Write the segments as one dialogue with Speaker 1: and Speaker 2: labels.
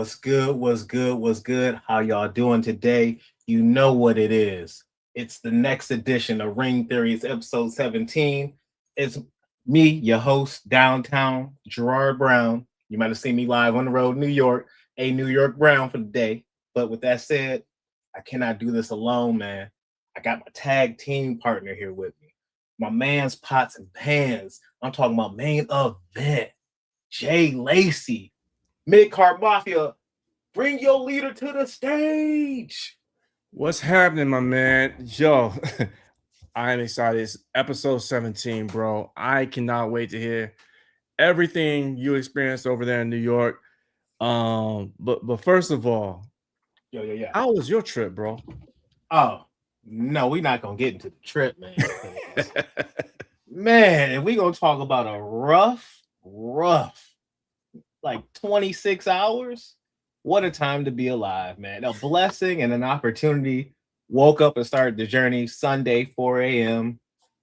Speaker 1: What's good? What's good? What's good? How y'all doing today? You know what it is. It's the next edition of Ring Theories, episode 17. It's me, your host, downtown, Girard Brown. You might have seen me live on the road, New York, a New York Brown for the day. But with that said, I cannot do this alone, man. I got my tag team partner here with me. My man's pots and pans. I'm talking about main event. Jay Lacey. Mid Card Mafia, bring your leader to the stage.
Speaker 2: What's happening, my man? Yo, I am excited. It's episode 17, bro. I cannot wait to hear everything you experienced over there in New York. But first of all,
Speaker 1: Yeah.
Speaker 2: how was your trip, bro?
Speaker 1: Oh, no, we're not gonna get into the trip, man. Man, if we gonna talk about a rough, like 26 hours, what a time to be alive, man. A blessing and an opportunity. Woke up and started the journey Sunday, 4 a.m.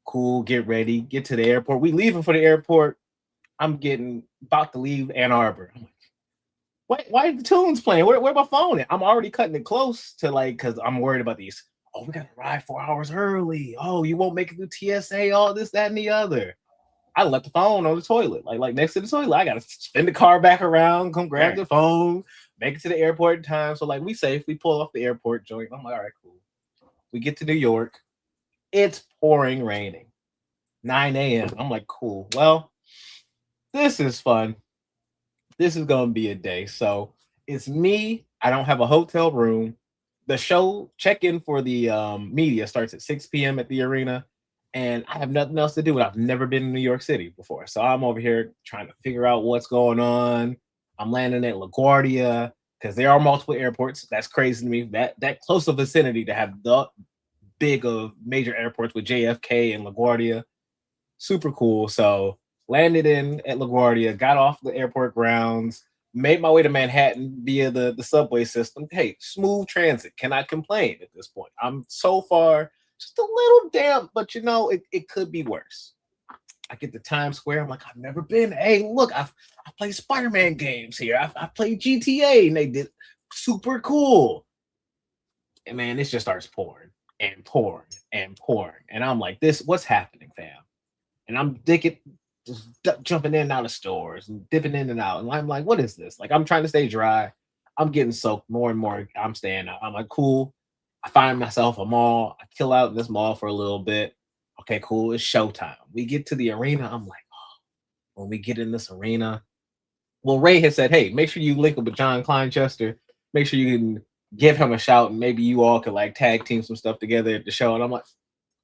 Speaker 1: Cool, get ready, get to the airport. We leaving for the airport. I'm getting about to leave Ann Arbor. I'm like, why the tunes playing? Where my phone at? I'm already cutting it close to like, because I'm worried about these. Oh, we gotta arrive 4 hours early. Oh, you won't make it through TSA, all this, that, and the other. I left the phone on the toilet, like next to the toilet. I gotta spin the car back around, come grab the phone, make it to the airport in time. So like we safe, we pull off the airport joint. I'm like, all right, cool. We get to New York. It's pouring raining. 9 a.m. I'm like, cool. Well, this is fun. This is gonna be a day. So it's me. I don't have a hotel room. The show check-in for the media starts at 6 p.m. at the arena, and I have nothing else to do. I've never been in New York City before, so I'm over here trying to figure out what's going on. I'm landing at LaGuardia because there are multiple airports. That's crazy to me. That close of vicinity to have the big of major airports with JFK and LaGuardia, super cool. So landed in at LaGuardia, got off the airport grounds, made my way to Manhattan via the subway system. Hey, smooth transit. Cannot complain at this point. I'm so far just a little damp, but it could be worse. I get to Times Square. I'm like, I've never been. Hey, look, I played Spider-Man games here. I played GTA, and they did super cool. And man, this just starts pouring and pouring and pouring. And I'm like, what's happening, fam? And I'm just jumping in and out of stores and dipping in and out. And I'm like, what is this? Like, I'm trying to stay dry. I'm getting soaked more and more. I'm staying out. I'm like, cool. I find myself a mall. I chill out in this mall for a little bit. Okay, cool. It's showtime. We get to the arena. I'm like, oh, when we get in this arena, well, Ray has said, hey, make sure you link up with John Kleinchester. Make sure you can give him a shout, and maybe you all could like tag team some stuff together at the show. And I'm like,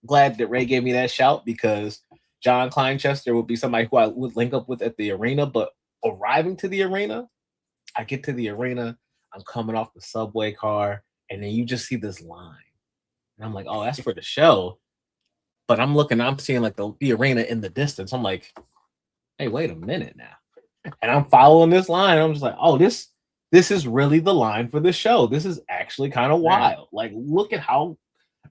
Speaker 1: glad that Ray gave me that shout because John Kleinchester would be somebody who I would link up with at the arena. But arriving to the arena, I get to the arena, I'm coming off the subway car, and then you just see this line. And I'm like, oh, that's for the show. But I'm seeing like the arena in the distance. I'm like, hey, wait a minute now. And I'm following this line. I'm just like, oh, this is really the line for the show. This is actually kind of wild. Like, look at how,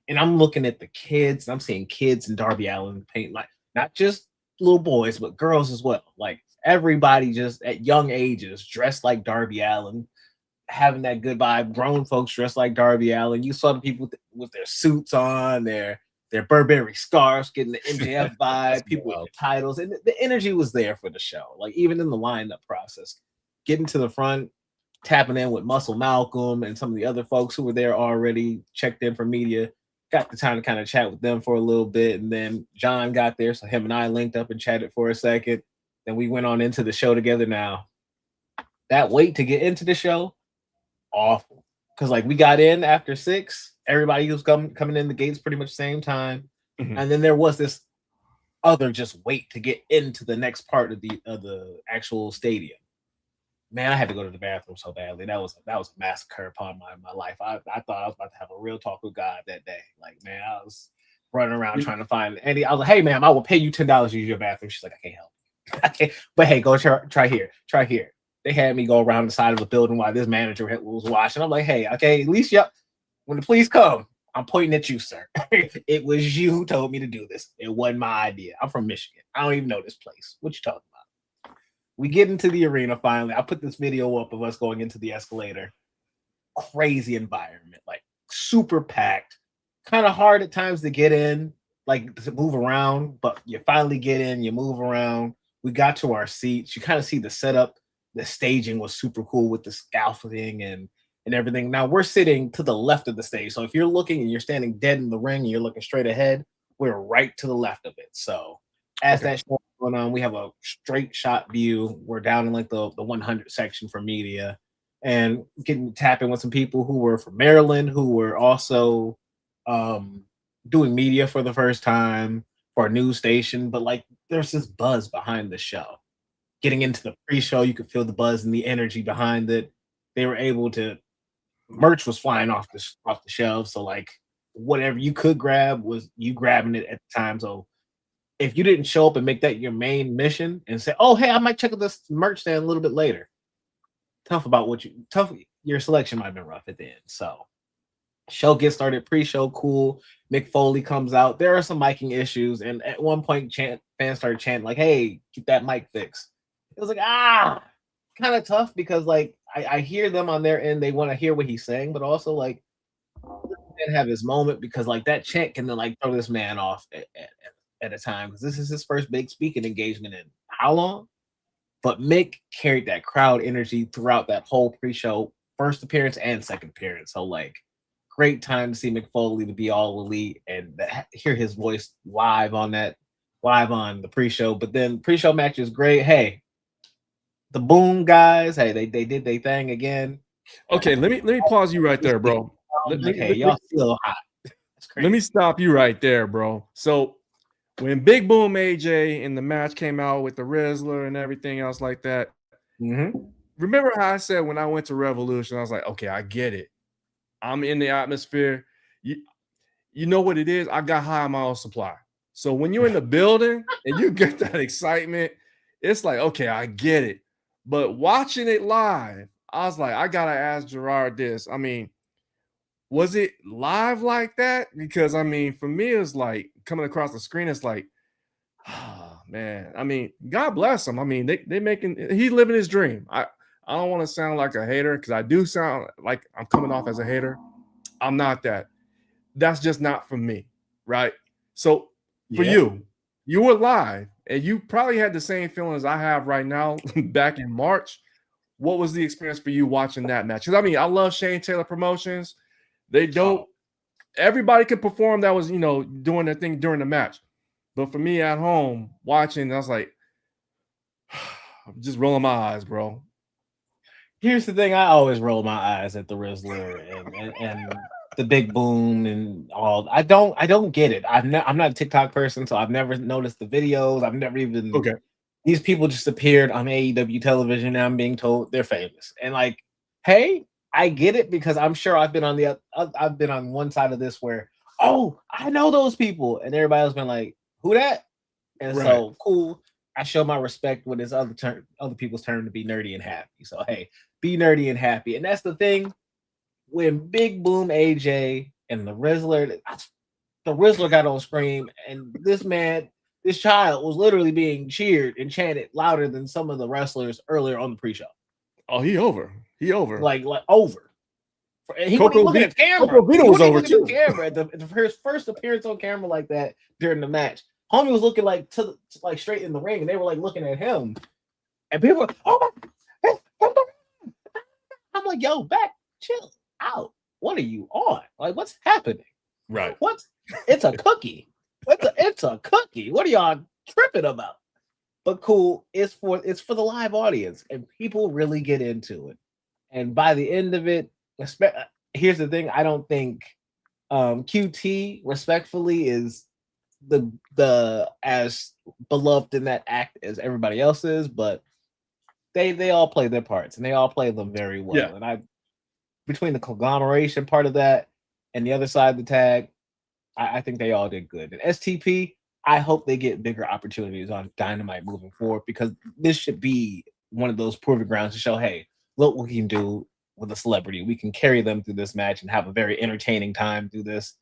Speaker 1: and I'm looking at the kids. I'm seeing kids in Darby Allin paint, like not just little boys, but girls as well. Like everybody just at young ages dressed like Darby Allin, having that good vibe. Grown folks dressed like Darby Allin. You saw the people with their suits on, their Burberry scarves, getting the MJF vibe, people with their titles, and the energy was there for the show. Like even in the lineup process, getting to the front, tapping in with Muscle Malcolm and some of the other folks who were there already, checked in for media, got the time to kind of chat with them for a little bit, and then John got there, so him and I linked up and chatted for a second. Then we went on into the show together. Now, that wait to get into the show, awful, because like we got in after 6. Everybody was coming in the gates pretty much the same time. Mm-hmm. And then there was this other just wait to get into the next part of the actual stadium. Man, I had to go to the bathroom so badly. That was a massacre upon my life. I thought I was about to have a real talk with God that day. Like, man, I was running around trying to find Andy. I was like, hey, ma'am, I will pay you $10 to use your bathroom. She's like, I can't help you. I can't. But hey, go try here. Try here. They had me go around the side of the building while this manager was watching. I'm like, hey, okay, at least, yep. When the police come, I'm pointing at you, sir. It was you who told me to do this. It wasn't my idea. I'm from Michigan. I don't even know this place. What you talking about? We get into the arena finally. I put this video up of us going into the escalator. Crazy environment, like super packed. Kind of hard at times to get in, like to move around, but you finally get in, you move around. We got to our seats. You kind of see the setup. The staging was super cool with the scaffolding and everything. Now we're sitting to the left of the stage. So if you're looking and you're standing dead in the ring and you're looking straight ahead, we're right to the left of it. So as that show is going on, we have a straight shot view. We're down in like the 100 section for media and getting tapping with some people who were from Maryland, who were also doing media for the first time for a news station. But like there's this buzz behind the show. Getting into the pre-show, you could feel the buzz and the energy behind it. They were able to merch was flying off the shelves. So like whatever you could grab was you grabbing it at the time. So if you didn't show up and make that your main mission and say, "Oh, hey, I might check out this merch stand a little bit later," your selection might have been rough at the end. So show gets started, pre-show, cool. Mick Foley comes out. There are some miking issues, and at one point, fans started chanting like, "Hey, keep that mic fixed." It was like, kind of tough because like I hear them on their end, they want to hear what he's saying, but also like and have his moment because like that chant can then like throw this man off at a time because this is his first big speaking engagement in how long? But Mick carried that crowd energy throughout that whole pre-show, first appearance and second appearance. So like great time to see Mick Foley to be all elite and hear his voice live on the pre-show. But then pre-show match is great. Hey, the Boom guys, hey, they did their thing again.
Speaker 2: Okay, let me pause you right there, bro.
Speaker 1: Y'all still hot.
Speaker 2: Let me stop you right there, bro. So when Big Boom AJ in the match came out with the Rizzler and everything else like that, remember how I said when I went to Revolution, I was like, okay, I get it. I'm in the atmosphere. You know what it is? I got high on my own supply. So when you're in the building and you get that excitement, it's like, okay, I get it. But watching it live, I was like, I gotta ask Girard this. I mean, was it live like that? Because I mean, for me, it's like coming across the screen, it's like, oh man. I mean, God bless him. I mean, they making he's living his dream. I don't want to sound like a hater because I do sound like I'm coming off as a hater. I'm not that. That's just not for me, right? So for you were live and you probably had the same feelings I have right now back in March. What was the experience for you watching that match? Because I mean, I love Shane Taylor Promotions. They don't. Everybody could perform that was, doing their thing during the match. But for me at home watching, I was like, I'm just rolling my eyes, bro.
Speaker 1: Here's the thing: I always roll my eyes at the Rizzler and the Big Boom and all. I don't get it. I'm not a TikTok person, so I've never noticed the videos. I've never even.
Speaker 2: Okay.
Speaker 1: These people just appeared on AEW television, and I'm being told they're famous. And like, hey, I get it because I'm sure I've been on one side of this where, oh, I know those people, and everybody else been like, who that? And so cool. I show my respect when it's other people's turn to be nerdy and happy. So hey, be nerdy and happy. And that's the thing. When Big Boom AJ and the Rizzler got on screen, and this child was literally being cheered and chanted louder than some of the wrestlers earlier on the pre-show.
Speaker 2: Oh, he over.
Speaker 1: Like over. And he wasn't looking at camera.
Speaker 2: Coco Vito was over too.
Speaker 1: Camera at the first appearance on camera like that during the match. Homie was looking like straight in the ring, and they were like looking at him. And people were, oh my, I'm like, yo, chill out. What are you on? Like, what's happening?
Speaker 2: Right.
Speaker 1: It's a cookie. It's a cookie. What are y'all tripping about? But cool, it's for the live audience, and people really get into it. And by the end of it, here's the thing: I don't think QT respectfully is the as beloved in that act as everybody else is, but they all play their parts and they all play them very well.
Speaker 2: Yeah.
Speaker 1: And between the conglomeration part of that and the other side of the tag, I think they all did good. And STP, I hope they get bigger opportunities on Dynamite moving forward because this should be one of those proving grounds to show, hey, look what we can do with a celebrity. We can carry them through this match and have a very entertaining time through this.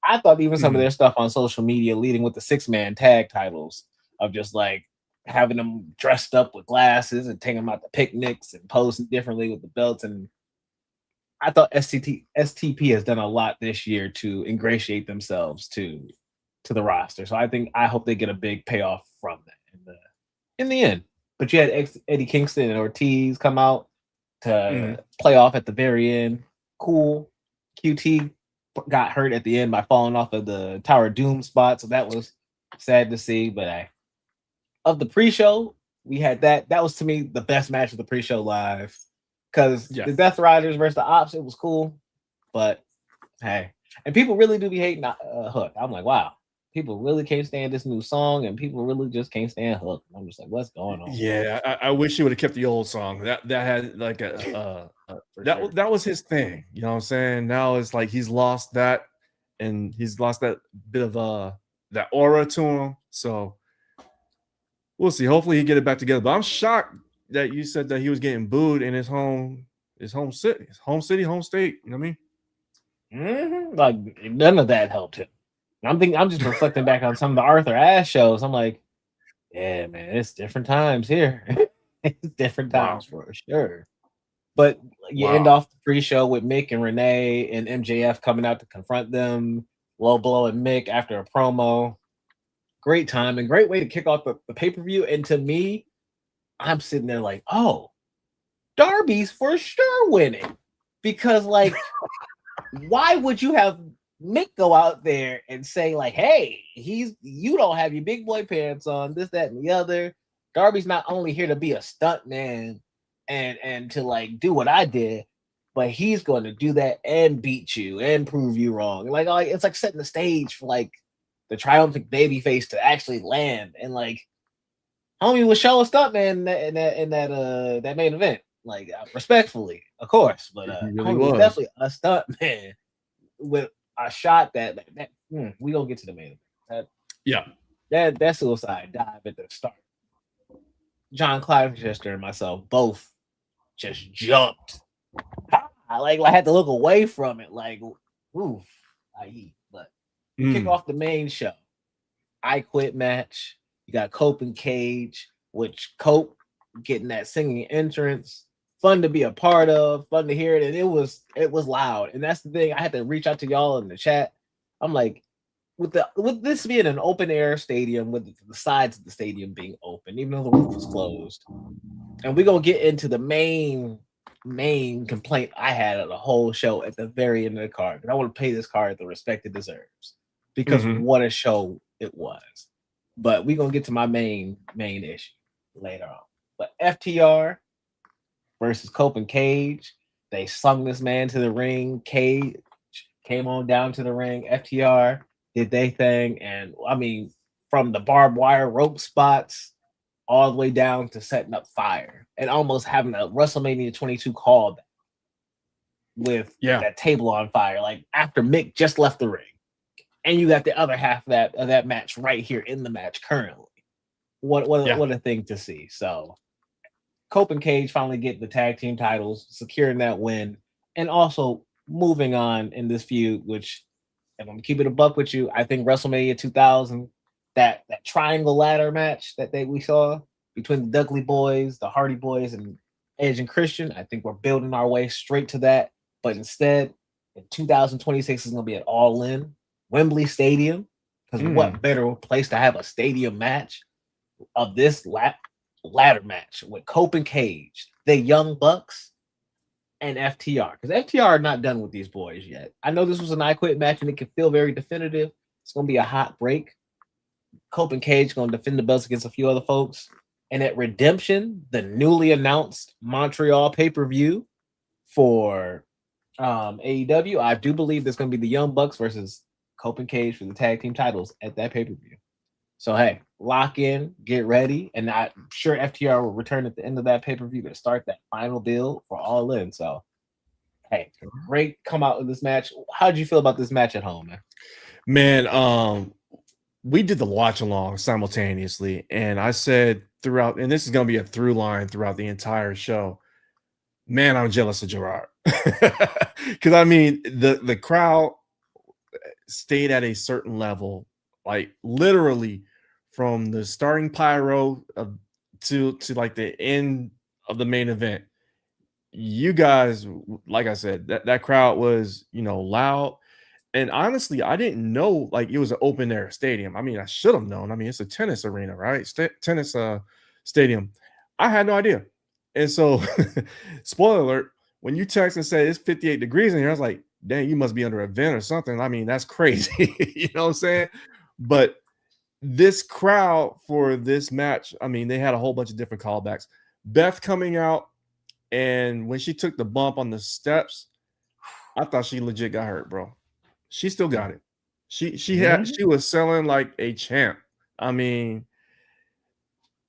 Speaker 1: I thought even some of their stuff on social media leading with the 6-man tag titles of just like having them dressed up with glasses and taking them out to picnics and posing differently with the belts. And I thought STP has done a lot this year to ingratiate themselves to the roster. So I hope they get a big payoff from that in the end. But you had Eddie Kingston and Ortiz come out to play off at the very end. Cool. QT got hurt at the end by falling off of the Tower of Doom spot, so that was sad to see. But of the pre-show, we had that. That was to me the best match of the pre-show live because the Death Riders versus the Ops, it was cool. But hey, and people really do be hating Hook. I'm like, wow, people really can't stand this new song, and people really just can't stand Hook. I'm just like, what's going on?
Speaker 2: Yeah, I wish he would have kept the old song. That had like that was his thing. You know what I'm saying? Now it's like he's lost that, and he's lost that bit of that aura to him. So we'll see. Hopefully he get it back together. But I'm shocked that you said that he was getting booed in his home city, home state. You know what I mean?
Speaker 1: Mm-hmm. Like none of that helped him. I'm just reflecting back on some of the Arthur Ashe shows. I'm like, yeah, man, it's different times here. It's different times for sure. But you end off the pre-show with Mick and Renee and MJF coming out to confront them. Low blow and Mick after a promo. Great time and great way to kick off the pay-per-view. And to me, I'm sitting there like, oh, Darby's for sure winning. Because, like, why would you have Mick go out there and say, like, hey, you don't have your big boy pants on, this, that, and the other. Darby's not only here to be a stunt man and to like do what I did, but he's going to do that and beat you and prove you wrong. Like it's like setting the stage for like the triumphant babyface to actually land. And like homie was show a stuntman in that main event. Like respectfully, of course, but really was definitely a stuntman with a shot that we don't get to the main event. That suicide dive at the start. John Clivechester and myself both just jumped. I had to look away from it, like, oof, but kick off the main show. I Quit match. You got Cope and Cage, which Cope getting that singing entrance. Fun to be a part of, fun to hear it, and it was loud. And that's the thing. I had to reach out to y'all in the chat. I'm like, with this being an open air stadium, with the sides of the stadium being open, even though the roof was closed, and we're gonna get into the main complaint I had of the whole show at the very end of the card, because I want to pay this card the respect it deserves, because what a show it was. But we're gonna get to my main issue later on. But FTR versus Cope and Cage, they slung this man to the ring. Cage came on down to the ring. FTR did they thing, and I mean, from the barbed wire rope spots all the way down to setting up fire and almost having a WrestleMania 22 call with that table on fire, like after Mick just left the ring, and you got the other half of that match right here in the match currently. What a thing to see. So Cope and Cage finally get the tag team titles, securing that win, and also moving on in this feud, which, if I'm keeping a buck with you, I think WrestleMania 2000, that triangle ladder match that we saw between the Dudley Boys, the Hardy Boys, and Edge and Christian, I think we're building our way straight to that. But instead, in 2026 is going to be at All In, Wembley Stadium, because what better place to have a stadium match of this ladder match with Cope and Cage, the Young Bucks, and FTR, because FTR are not done with these boys yet. I know this was an I Quit match and it can feel very definitive. It's going to be a hot break. Cope and Cage going to defend the belts against a few other folks. And at Redemption, the newly announced Montreal pay-per-view for AEW, I do believe there's going to be the Young Bucks versus Cope and Cage for the tag team titles at that pay-per-view. So, hey, lock in, get ready, and I'm sure FTR will return at the end of that pay-per-view to start that final build for All In. So, hey, great come out of this match. How did you feel about this match at home, man?
Speaker 2: Man, we did the watch-along simultaneously, and I said throughout, and this is going to be a through line throughout the entire show, man, I'm jealous of Girard. Because, I mean, the crowd stayed at a certain level, like literally from the starting pyro to like the end of the main event. You guys, like I said, that crowd was, loud. And honestly, I didn't know like it was an open air stadium. I mean, I should have known. I mean, it's a tennis arena, right? Tennis stadium. I had no idea. And so, spoiler alert, when you text and say it's 58 degrees in here, I was like, dang, you must be under a vent or something. I mean, that's crazy. You know what I'm saying? But this crowd for this match, I mean, they had a whole bunch of different callbacks. Beth coming out, and when she took the bump on the steps, I thought she legit got hurt, bro. She still got it. She was selling like a champ. I mean,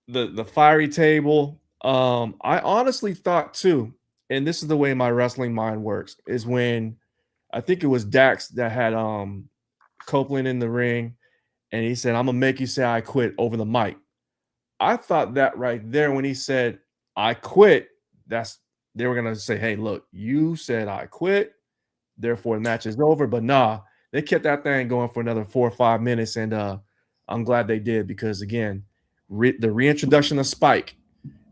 Speaker 2: the fiery table. I honestly thought too, and this is the way my wrestling mind works, is when I think it was Dax that had Copeland in the ring, and he said, "I'm gonna make you say I quit" over the mic. I thought that right there when he said I quit, that's they were gonna say, "Hey, look, you said I quit, therefore the match is over." But nah, they kept that thing going for another 4 or 5 minutes, and I'm glad they did because again, the reintroduction of Spike,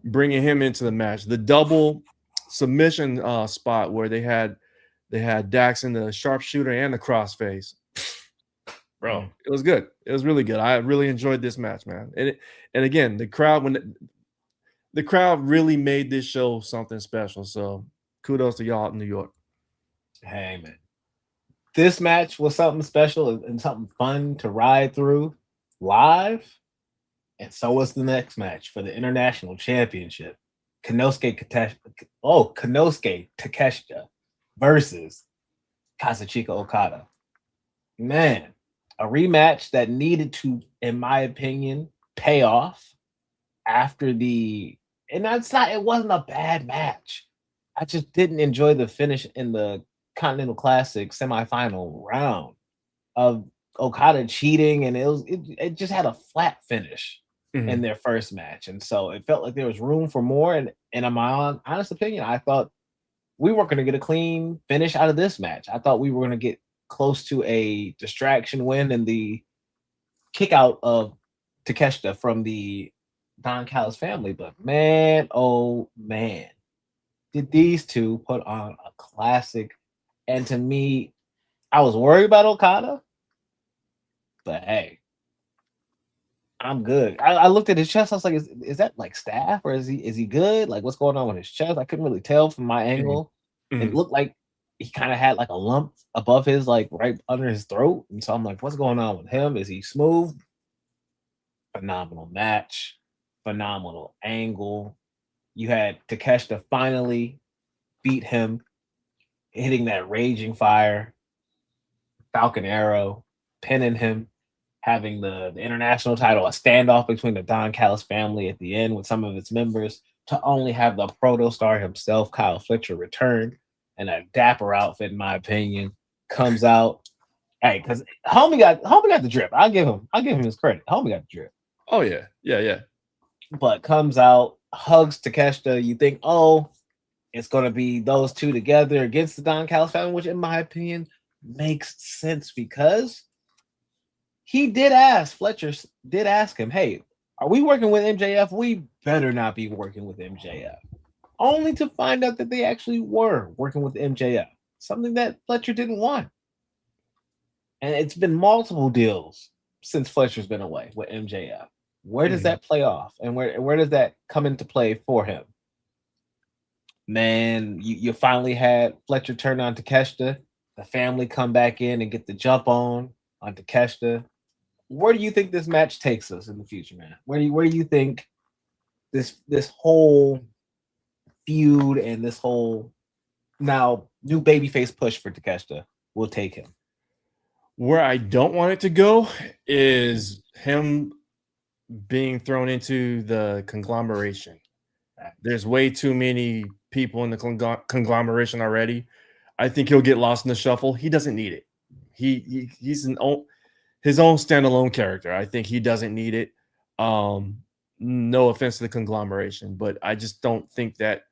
Speaker 2: bringing him into the match, the double submission spot where they had Dax in the sharpshooter and the crossface. Bro, it was good. It was really good. I really enjoyed this match, man. And again, the crowd the crowd really made this show something special. So kudos to y'all in New York.
Speaker 1: Hey, man. This match was something special and something fun to ride through live. And so was the next match for the International Championship. Konosuke Takeshita versus Kazuchika Okada. Man, a rematch that needed to, in my opinion, pay off after it wasn't a bad match. I just didn't enjoy the finish in the Continental Classic semifinal round of Okada cheating, and it just had a flat finish in their first match, and so it felt like there was room for more. And in my honest opinion, I thought we weren't going to get a clean finish out of this match. I thought we were going to get close to a distraction win and the kick out of Takeshita from the Don Callis family. But man, oh man, did these two put on a classic. And to me, I was worried about Okada, but hey, I'm good. I looked at his chest. I was like, is that like staph or is he good? Like, what's going on with his chest? I couldn't really tell from my angle. It looked like he kind of had like a lump above his, like right under his throat. And so I'm like, what's going on with him? Is he smooth? Phenomenal match, phenomenal angle. You had Takeshita finally beat him, hitting that raging fire, Falcon Arrow, pinning him, having the international title, a standoff between the Don Callis family at the end with some of its members, to only have the proto star himself, Kyle Fletcher, return in a dapper outfit, in my opinion, comes out. Hey, because homie got the drip. I'll give him his credit. Homie got the drip.
Speaker 2: Oh yeah.
Speaker 1: But comes out, hugs Takeshita. You think, oh, it's going to be those two together against the Don Callis family, which in my opinion makes sense because Fletcher did ask him, hey, are we working with MJF? We better not be working with MJF. Only to find out that they actually were working with MJF, something that Fletcher didn't want. And it's been multiple deals since Fletcher's been away with MJF. Where does that play off? And where does that come into play for him? Man, you finally had Fletcher turn on Takeshita, the family come back in and get the jump on Takeshita. Where do you think this match takes us in the future, man? Where do you think this whole feud and this whole now new babyface push for Takeshita will take him?
Speaker 2: Where I don't want it to go is him being thrown into the conglomeration. There's way too many people in the conglomeration already. I think he'll get lost in the shuffle. He doesn't need it. He's his own standalone character. I think he doesn't need it. No offense to the conglomeration, but I just don't think that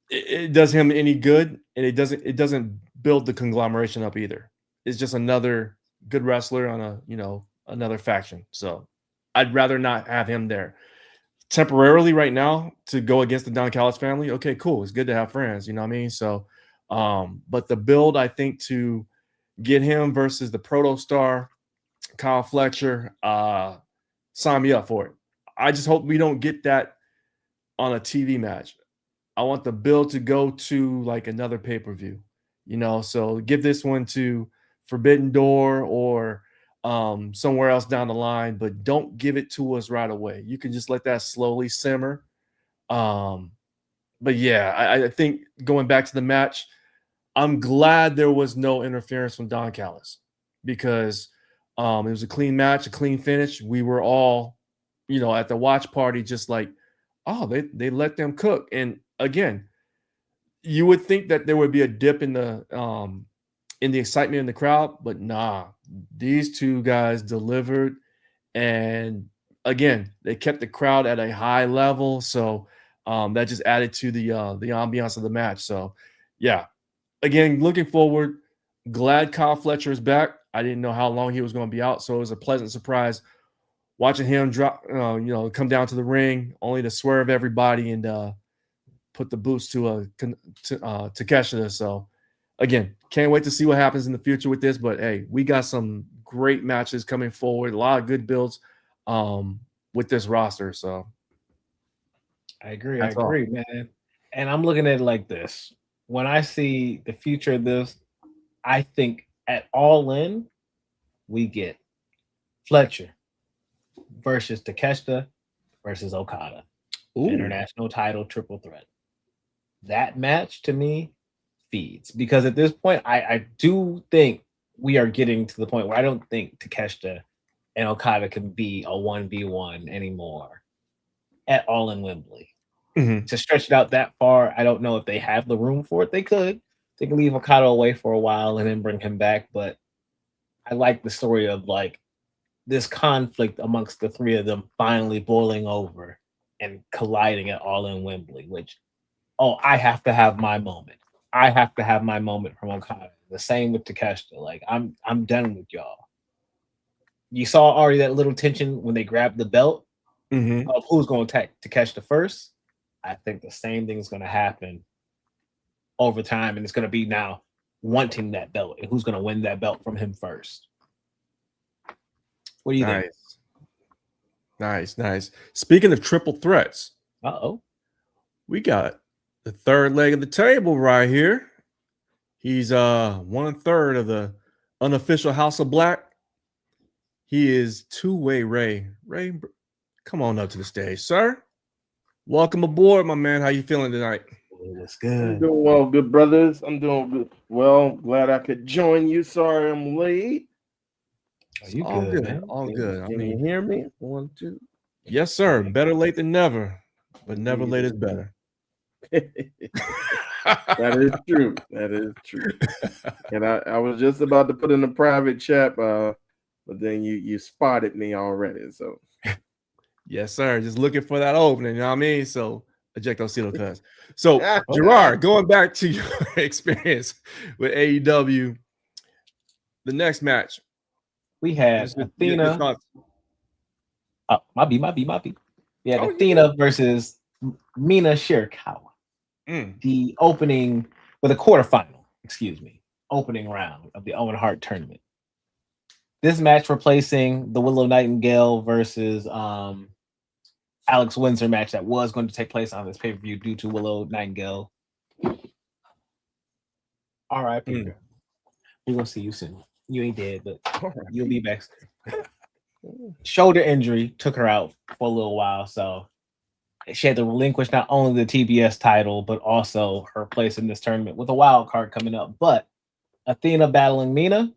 Speaker 2: it does him any good, and it doesn't build the conglomeration up either. It's just another good wrestler on another faction. So I'd rather not have him there temporarily right now to go against the Don Callis family. Okay, cool. It's good to have friends. You know what I mean? So, but the build, I think, to get him versus the Proto Star, Kyle Fletcher, sign me up for it. I just hope we don't get that on a TV match. I want the build to go to like another pay-per-view, so give this one to Forbidden Door or somewhere else down the line, but don't give it to us right away. You can just let that slowly simmer. But yeah, I think going back to the match, I'm glad there was no interference from Don Callis because it was a clean match, a clean finish. We were all, at the watch party, just like, oh, they let them cook. And again, you would think that there would be a dip in the excitement in the crowd, but nah, these two guys delivered. And again, they kept the crowd at a high level. So that just added to the ambiance of the match. So yeah, again, looking forward. Glad Kyle Fletcher is back. I didn't know how long he was going to be out, so it was a pleasant surprise watching him drop, come down to the ring, only to swerve everybody and put the boots to Takeshita. So again, can't wait to see what happens in the future with this. But hey, we got some great matches coming forward, a lot of good builds with this roster. So
Speaker 1: I agree, man. And I'm looking at it like this. When I see the future of this, I think at All In, we get Fletcher versus Takeshita versus Okada.
Speaker 2: Ooh.
Speaker 1: International title triple threat. That match to me feeds because at this point, I do think we are getting to the point where I don't think Takeshita and Okada can be a 1v1 anymore at All In Wembley.
Speaker 2: Mm-hmm.
Speaker 1: To stretch it out that far, I don't know if they have the room for it. They could. They can leave Okada away for a while and then bring him back. But I like the story of like this conflict amongst the three of them finally boiling over and colliding at All In Wembley, which, I have to have my moment. I have to have my moment from Okada. The same with Takeshita. Like I'm done with y'all. You saw already that little tension when they grabbed the belt of who's going to attack Takeshita first. I think the same thing is going to happen over time, and it's going to be now wanting that belt and who's going to win that belt from him first. What do you think?
Speaker 2: Nice. Speaking of triple threats, we got the third leg of the table right here. He's 1/3 of the unofficial House of Black. He is two-way Ray. Ray, come on up to the stage, sir. Welcome aboard, my man. How you feeling tonight?
Speaker 1: What's good?
Speaker 3: I'm doing well, good brothers. I'm doing good. Well, glad I could join you. Sorry I'm late.
Speaker 1: You
Speaker 2: all
Speaker 1: good,
Speaker 2: good,
Speaker 1: man?
Speaker 2: all good.
Speaker 3: Can you hear me? 1, 2.
Speaker 2: Yes, sir. Better late than never, but never late is better.
Speaker 3: That is true. That is true. And I was just about to put in a private chat, but then you spotted me already. So
Speaker 2: yes, sir. Just looking for that opening. You know what I mean? So ejecto Cito cuts. So Girard, going back to your experience with AEW, the next match.
Speaker 1: We have Athena. Might be. Yeah, Athena versus Mina Shirakawa. The opening, the quarterfinal, opening round of the Owen Hart tournament. This match replacing the Willow Nightingale versus Alex Windsor match that was going to take place on this pay-per-view due to Willow Nightingale. R.I.P. We're going to see you soon. You ain't dead, but you'll be back. Shoulder injury took her out for a little while, so she had to relinquish not only the TBS title, but also her place in this tournament with a wild card coming up. But Athena battling Mina,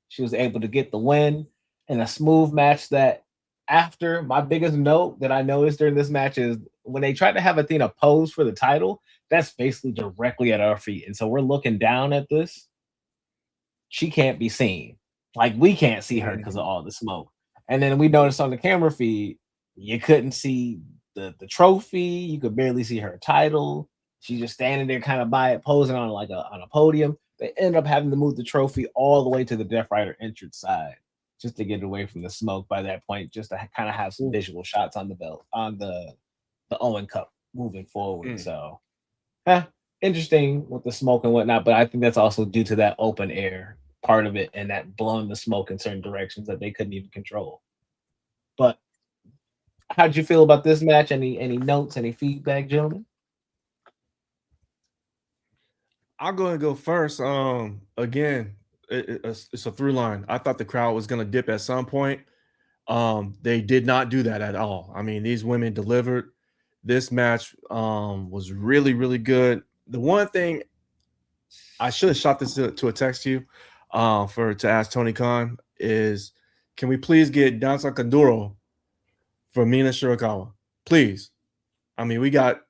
Speaker 1: she was able to get the win in a smooth match that after my biggest note that I noticed during this match is when they tried to have Athena pose for the title, that's basically directly at our feet. And so we're looking down at this. She can't be seen. Like we can't see her because of all the smoke. And then we noticed on the camera feed, you couldn't see the trophy. You could barely see her title. She's just standing there kind of by it, posing on a podium. They ended up having to move the trophy all the way to the Death Rider entrance side. just to get away from the smoke by that point, just to kind of have some visual shots on the belt, on the Owen Cup moving forward. So, interesting with the smoke and whatnot, but I think that's also due to that open air part of it and that blowing the smoke in certain directions that they couldn't even control. But how did you feel about this match? Any notes, any feedback, gentlemen?
Speaker 2: I'll go and go first. Again, it's a through line. I thought the crowd was going to dip at some point. They did not do that at all. I mean, these women delivered. This match was really, really good. The one thing I should have shot this to a text to you to ask Tony Khan is, can we please get Danza Kanduro for Mina Shirakawa? Please. I mean, we got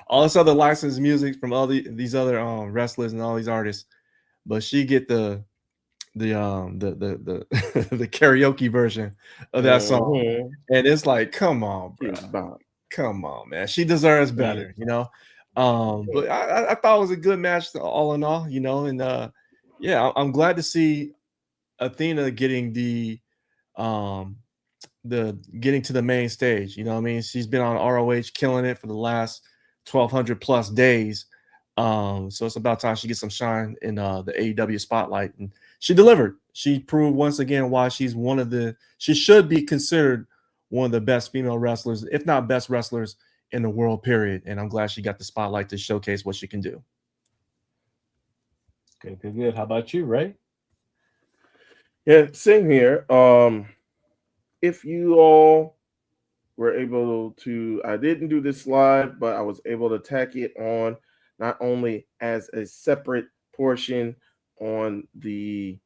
Speaker 2: all this other licensed music from all these other wrestlers and all these artists, but she get the the karaoke version of that song, and it's like, come on, bro. Come on, man. She deserves better, you know. But I thought it was a good match all in all, you know, and I'm glad to see Athena getting getting to the main stage. You know what I mean? She's been on ROH killing it for the last 1,200 plus days. So it's about time she gets some shine in the AEW spotlight, and she delivered. She proved once again why she's she should be considered one of the best female wrestlers, if not best wrestlers in the world, period. And I'm glad she got the spotlight to showcase what she can do.
Speaker 1: Good. How about you, Ray?
Speaker 3: Yeah, same here. If you all were able to, I didn't do this live, but I was able to tack it on not only as a separate portion on the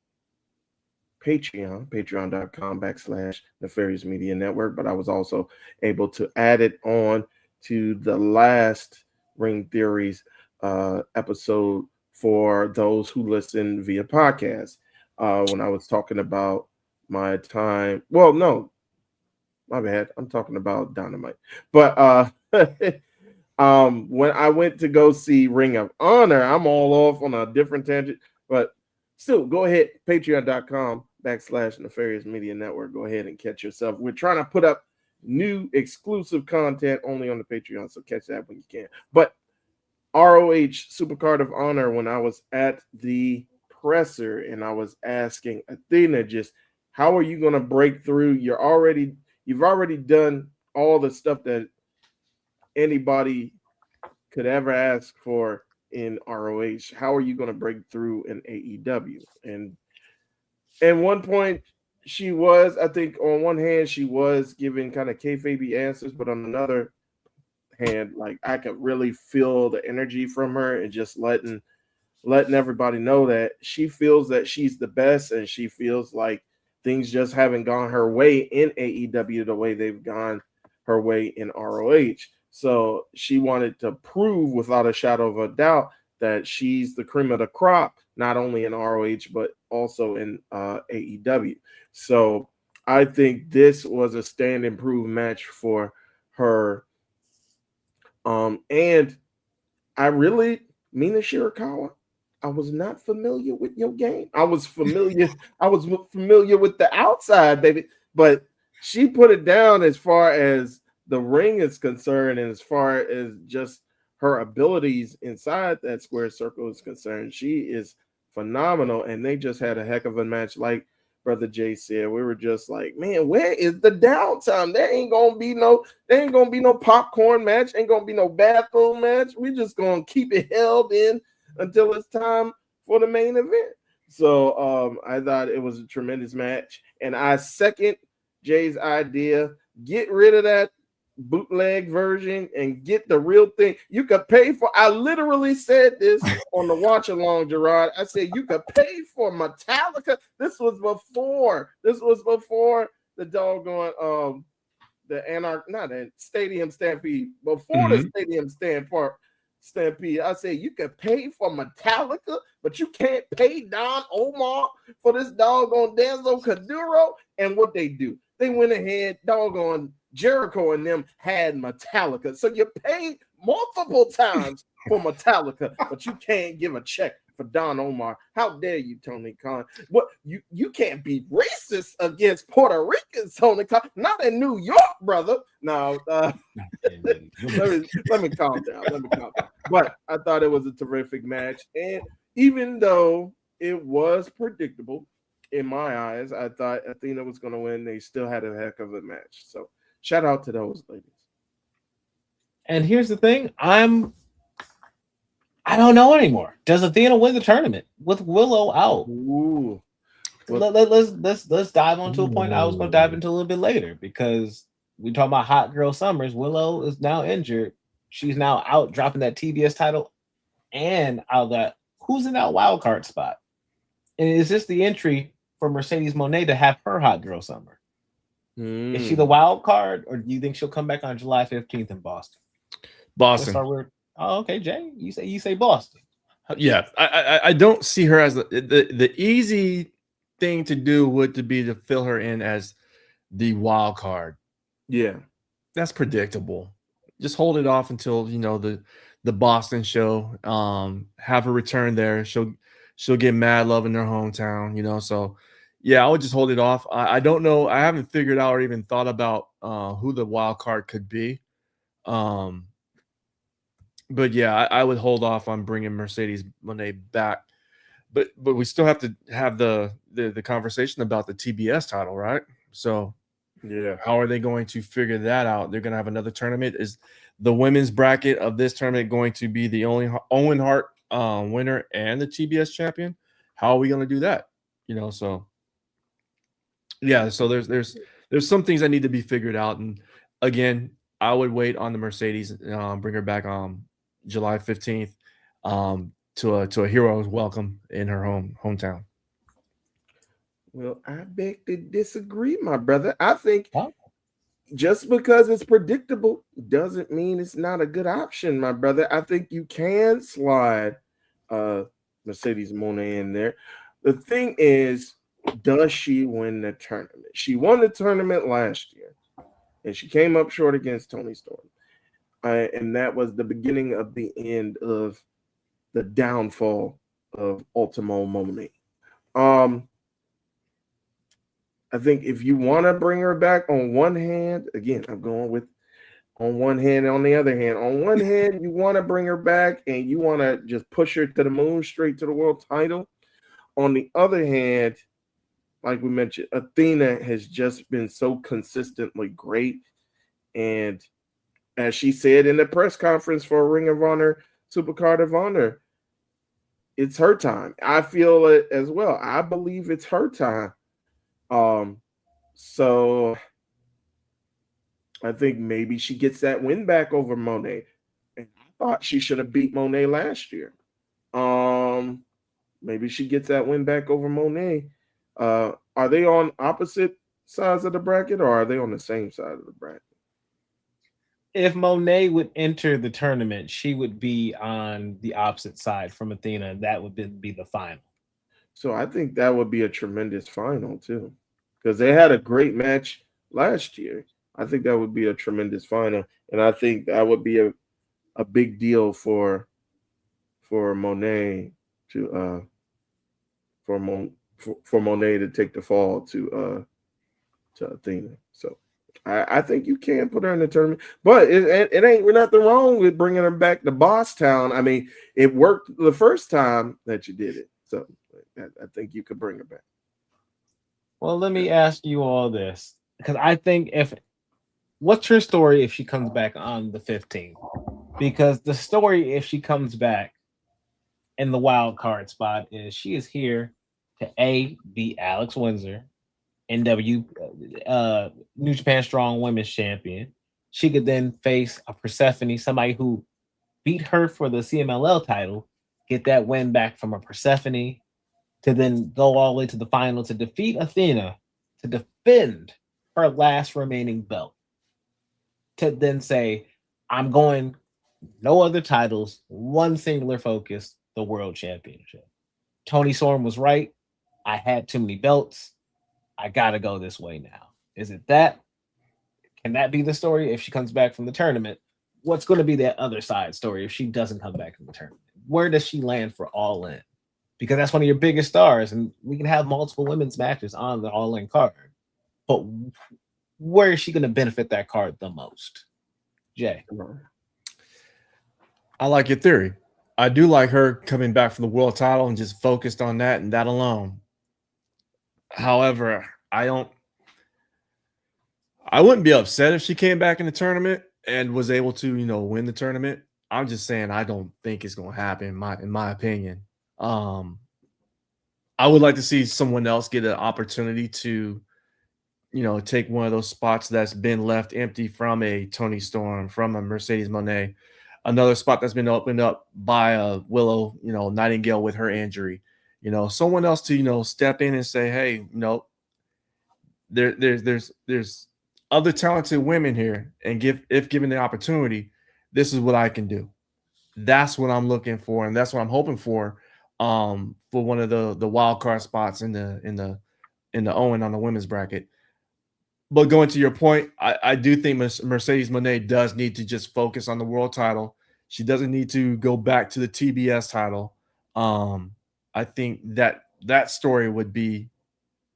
Speaker 3: patreon.com/Nefarious Media Network, but I was also able to add it on to the last Ring Theories episode for those who listen via podcast. When I was talking about my time, well, no, my bad. I'm talking about Dynamite. But when I went to go see Ring of Honor, I'm all off on a different tangent, but still, go ahead, patreon.com/Nefarious Media Network. Go ahead and catch yourself. We're trying to put up new exclusive content only on the Patreon, so catch that when you can. But ROH Supercard of Honor, when I was at the presser and I was asking Athena, just how are you going to break through? You've already done all the stuff that anybody could ever ask for in ROH. How are you going to break through in AEW? And at one point, she was, I think, on one hand, she was giving kind of kayfabe answers, but on another hand, like, I could really feel the energy from her and just letting everybody know that she feels that she's the best, and she feels like things just haven't gone her way in AEW the way they've gone her way in ROH. So she wanted to prove without a shadow of a doubt that she's the cream of the crop, not only in ROH, but also in AEW. So I think this was a stand and prove match for her. And I really, Mina Shirakawa, I was not familiar with your game. I was familiar with the outside, baby. But she put it down as far as the ring is concerned, and as far as just her abilities inside that square circle is concerned. She is phenomenal, and they just had a heck of a match. Like Brother Jay said, we were just like, man, where is the downtime? There ain't gonna be no popcorn match, ain't gonna be no bathroom match. We just gonna keep it held in until it's time for the main event. So I thought it was a tremendous match, and I second Jay's idea. Get rid of that bootleg version and get the real thing. You could pay for, I literally said this on the watch along, Girard. I said you could pay for Metallica. This was before the doggone Stadium Stampede. Before the Stadium Stampede, I said you could pay for Metallica, but you can't pay Don Omar for this doggone Danzo Kuduro. And what they do, they went ahead, doggone Jericho and them had Metallica. So you pay multiple times for Metallica, but you can't give a check for Don Omar. How dare you, Tony Khan? What you can't be racist against Puerto Ricans, Tony Khan. Not in New York, brother. No, let me calm down. Let me calm down. But I thought it was a terrific match, and even though it was predictable in my eyes, I thought Athena was going to win. They still had a heck of a match. So shout out to those ladies.
Speaker 1: And here's the thing, I don't know anymore. Does Athena win the tournament with Willow out?
Speaker 3: Ooh.
Speaker 1: Let's dive onto a point I was going to dive into a little bit later, because we talk about hot girl summers. Willow is now injured. She's now out, dropping that TBS title, and out that who's in that wild card spot. And is this the entry for Mercedes Moné to have her hot girl summer? Is she the wild card, or do you think she'll come back on July 15th in Boston?
Speaker 2: Boston.
Speaker 1: Oh, okay, Jay. You say Boston.
Speaker 2: Yeah, I don't see her as the easy thing to do would be to fill her in as the wild card.
Speaker 3: Yeah,
Speaker 2: that's predictable. Just hold it off until the Boston show. Have her return there. She'll get mad love in their hometown. So yeah, I would just hold it off. I don't know. I haven't figured out or even thought about who the wild card could be. But yeah, I would hold off on bringing Mercedes Moné back. But we still have to have the conversation about the TBS title, right? So
Speaker 3: yeah,
Speaker 2: how are they going to figure that out? They're going to have another tournament. Is the women's bracket of this tournament going to be the only Owen Hart winner and the TBS champion? How are we going to do that? So yeah, so there's some things that need to be figured out. And again, I would wait on the Mercedes, bring her back on July 15th to a hero's welcome in her hometown.
Speaker 3: Well, I beg to disagree, my brother. I think just because it's predictable doesn't mean it's not a good option, my brother. I think you can slide Mercedes Moné in there. The thing is, does she win the tournament? She won the tournament last year, and she came up short against Toni Storm. And that was the beginning of the end of the downfall of Ultimo Moné. I think if you want to bring her back, on one hand, again, I'm going with on one hand and on the other hand. On one hand, you want to bring her back and you want to just push her to the moon, straight to the world title. On the other hand, like we mentioned, Athena has just been so consistently great. And as she said in the press conference for Ring of Honor, Supercard of Honor, it's her time. I feel it as well. I believe it's her time. So I think maybe she gets that win back over Moné. And I thought she should have beat Moné last year. Maybe she gets that win back over Moné. Are they on opposite sides of the bracket, or are they on the same side of the bracket?
Speaker 1: If Moné would enter the tournament, she would be on the opposite side from Athena. That would be the final.
Speaker 3: So I think that would be a tremendous final too, because they had a great match last year. I think that would be a tremendous final, and I think that would be a big deal for Moné to for Moné to take the fall to Athena. So I think you can put her in the tournament, but it ain't nothing wrong with bringing her back to Boss Town. I mean, it worked the first time that you did it, so I think you could bring her back.
Speaker 1: Well, let me ask you all this, because I think what's her story if she comes back on the 15th? Because the story, if she comes back in the wild card spot, is she is here to beat Alex Windsor, NW New Japan Strong Women's Champion. She could then face a Persephone, somebody who beat her for the CMLL title, get that win back from a Persephone, to then go all the way to the final to defeat Athena, to defend her last remaining belt, to then say, I'm going no other titles, one singular focus, the World Championship. Toni Storm was right. I had too many belts. I got to go this way now. Is it that? Can that be the story if she comes back from the tournament? What's going to be that other side story if she doesn't come back from the tournament? Where does she land for All In? because that's one of your biggest stars, and we can have multiple women's matches on the All In card. But where is she going to benefit that card the most? Jay.
Speaker 2: I like your theory. I do like her coming back from the world title and just focused on that and that alone. However, I wouldn't be upset if she came back in the tournament and was able to, win the tournament. I'm just saying I don't think it's going to happen in my opinion. I would like to see someone else get an opportunity to, take one of those spots that's been left empty from a Toni Storm, from a Mercedes Moné, another spot that's been opened up by a Willow, Nightingale with her injury. Someone else to, step in and say, hey, there's other talented women here, and if given the opportunity, this is what I can do. That's what I'm looking for, and that's what I'm hoping for one of the wild card spots in the Owen on the women's bracket. But going to your point, I do think Mercedes Moné does need to just focus on the world title. She doesn't need to go back to the TBS title. I think that story would be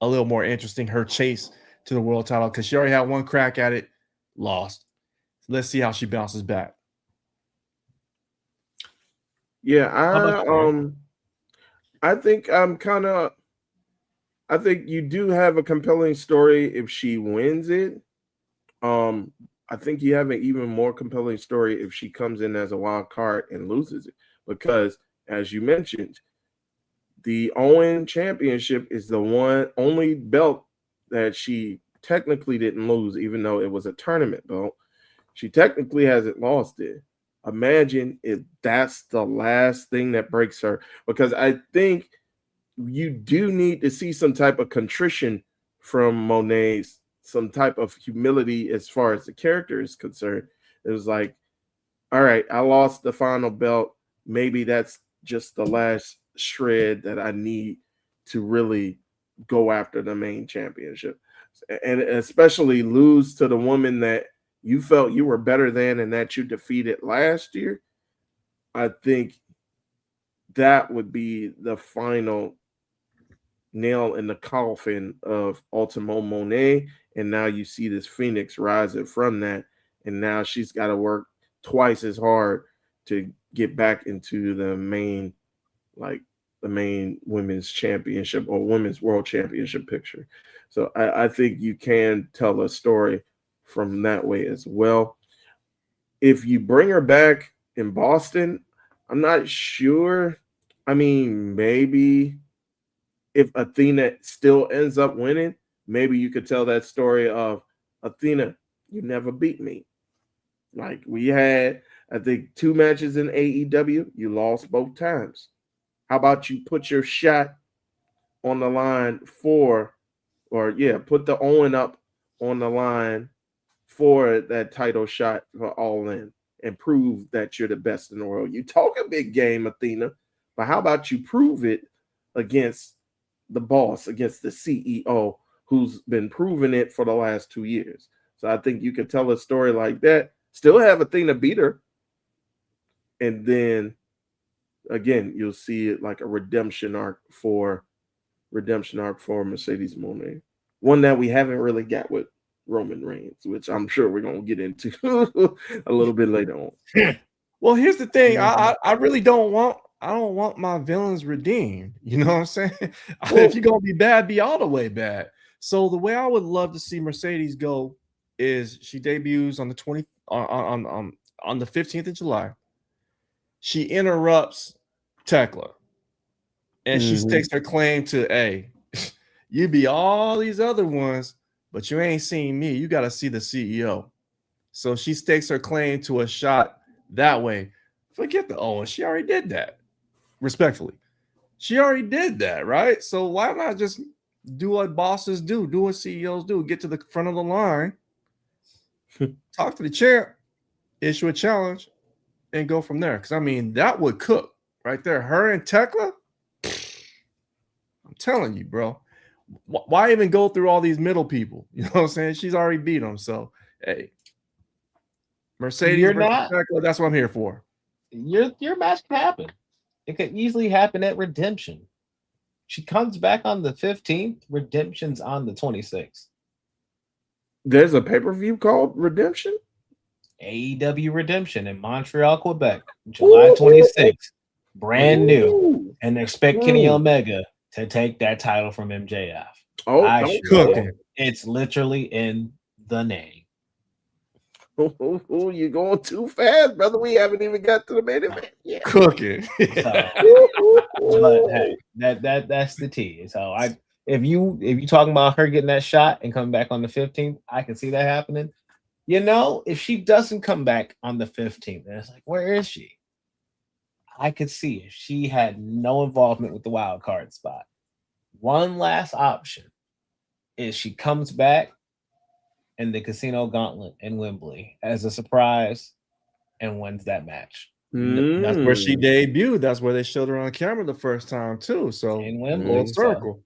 Speaker 2: a little more interesting, her chase to the world title, because she already had one crack at it, lost. Let's see how she bounces back.
Speaker 3: Yeah, I think I think you do have a compelling story if she wins it. I think you have an even more compelling story if she comes in as a wild card and loses it, because as you mentioned, the Owen Championship is the only belt that she technically didn't lose, even though it was a tournament belt. She technically hasn't lost it. Imagine if that's the last thing that breaks her, because I think you do need to see some type of contrition from Monet, some type of humility as far as the character is concerned. It was like, all right, I lost the final belt. Maybe that's just the last shred that I need to really go after the main championship. And especially lose to the woman that you felt you were better than and that you defeated last year. I think that would be the final nail in the coffin of Ultimo Monet. And now you see this Phoenix rising from that. And now she's got to work twice as hard to get back into the main women's championship or women's world championship picture. So I think you can tell a story from that way as well. If you bring her back in Boston, I'm not sure. I mean, maybe if Athena still ends up winning, maybe you could tell that story of, Athena, you never beat me. Like, we had, I think, 2 matches in AEW. You lost both times. How about you put your shot on the line put the Owen up on the line for that title shot for All In and prove that you're the best in the world. You talk a big game, Athena, but how about you prove it against the boss, against the CEO, who's been proving it for the last 2 years? So I think you could tell a story like that, still have Athena beat her, and then again, you'll see it like a redemption arc for Mercedes Moné, one that we haven't really got with Roman Reigns, which I'm sure we're gonna get into a little bit later on.
Speaker 2: Well, here's the thing: I really don't want my villains redeemed. You know what I'm saying? If you're gonna be bad, be all the way bad. So the way I would love to see Mercedes go is she debuts on the on the 15th of July. She interrupts Tekla, and she stakes her claim to, hey, you be all these other ones, but you ain't seen me. You got to see the CEO. So she stakes her claim to a shot that way. Forget the Owen. She already did that. Respectfully, she already did that, right? So why not just do what bosses do what CEOs do? Get to the front of the line, talk to the champ, issue a challenge, and go from there. Because, I mean, that would cook right there. Her and Tekla, I'm telling you, bro. Why even go through all these middle people? You know what I'm saying? She's already beat them. So, hey, Mercedes versus Tekla, that's what I'm here for.
Speaker 1: Your match can happen. It could easily happen at Redemption. She comes back on the 15th. Redemption's on the 26th.
Speaker 3: There's a pay-per-view called Redemption?
Speaker 1: AEW Redemption in Montreal, Quebec, July 26th. Brand new.
Speaker 3: Ooh.
Speaker 1: And expect Kenny Omega to take that title from MJF.
Speaker 3: Oh,
Speaker 1: I
Speaker 3: don't
Speaker 1: sure
Speaker 2: cook
Speaker 1: hope. It's literally in the name.
Speaker 3: Oh, you're going too fast, brother. We haven't even got to the main event yet.
Speaker 2: Cooking.
Speaker 1: But hey, that's the tea. So if you talking about her getting that shot and coming back on the 15th, I can see that happening. You know, if she doesn't come back on the 15th, and it's like, where is she? I could see if she had no involvement with the wild card spot. One last option is she comes back in the Casino Gauntlet in Wembley as a surprise and wins that match.
Speaker 2: That's where she debuted. That's where they showed her on camera the first time too. So
Speaker 1: In Wembley,
Speaker 2: full circle.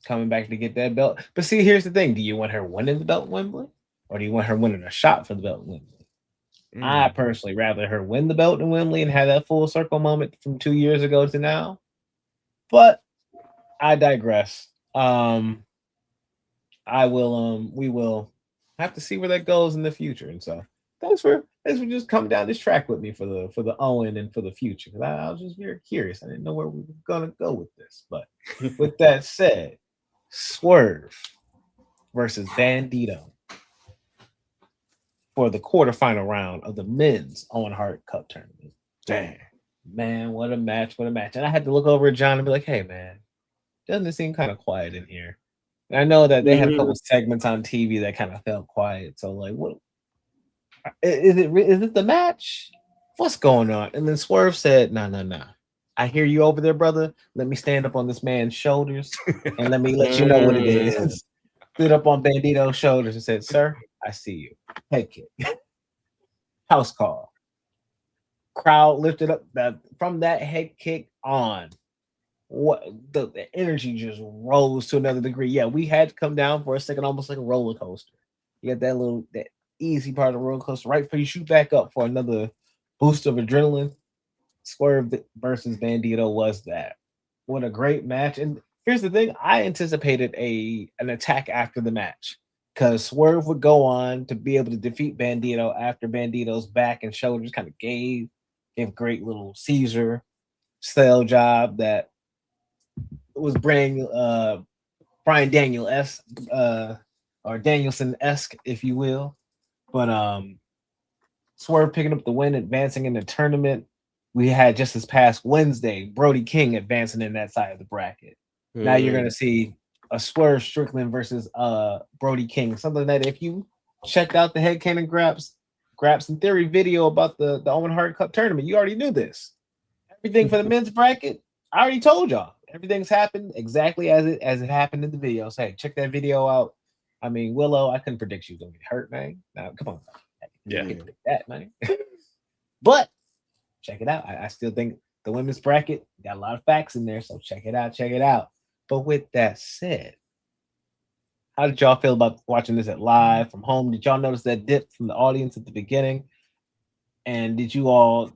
Speaker 1: Coming back to get that belt. But see, here's the thing. Do you want her winning the belt in Wembley? Or do you want her winning a shot for the belt in Wembley? I personally rather her win the belt in Wembley and have that full circle moment from 2 years ago to now. But I digress. We will have to see where that goes in the future. And so thanks for just coming down this track with me for the Owen and for the future. Because I was just very curious. I didn't know where we were gonna go with this. But with that said, Swerve versus Bandito for the quarterfinal round of the men's Owen Hart Cup tournament.
Speaker 2: Damn.
Speaker 1: Man, what a match, what a match. And I had to look over at John and be like, hey man, doesn't it seem kind of quiet in here? And I know that they had a couple segments on TV that kind of felt quiet. So like, what is it? Is it the match? What's going on? And then Swerve said, no. I hear you over there, brother. Let me stand up on this man's shoulders and let me let you know what it is. Stood up on Bandito's shoulders and said, sir, I see you. Head kick. House call. Crowd lifted up from that head kick on. What the energy just rose to another degree. Yeah, we had to come down for a second, almost like a roller coaster. You got that easy part of the roller coaster right before you shoot back up for another boost of adrenaline. Swerve versus Bandito was that. What a great match. And here's the thing, I anticipated an attack after the match because Swerve would go on to be able to defeat Bandito after Bandito's back and shoulders kind of gave a great little Caesar style job that was Brian Daniel-esque or Danielson-esque, if you will. But Swerve picking up the win, advancing in the tournament. We had just this past Wednesday, Brody King advancing in that side of the bracket. Now you're gonna see a Swerve Strickland versus Brody King. Something that if you checked out the Head Cannon Grabs and Theory video about the Owen Hart Cup tournament, you already knew this. Everything for the men's bracket, I already told y'all. Everything's happened exactly as it happened in the video. So hey, check that video out. I mean, Willow, I couldn't predict you was gonna get hurt, man. Now come on,
Speaker 2: Yeah,
Speaker 1: predict that, man. But check it out. I still think the women's bracket got a lot of facts in there, so check it out. But with that said, how did y'all feel about watching this at live from home? Did y'all notice that dip from the audience at the beginning? And did you all,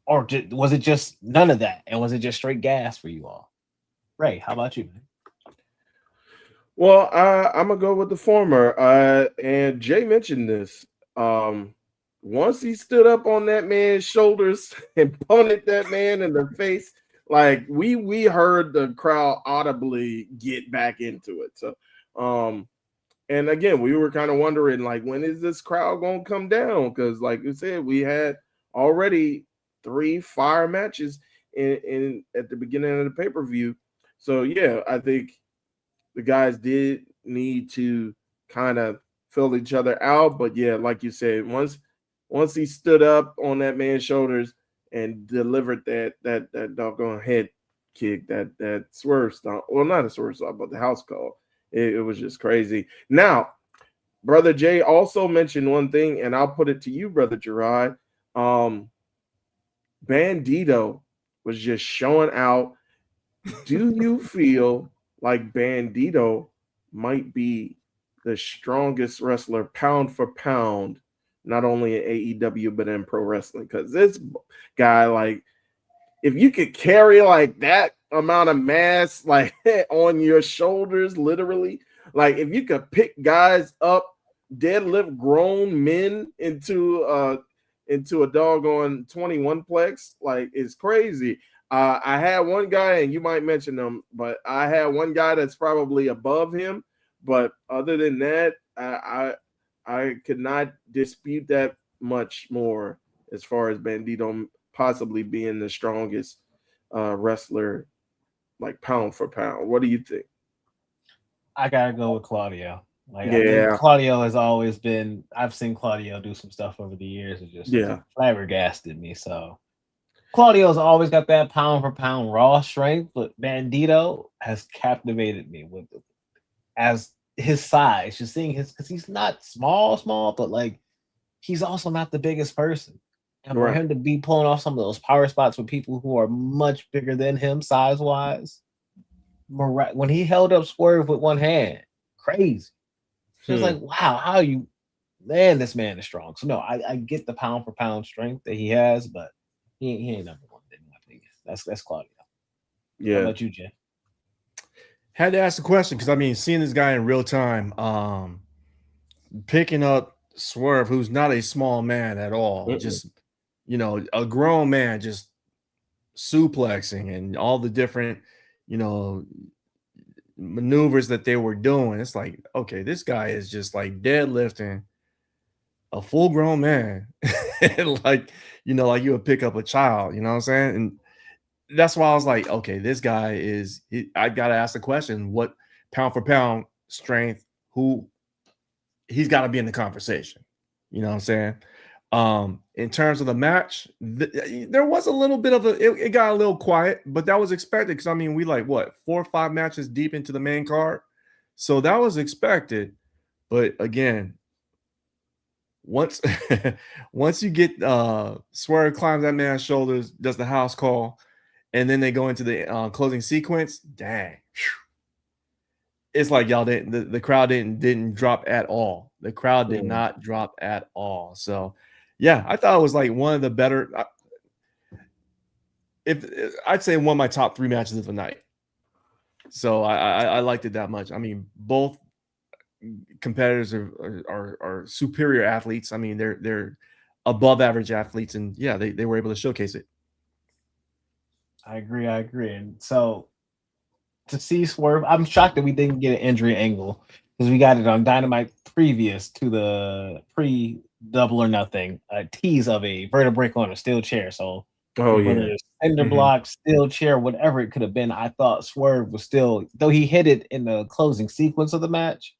Speaker 1: or was it just none of that? And was it just straight gas for you all? Ray, how about you, man?
Speaker 3: Well, I'm gonna go with the former. And Jay mentioned this. Once he stood up on that man's shoulders and punted that man in the face, like we heard the crowd audibly get back into it. So, and again, we were kind of wondering, like, when is this crowd gonna come down? Because, like you said, we had already 3 fire matches in at the beginning of the pay-per-view. So yeah, I think the guys did need to kind of fill each other out. But yeah, like you said, once he stood up on that man's shoulders and delivered that doggone head kick, that swerve stomp, well, not a swerve stomp, but the house call, it was just crazy. Now, Brother Jay also mentioned one thing, and I'll put it to you, Brother Girard. Bandito was just showing out. Do you feel like Bandito might be the strongest wrestler pound for pound, not only in AEW but in pro wrestling? Because this guy, like, if you could carry like that amount of mass like on your shoulders, literally. Like if you could pick guys up, deadlift grown men into a doggone 21 plex, like it's crazy. I had one guy, and you might mention them, but I had one guy that's probably above him. But other than that, I could not dispute that much more as far as Bandito possibly being the strongest wrestler, like pound for pound. What do you think?
Speaker 1: I gotta go with Claudio. Like, I
Speaker 3: Yeah.
Speaker 1: think Claudio has always been. I've seen Claudio do some stuff over the years. It just flabbergasted me. So Claudio's always got that pound for pound raw strength, but Bandito has captivated me with as his size. Just seeing his, because he's not small, but like he's also not the biggest person. And for him to be pulling off some of those power spots with people who are much bigger than him size wise, when he held up Swerve with one hand, crazy. She was like, wow, how you, man, this man is strong. So no, I get the pound for pound strength that he has, but he ain't number one in my opinion. That's Claudio.
Speaker 3: Yeah.
Speaker 1: How about you, Jay?
Speaker 2: Had to ask the question because I mean, seeing this guy in real time, picking up Swerve, who's not a small man at all, just a grown man, just suplexing and all the different, maneuvers that they were doing. It's like, okay, this guy is just like deadlifting a full grown man, like like you would pick up a child. You know what I'm saying? And that's why I was like, okay, this guy is. I gotta ask the question: what pound for pound strength? Who he's got to be in the conversation. You know what I'm saying? In terms of the match, there was a little bit of it got a little quiet, but that was expected because I mean, we like what 4 or 5 matches deep into the main card, so that was expected. But again, once you get Swerve climbs that man's shoulders, does the house call, and then they go into the closing sequence. Dang, it's like y'all didn't. The crowd didn't drop at all. The crowd did not drop at all. So, yeah, I thought it was like one of the better. If I'd say one of my top 3 matches of the night. So I liked it that much. I mean, both competitors are superior athletes. I mean, they're above average athletes, and yeah, they were able to showcase it.
Speaker 1: I agree. And so to see Swerve, I'm shocked that we didn't get an injury angle because we got it on Dynamite previous to the pre Double or Nothing tease of a vertebrae on a steel chair. So whether it's cinder block, steel chair, whatever it could have been, I thought Swerve was still, though he hit it in the closing sequence of the match,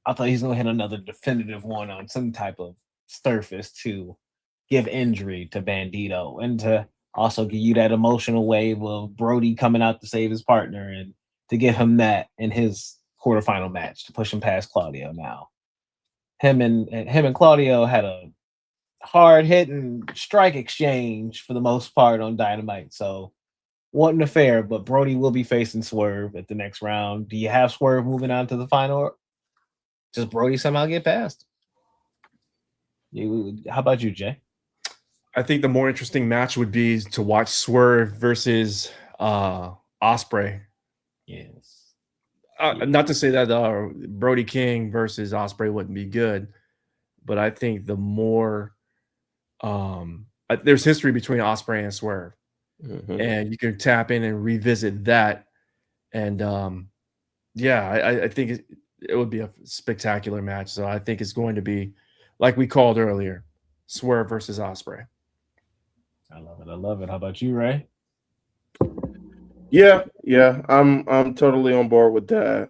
Speaker 1: I thought he's gonna hit another definitive one on some type of surface to give injury to Bandito and to also give you that emotional wave of Brody coming out to save his partner and to give him that in his quarterfinal match to push him past Claudio. Now, him and Claudio had a hard hitting strike exchange for the most part on Dynamite. So wasn't fair, but Brody will be facing Swerve at the next round. Do you have Swerve moving on to the final? Does Brody somehow get past? How about you, Jay?
Speaker 2: I think the more interesting match would be to watch Swerve versus Ospreay.
Speaker 1: Yes.
Speaker 2: Not to say that Brody King versus Ospreay wouldn't be good, but I think the more there's history between Ospreay and Swerve, and you can tap in and revisit that. And I think it would be a spectacular match. So I think it's going to be like we called earlier, Swerve versus Ospreay.
Speaker 1: I love it. How about you, Ray?
Speaker 3: Yeah, I'm totally on board with that.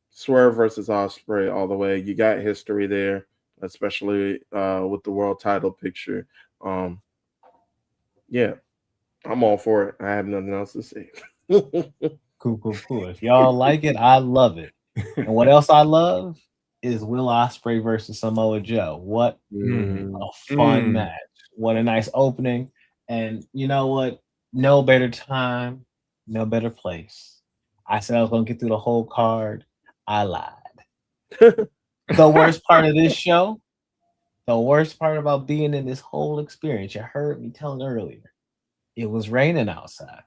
Speaker 3: Swerve versus Ospreay all the way. You got history there, especially with the world title picture. Yeah, I'm all for it. I have nothing else to say.
Speaker 1: Cool. If y'all like it, I love it. And what else I love is Will Ospreay versus Samoa Joe. What a fun match. What a nice opening. And you know what? No better time, no better place. I said I was going to get through the whole card. I lied. The worst part of this show, the worst part about being in this whole experience, you heard me telling earlier, it was raining outside.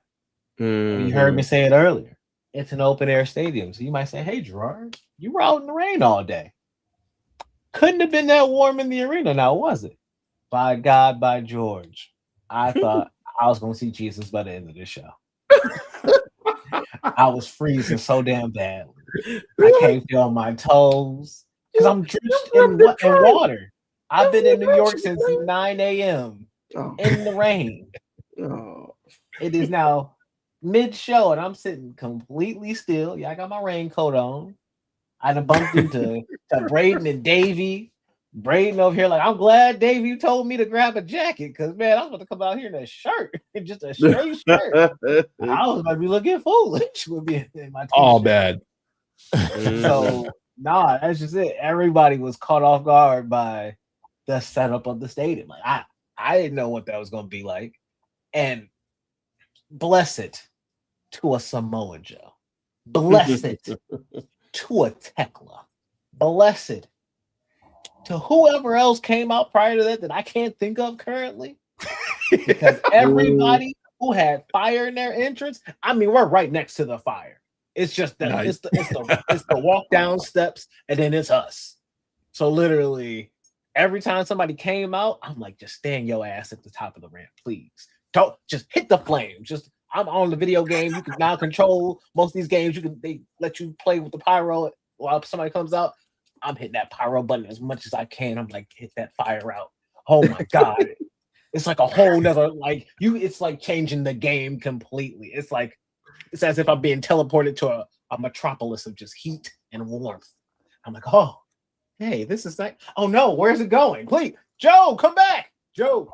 Speaker 1: You heard me say it earlier. It's an open air stadium. So you might say, hey, Girard, you were out in the rain all day. Couldn't have been that warm in the arena now, was it? By God, by George. I thought I was going to see Jesus by the end of this show. I was freezing so damn badly. I can't feel my toes because I'm drenched in water. I've been in New York since 9 a.m. in the rain. It is now mid-show, and I'm sitting completely still. Yeah, I got my raincoat on. I done bumped into Braden and Davey. Braden over here, like, I'm glad, Dave, you told me to grab a jacket because, man, I was about to come out here in a shirt, just a straight shirt. I was about to be looking foolish with me in my t-shirt.
Speaker 2: All bad.
Speaker 1: So, nah, that's just it. Everybody was caught off guard by the setup of the stadium. Like, I didn't know what that was going to be like. And bless it to a Samoa Joe. Bless it to a Tekla. Bless it to whoever else came out prior to that I can't think of currently. Because everybody who had fire in their entrance, I mean, we're right next to the fire. It's just that it's the walk down steps, and then it's us. So literally, every time somebody came out, I'm like, just stand your ass at the top of the ramp, please. Don't just hit the flame. Just I'm on the video game. You can now control most of these games. They let you play with the pyro while somebody comes out. I'm hitting that pyro button as much as I can. I'm like, hit that fire out. Oh my God. It's like a whole nother, it's like changing the game completely. It's as if I'm being teleported to a metropolis of just heat and warmth. I'm like, oh, hey, this is like, oh no, where's it going? Please, Joe, come back. Joe.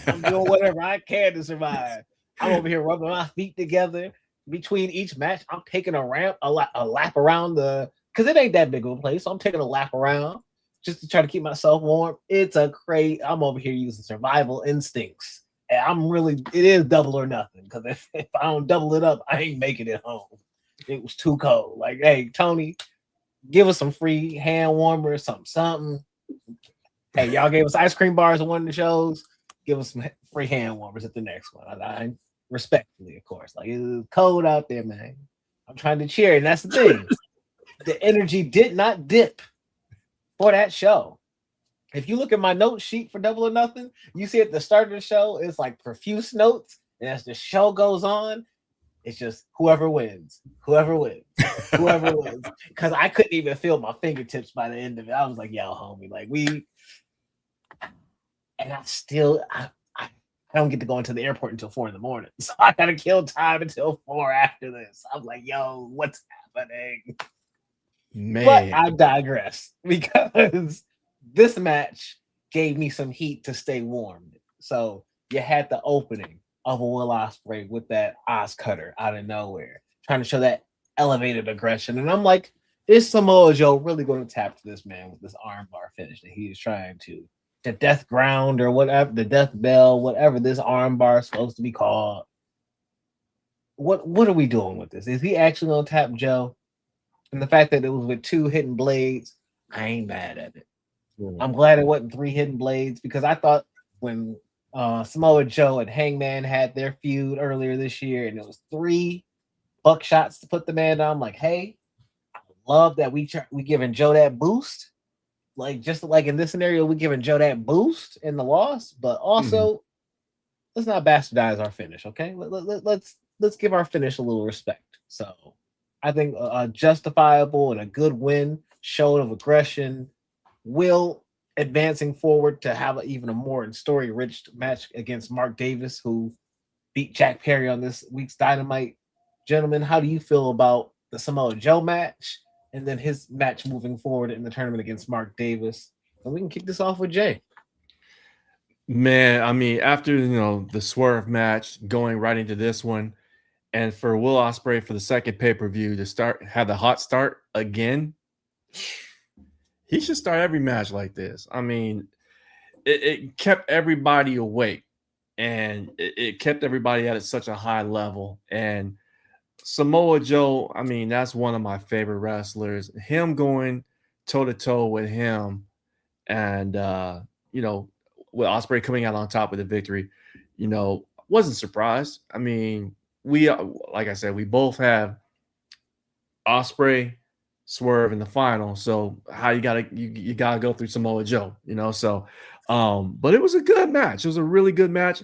Speaker 1: I'm doing whatever I can to survive. I'm over here rubbing my feet together. Between each match, I'm taking a lap around because it ain't that big of a place. So I'm taking a lap around just to try to keep myself warm. It's I'm over here using survival instincts. And it is double or nothing. Because if I don't double it up, I ain't making it home. It was too cold. Like, hey, Tony, give us some free hand warmers, something. Hey, y'all gave us ice cream bars at one of the shows. Give us some free hand warmers at the next one. I respectfully, of course. Like, it's cold out there, man. I'm trying to cheer, and that's the thing. The energy did not dip for that show. If you look at my note sheet for Double or Nothing, you see at the start of the show, it's like profuse notes, and as the show goes on, it's just whoever wins. Because I couldn't even feel my fingertips by the end of it. I was like, yo, homie, like and I don't get to go into the airport until 4 a.m. So I gotta kill time until 4 after this. I'm like, yo, what's happening? Man. But I digress because this match gave me some heat to stay warm. So you had the opening of a Will Ospreay with that Oz cutter out of nowhere, trying to show that elevated aggression. And I'm like, is Samoa Joe really going to tap to this man with this armbar finish that he is trying to? The death ground or whatever, the death bell, whatever this armbar is supposed to be called. What are we doing with this? Is he actually going to tap Joe? And the fact that it was with 2 hidden blades, I ain't mad at it. I'm glad it wasn't 3 hidden blades because I thought when Samoa Joe and Hangman had their feud earlier this year and it was 3 buckshots to put the man down, I'm like, hey, I love that we giving Joe that boost. Like, just like in this scenario, we're giving Joe that boost in the loss, but also let's not bastardize our finish, okay? Let's give our finish a little respect. So I think a justifiable and a good win, show of aggression, Will advancing forward to have even a more story-rich match against Mark Davis, who beat Jack Perry on this week's Dynamite. Gentlemen, how do you feel about the Samoa Joe match and then his match moving forward in the tournament against Mark Davis? And we can kick this off with Jay.
Speaker 2: Man, I mean, after the Swerve match, going right into this one, and for Will Ospreay for the second pay-per-view to have the hot start again, he should start every match like this. I mean, it kept everybody awake, and it kept everybody at such a high level. And Samoa Joe, I mean, that's one of my favorite wrestlers. Him going toe-to-toe with him and, with Ospreay coming out on top with the victory, wasn't surprised. I mean, we like I said, we both have Ospreay, Swerve in the final. So how you gotta go through Samoa Joe, So, but it was a good match. It was a really good match.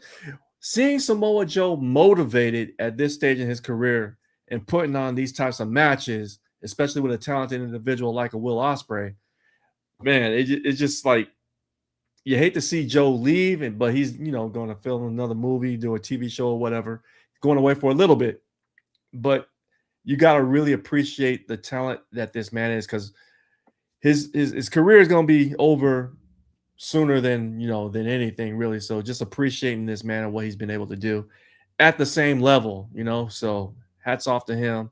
Speaker 2: Seeing Samoa Joe motivated at this stage in his career and putting on these types of matches, especially with a talented individual like a Will Ospreay, man, it's just like you hate to see Joe leave, but he's going to film another movie, do a TV show or whatever, going away for a little bit. But you got to really appreciate the talent that this man is, because his career is going to be over sooner than anything, really. So just appreciating this man and what he's been able to do at the same level, So hats off to him.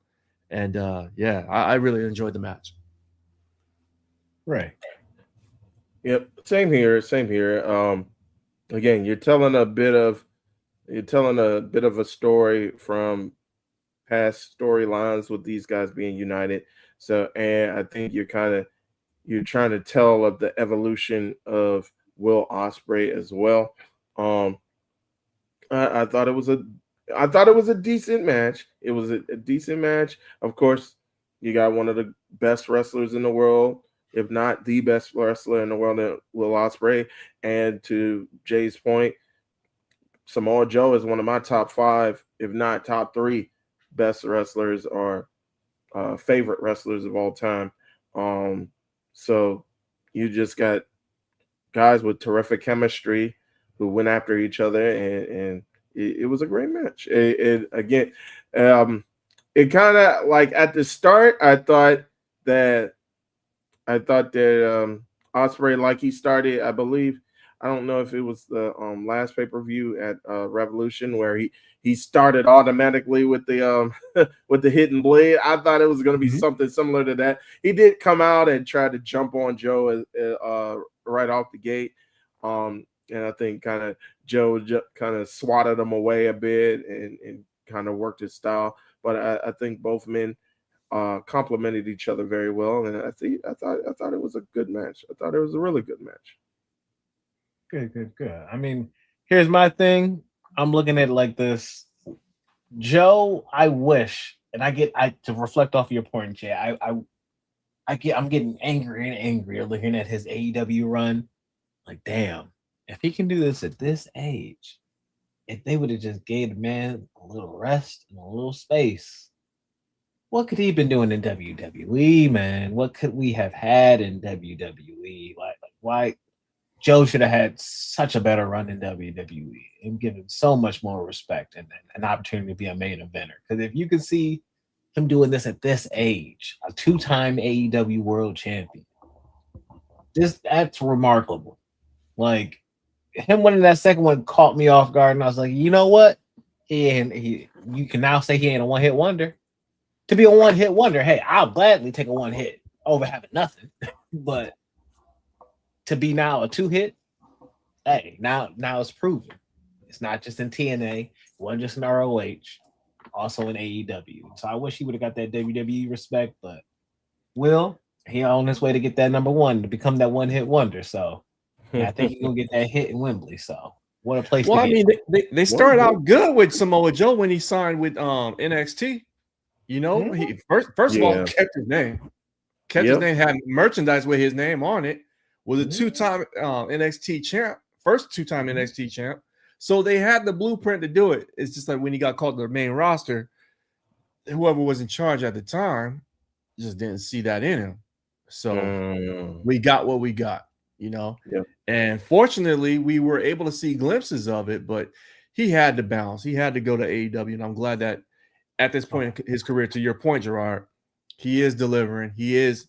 Speaker 2: And I really enjoyed the match.
Speaker 1: Right.
Speaker 3: Yep. Same here. Again, you're telling a bit of a story from past storylines with these guys being united. So, and I think you're trying to tell of the evolution of Will Ospreay as well. I thought it was a decent match. It was a decent match. Of course, you got one of the best wrestlers in the world, if not the best wrestler in the world, Will Ospreay. And to Jay's point, Samoa Joe is one of my top 5, if not top 3, best wrestlers or favorite wrestlers of all time. So you just got guys with terrific chemistry who went after each other, and it was a great match. It kind of like at the start, I thought that Ospreay, like he started, I believe, I don't know if it was the last pay-per-view at Revolution where he started automatically with the with the hidden blade. I thought it was going to be something similar to that. He did come out and try to jump on Joe right off the gate, and I think kind of Joe kind of swatted him away a bit and kind of worked his style. But I think both men complemented each other very well, and I thought it was a good match. I thought it was a really good match.
Speaker 1: Good. I mean, here's my thing. I'm looking at it like this. Joe, I wish, and to reflect off your point, Jay, I'm getting angrier and angrier looking at his AEW run. Like, damn, if he can do this at this age, if they would have just gave the man a little rest and a little space, what could he have been doing in WWE, man? What could we have had in WWE? Like why? Joe should have had such a better run in WWE and given so much more respect and an opportunity to be a main eventer. Because if you could see him doing this at this age, a 2-time AEW world champion, that's remarkable. Like, him winning that second one caught me off guard, and I was like, you know what? You can now say he ain't a one-hit wonder. To be a one-hit wonder, hey, I'll gladly take a one hit over having nothing. But to be now a 2-hit, hey, now it's proven. It's not just in TNA, it wasn't just in ROH, also in AEW. So I wish he would have got that WWE respect, but he on his way to get that number 1 to become that one-hit wonder. So I think he's gonna get that hit in Wembley. So what a place to be.
Speaker 2: Well, I mean, they started out good with Samoa Joe when he signed with NXT. He first of all kept his name. His name, had merchandise with his name on it. Was a 2-time NXT champ, first 2-time NXT champ. So they had the blueprint to do it. It's just like when he got called to the main roster, whoever was in charge at the time just didn't see that in him. So we got what we got, And fortunately, we were able to see glimpses of it, but he had to bounce. He had to go to AEW, and I'm glad that at this point in his career, to your point, Girard, he is delivering. He's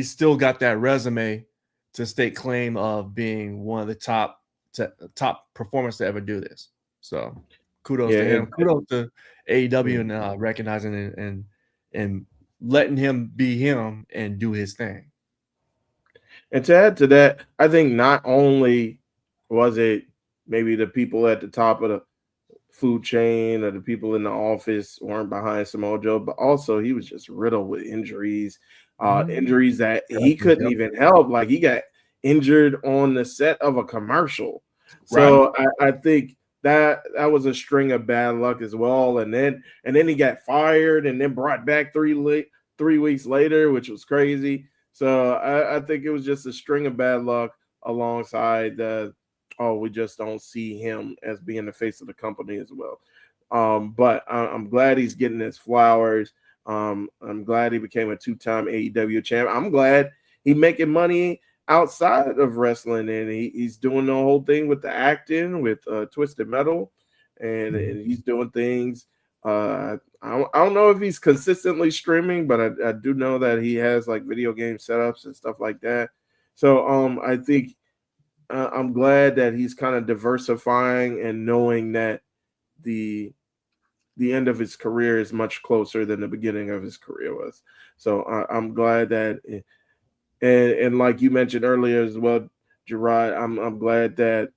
Speaker 2: still got that resume to stake claim of being one of the top performers to ever do this. So kudos to him. Kudos to AEW and recognizing and letting him be him and do his thing.
Speaker 3: And to add to that, I think not only was it maybe the people at the top of the food chain or the people in the office weren't behind Samoa Joe, but also he was just riddled with injuries. Injuries that he couldn't even help. Like, he got injured on the set of a commercial. So I think that was a string of bad luck as well. And then he got fired and then brought back 3 weeks later, which was crazy. So I think it was just a string of bad luck alongside we just don't see him as being the face of the company as well. But I'm glad he's getting his flowers. I'm glad he became a 2-time AEW champ. I'm glad he's making money outside of wrestling, and he's doing the whole thing with the acting with Twisted Metal, and he's doing things. I don't know if he's consistently streaming, but I do know that he has like video game setups and stuff like that. So I think I'm glad that he's kind of diversifying and knowing that the end of his career is much closer than the beginning of his career was. So I'm glad that, and like you mentioned earlier as well, Girard, I'm glad that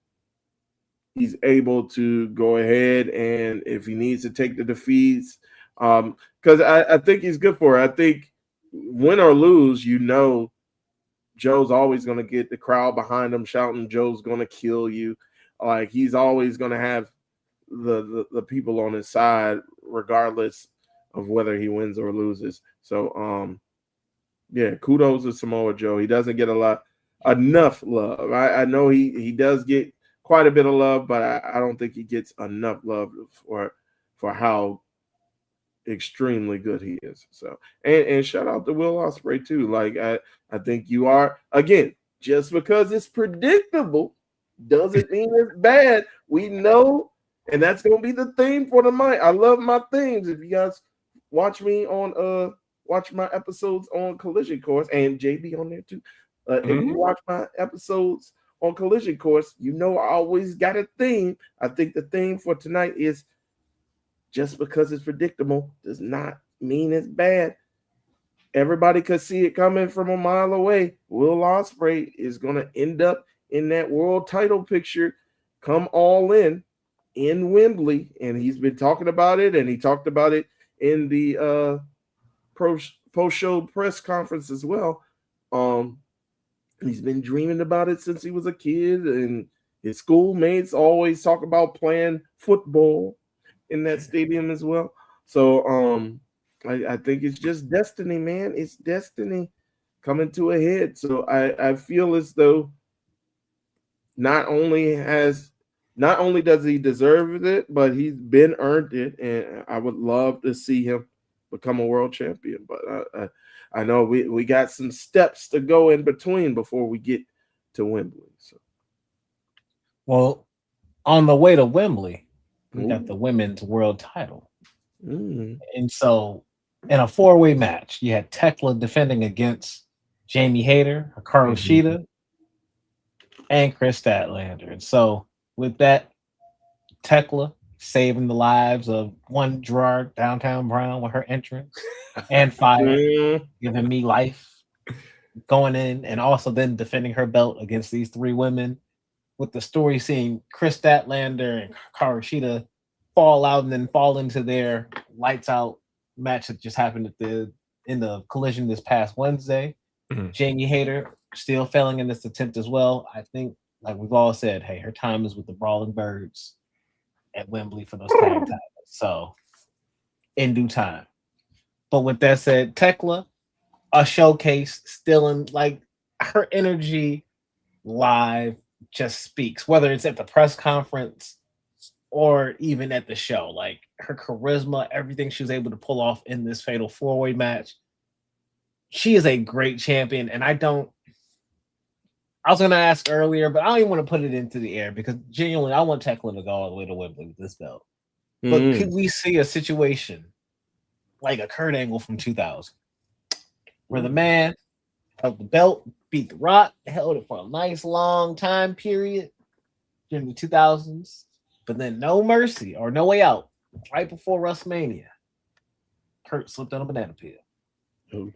Speaker 3: he's able to go ahead and if he needs to take the defeats, because I think he's good for it. I think win or lose, Joe's always going to get the crowd behind him shouting, "Joe's going to kill you." Like he's always going to have the people on his side, regardless of whether he wins or loses. So, yeah, kudos to Samoa Joe. He doesn't get enough love. I know he does get quite a bit of love, but I don't think he gets enough love for how extremely good he is. So, and shout out to Will Ospreay too. Like I think you are, again, just because it's predictable doesn't mean it's bad. We know. And that's gonna be the theme for the night. I love my themes. If you guys watch me on watch my episodes on Collision Course and JB on there too. If you watch my episodes on Collision Course, I always got a theme. I think the theme for tonight is just because it's predictable does not mean it's bad. Everybody could see it coming from a mile away. Will Ospreay is gonna end up in that world title picture. Come all in Wembley, and he's been talking about it, and he talked about it in the post-show press conference as well. He's been dreaming about it since he was a kid, and his schoolmates always talk about playing football in that stadium as well. So I think it's just destiny, man. It's destiny coming to a head. So I feel as though not only does he deserve it, but he's been earned it, and I would love to see him become a world champion. But I know we got some steps to go in between before we get to Wembley. So,
Speaker 1: well, on the way to Wembley, we got the women's world title, and so in a 4-way match, you had Tekla defending against Jamie Hayter, Hikaru Shida, and Chris Statlander, and so. With that, Tekla saving the lives of one Girard Downtown Brown with her entrance and Fire, giving me life going in, and also then defending her belt against these 3 women. With the story seeing Chris Statlander and Karushita fall out and then fall into their lights out match that just happened in the Collision this past Wednesday. Jamie Hayter still failing in this attempt as well. I think, like we've all said, hey, her time is with the Brawling Birds at Wembley for those tag titles. So, in due time. But with that said, Tekla, a showcase, still in, like, her energy live just speaks, whether it's at the press conference or even at the show. Like, her charisma, everything she was able to pull off in this fatal 4-way match. She is a great champion, and I was going to ask earlier, but I don't even want to put it into the air because genuinely, I want Tekla to go all the way to Wembley with this belt. But could we see a situation like a Kurt Angle from 2000 where the man held the belt, beat The Rock, held it for a nice long time period during the 2000s, but then No Mercy or No Way Out right before WrestleMania, Kurt slipped on a banana peel.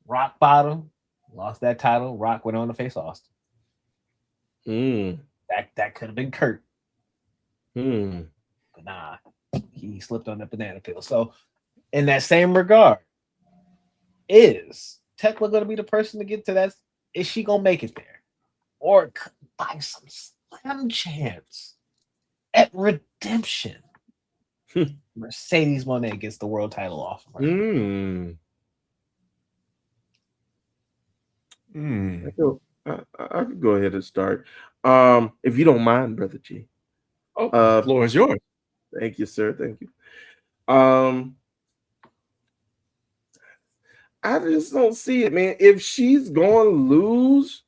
Speaker 1: Rock bottom. Lost that title. Rock went on to face Austin. That could have been Kurt. But nah, he slipped on that banana peel. So, in that same regard, is Tekla going to be the person to get to that? Is she going to make it there? Or by some slim chance, At Redemption, Mercedes Moné gets the world title off of her.
Speaker 3: I could go ahead and start. If you don't mind, Brother G.
Speaker 2: The floor is yours.
Speaker 3: Thank you, sir. Thank you. I just don't see it, man. If she's going to lose,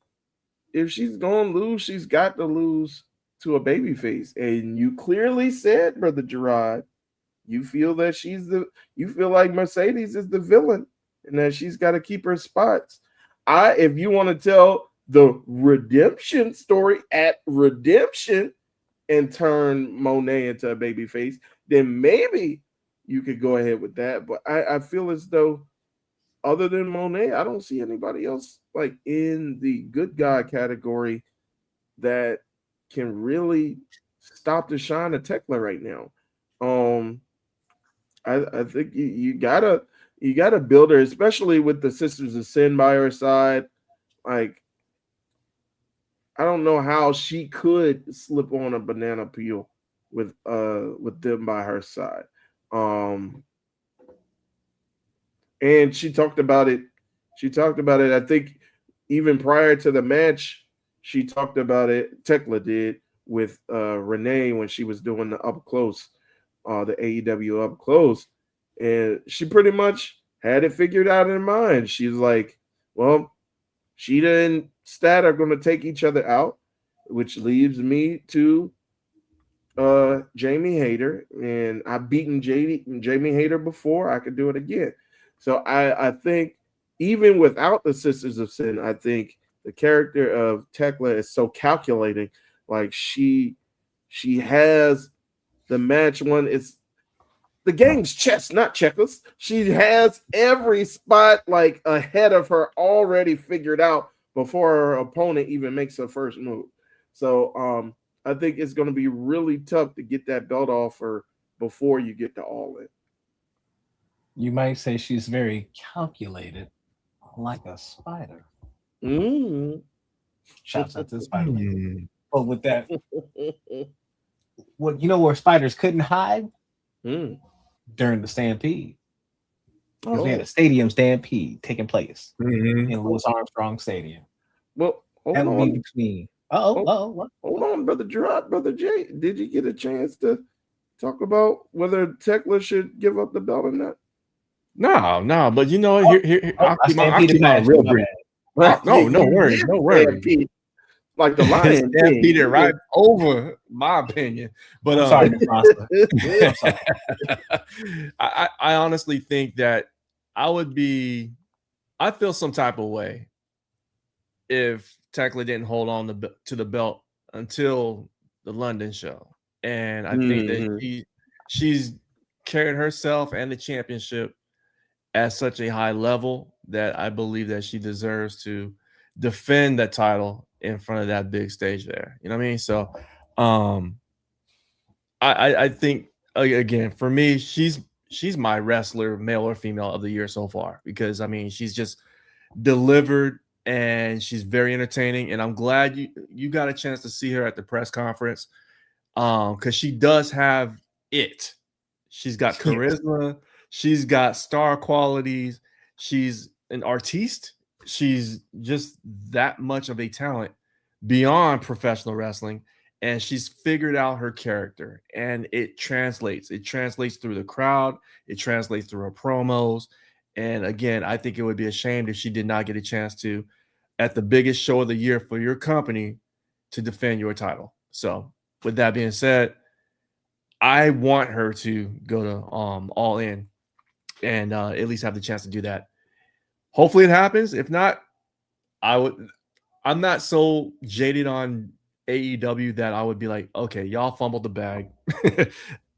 Speaker 3: she's got to lose to a babyface. And you clearly said, Brother Girard, you feel that you feel like Mercedes is the villain and that she's got to keep her spots. If you want to tell the redemption story at Redemption and turn Monet into a babyface, then maybe you could go ahead with that. But I feel as though other than Monet, I don't see anybody else like in the good guy category that can really stop the shine of Tekla right now. I think you gotta build her, especially with the Sisters of Sin by her side. Like, I don't know how she could slip on a banana peel with them by her side. And she talked about it. I think even prior to the match, she talked about it. Tekla did with Renee when she was doing the up close, the AEW up close, and she pretty much had it figured out in mind. She's like, well, Sheeta and Stat are going to take each other out, which leaves me to Jamie Hayter, and I've beaten Jamie Hayter before. I could do it again. So I think even without the Sisters of Sin, I think the character of Tekla is so calculating. Like she has the match won. It's the game's chess, not checkers. She has every spot like ahead of her already figured out before her opponent even makes her first move. So I think it's going to be really tough to get that belt off her before you get to All In.
Speaker 1: You might say she's very calculated, like a spider. Shouts out to the spider. But with that, what you know where spiders couldn't hide? During the Stampede. Because we had a stadium stampede taking place in Louis Armstrong Stadium.
Speaker 3: Well,
Speaker 1: that would be between.
Speaker 3: Hold on, Brother Gerard, Brother Jay. Did you get a chance to talk about whether Tekla should give up the belt or not?
Speaker 2: No. But you know, I'll keep my real brief. No worries.
Speaker 3: Like the lion
Speaker 2: stampeded right over my opinion. But
Speaker 1: I'm sorry,
Speaker 2: I honestly think that I feel some type of way if Tekla didn't hold on to the belt until the London show. And I think that she's carried herself and the championship at such a high level that I believe that she deserves to defend that title in front of that big stage there. You know what I mean? So I think again, for me, she's my wrestler, male or female, of the year so far, because I mean she's just delivered and she's very entertaining. And I'm glad you got a chance to see her at the press conference. Because she does have it. She's got charisma, she's got star qualities, she's an artiste. She's just that much of a talent beyond professional wrestling, and she's figured out her character, and it translates through the crowd, it translates through her promos. And again, I think it would be a shame if she did not get a chance to, at the biggest show of the year for your company, to defend your title. So with that being said, I want her to go to All In and at least have the chance to do that. Hopefully it happens. If not, I'm not so jaded on AEW that I would be like, okay, y'all fumbled the bag.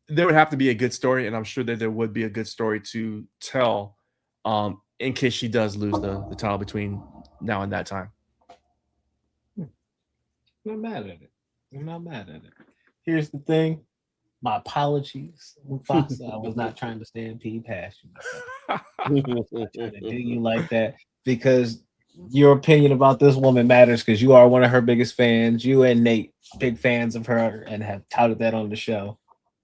Speaker 2: There would have to be a good story, and I'm sure that there would be a good story to tell in case she does lose the title between now and that time.
Speaker 1: I'm not mad at it. Here's the thing. My apologies, Mufasa. I was not trying to stampede past you. I was not trying to do you like that, because your opinion about this woman matters because you are one of her biggest fans. You and Nate, big fans of her, and have touted that on the show.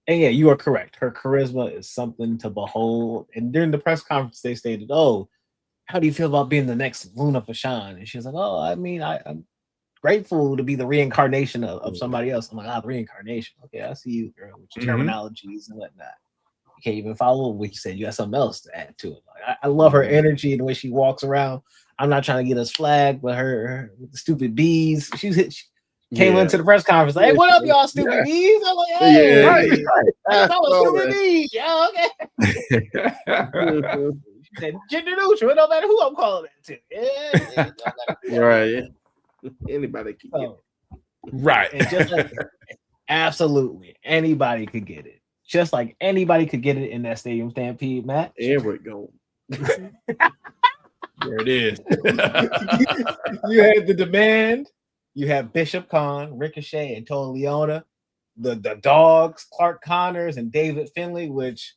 Speaker 1: And yeah, you are correct. Her charisma is something to behold. And during the press conference, they stated, "Oh, how do you feel about being the next Luna Fashawn?" And she was like, "Oh, I mean, I'm grateful to be the reincarnation of somebody else." I'm like, "Ah, the reincarnation. Okay, I see you, girl, with your terminologies and whatnot. You can't even follow what you said. You got something else to add to it." Like, I love her energy and the way she walks around. I'm not trying to get us flagged, but her with the stupid bees. She came into the press conference like, "Hey, what up, y'all stupid bees?" I'm like, "Hey, I thought I was stupid bees. Yeah, okay." She said, "Gender neutral. It don't matter who I'm calling it to." Yeah,
Speaker 3: right. Anybody can get it.
Speaker 2: Right.
Speaker 1: And just like, absolutely anybody could get it. Just like anybody could get it in that Stadium Stampede match.
Speaker 3: There we go.
Speaker 2: There it is.
Speaker 1: You had the Demand. You have Bishop Khan, Ricochet, and Toa Leona. The dogs, Clark Connors and David Finlay, which,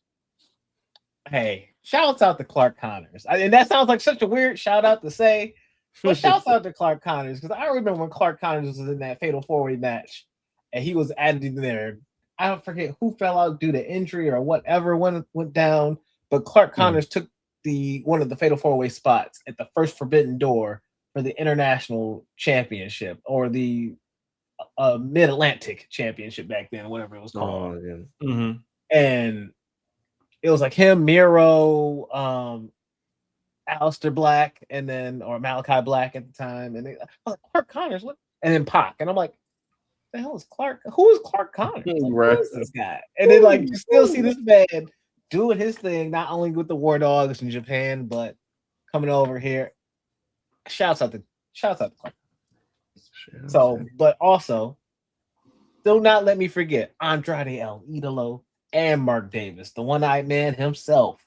Speaker 1: hey, shouts out to Clark Connors. And that sounds like such a weird shout out to say, but shouts out to Clark Connors because I remember when Clark Connors was in that Fatal 4-Way match and he was added in there. I don't forget who fell out due to injury or whatever went down, but Clark Connors took one of the Fatal 4-Way spots at the first Forbidden Door for the International Championship or the Mid-Atlantic Championship back then, whatever it was called. And it was like him, Miro, Aleister Black, and then or Malachi Black at the time, and I was like, Clark Connors, what? And then Pac, and I'm like, the hell is Clark? Who is Clark Connors? Like,
Speaker 3: Right.
Speaker 1: who is this guy? And then like you still see this man doing his thing, not only with the War Dogs in Japan, but coming over here. Shouts out to Clark. So, but also, do not let me forget Andrade El Idolo and Mark Davis, the one-eyed man himself,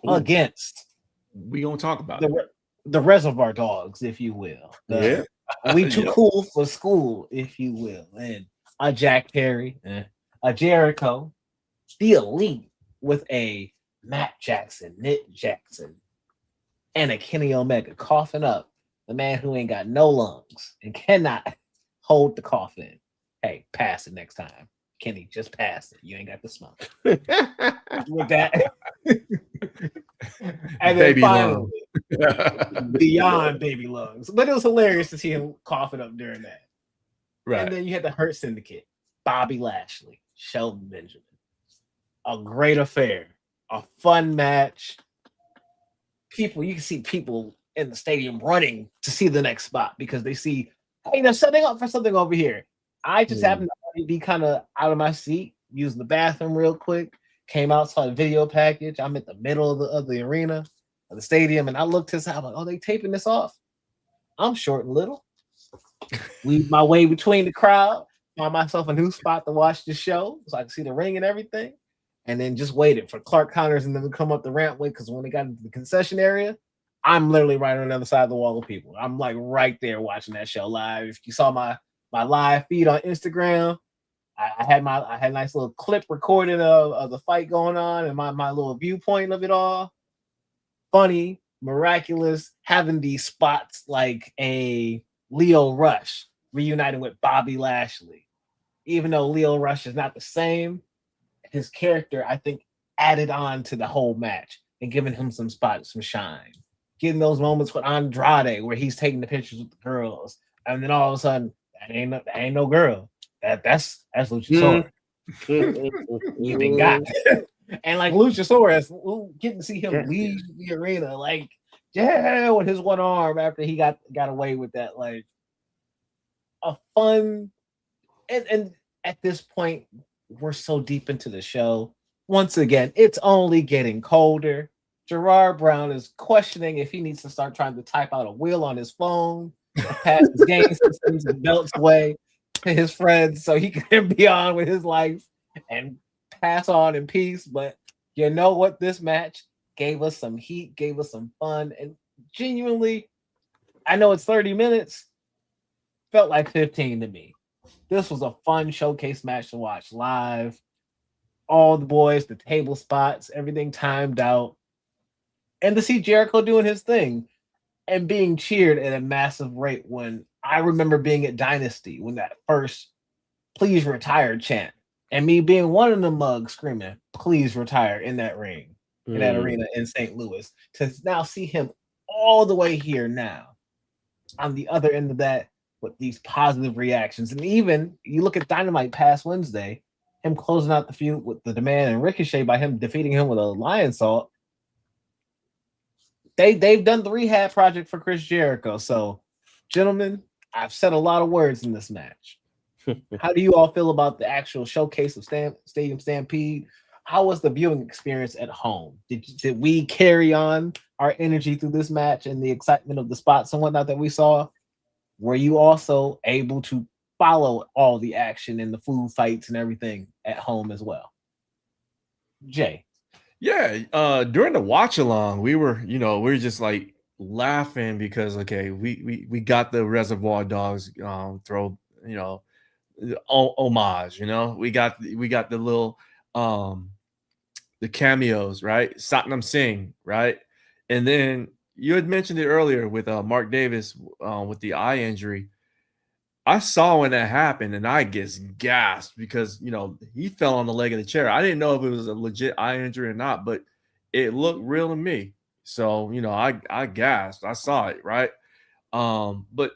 Speaker 1: against
Speaker 2: we gonna talk about it.
Speaker 1: The Reservoir Dogs, if you will. We too cool for school, if you will. And a Jack Perry, a Jericho, the Elite with a Matt Jackson, Nick Jackson, and a Kenny Omega coughing up the man who ain't got no lungs and cannot hold the cough in. Hey, pass it next time. Kenny, just pass it. You ain't got the smoke. With that. And then finally, beyond baby lungs. But it was hilarious to see him coughing up during that. Right. And then you had the Hurt Syndicate, Bobby Lashley, Shelton Benjamin. A great affair, a fun match. You can see people in the stadium running to see the next spot because they see, hey, they're setting up for something over here. I just happened to be kind of out of my seat, using the bathroom real quick, came out, saw the video package. I'm at the middle of the arena, of the stadium, and I looked to the side, I'm like, oh, they taping this off? I'm short and little. Weave my way between the crowd, found myself a new spot to watch the show so I could see the ring and everything, and then just waited for Clark Connors and them to come up the rampway because when they got into the concession area, I'm literally right on the other side of the wall of people. I'm like right there watching that show live. If you saw my live feed on Instagram, I had a nice little clip recorded of the fight going on and my little viewpoint of it all. Funny, miraculous, having these spots like a Leo Rush reuniting with Bobby Lashley. Even though Leo Rush is not the same, his character, I think, added on to the whole match and giving him some spots, some shine. Getting those moments with Andrade where he's taking the pictures with the girls, and then all of a sudden, that ain't no girl. That's Luchasaurus. Even got and like Luchasaurus, getting to see him leave the arena, like with his one arm after he got away with that, like a fun. And at this point, we're so deep into the show. Once again, it's only getting colder. Girard Brown is questioning if he needs to start trying to type out a will on his phone, pass his game systems and belts away to his friends so he can be on with his life and pass on in peace. But you know what? This match gave us some heat, gave us some fun, and genuinely, I know it's 30 minutes, felt like 15 to me. This was a fun showcase match to watch live. All the boys, the table spots, everything timed out. And to see Jericho doing his thing. and being cheered at a massive rate. When I remember being at Dynasty when that first "Please retire" chant, and me being one of the mugs screaming "Please retire" in that ring, in that arena in St. Louis, to now see him all the way here now on the other end of that with these positive reactions. And even you look at Dynamite past Wednesday, him closing out the feud with the Demand and Ricochet by him defeating him with a lion salt. They've done the rehab project for Chris Jericho. So, gentlemen, I've said a lot of words in this match. How do you all feel about the actual showcase of Stadium Stampede? How was the viewing experience at home? Did we carry on our energy through this match and the excitement of the spots and whatnot that we saw? Were you also able to follow all the action and the food fights and everything at home as well? Jay.
Speaker 2: Yeah, during the watch along, we were just like laughing because we got the Reservoir Dogs throw, homage, we got the little the cameos, right? Satnam Singh, right? And then you had mentioned it earlier with Mark Davis with the eye injury. I saw when that happened and I just gasped because, he fell on the leg of the chair. I didn't know if it was a legit eye injury or not, but it looked real to me. So, I gasped. I saw it, right? But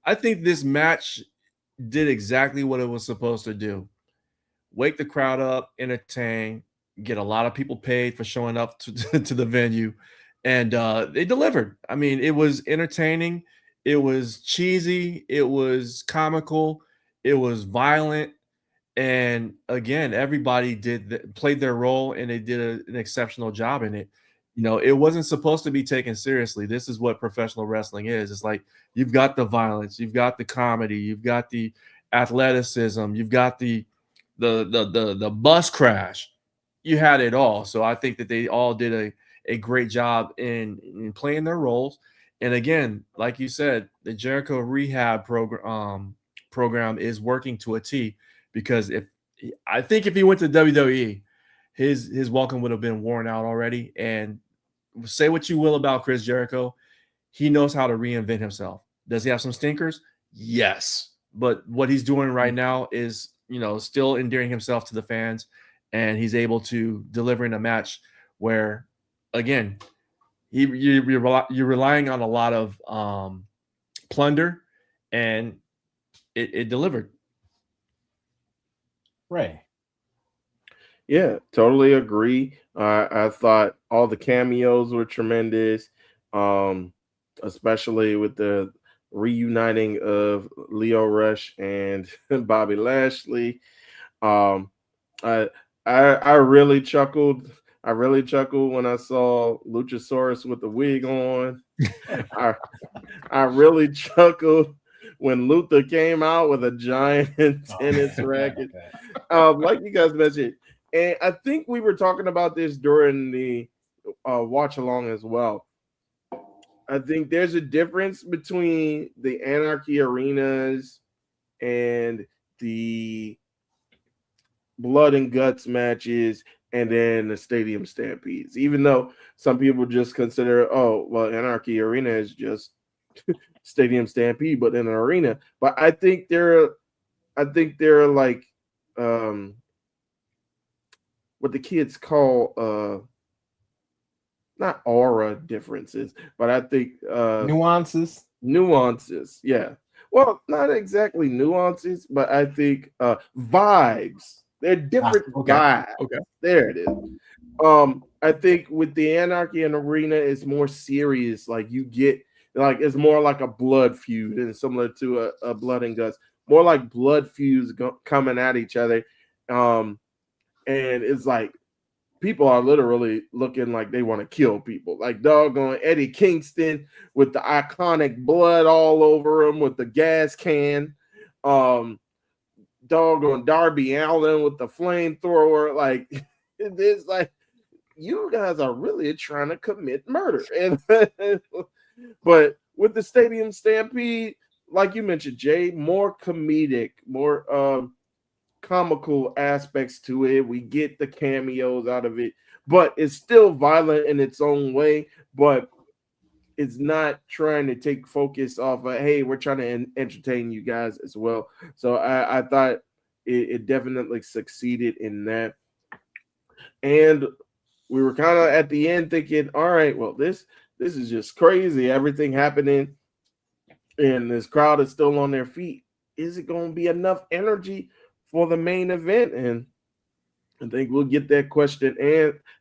Speaker 2: I think this match did exactly what it was supposed to do. Wake the crowd up, entertain, get a lot of people paid for showing up to the venue. And they delivered. I mean, it was entertaining. It was cheesy. It was comical. It was violent. And again, everybody played their role, and they did an exceptional job in it. It wasn't supposed to be taken seriously. This is what professional wrestling is. It's like you've got the violence, you've got the comedy, you've got the athleticism, you've got the bus crash. You had it all. So I think that they all did a great job in playing their roles. And again, like you said, the Jericho rehab program is working to a T, because I think if he went to WWE, his welcome would have been worn out already. And say what you will about Chris Jericho, he knows how to reinvent himself. Does he have some stinkers? Yes. But what he's doing right now is, still endearing himself to the fans, and he's able to deliver in a match where, again, you're relying on a lot of plunder, and it delivered.
Speaker 1: Ray.
Speaker 3: Yeah, totally agree. I thought all the cameos were tremendous, especially with the reuniting of Leo Rush and Bobby Lashley. I really chuckled. I really chuckled when I saw Luchasaurus with the wig on. I really chuckled when Luther came out with a giant tennis racket. Like you guys mentioned, and I think we were talking about this during the watch along as well. I think there's a difference between the Anarchy arenas and the blood and guts matches, and then the Stadium Stampedes. Even though some people just consider, Anarchy Arena is just Stadium Stampede, but in an arena. But I think they're like what the kids call not aura differences, but I think
Speaker 1: nuances.
Speaker 3: Yeah. Well, not exactly nuances, but I think vibes. They're different vibes.
Speaker 2: Okay.
Speaker 3: There it is. I think with the Anarchy and Arena, it's more serious. Like you get, like it's more like a blood feud, and similar to a blood and guts, more like blood feuds coming at each other. And it's like people are literally looking like they want to kill people. Like doggone Eddie Kingston with the iconic blood all over him with the gas can. Doggone Darby Allin with the flamethrower. Like it's like you guys are really trying to commit murder. But with the Stadium Stampede, like you mentioned, Jay, more comedic, more comical aspects to it. We get the cameos out of it, but it's still violent in its own way. But it's not trying to take focus off of, hey, we're trying to entertain you guys as well. So I thought it definitely succeeded in that. And we were kind of at the end thinking, all right, well, this is just crazy. Everything happening, and this crowd is still on their feet. Is it going to be enough energy for the main event? And I think we'll get that question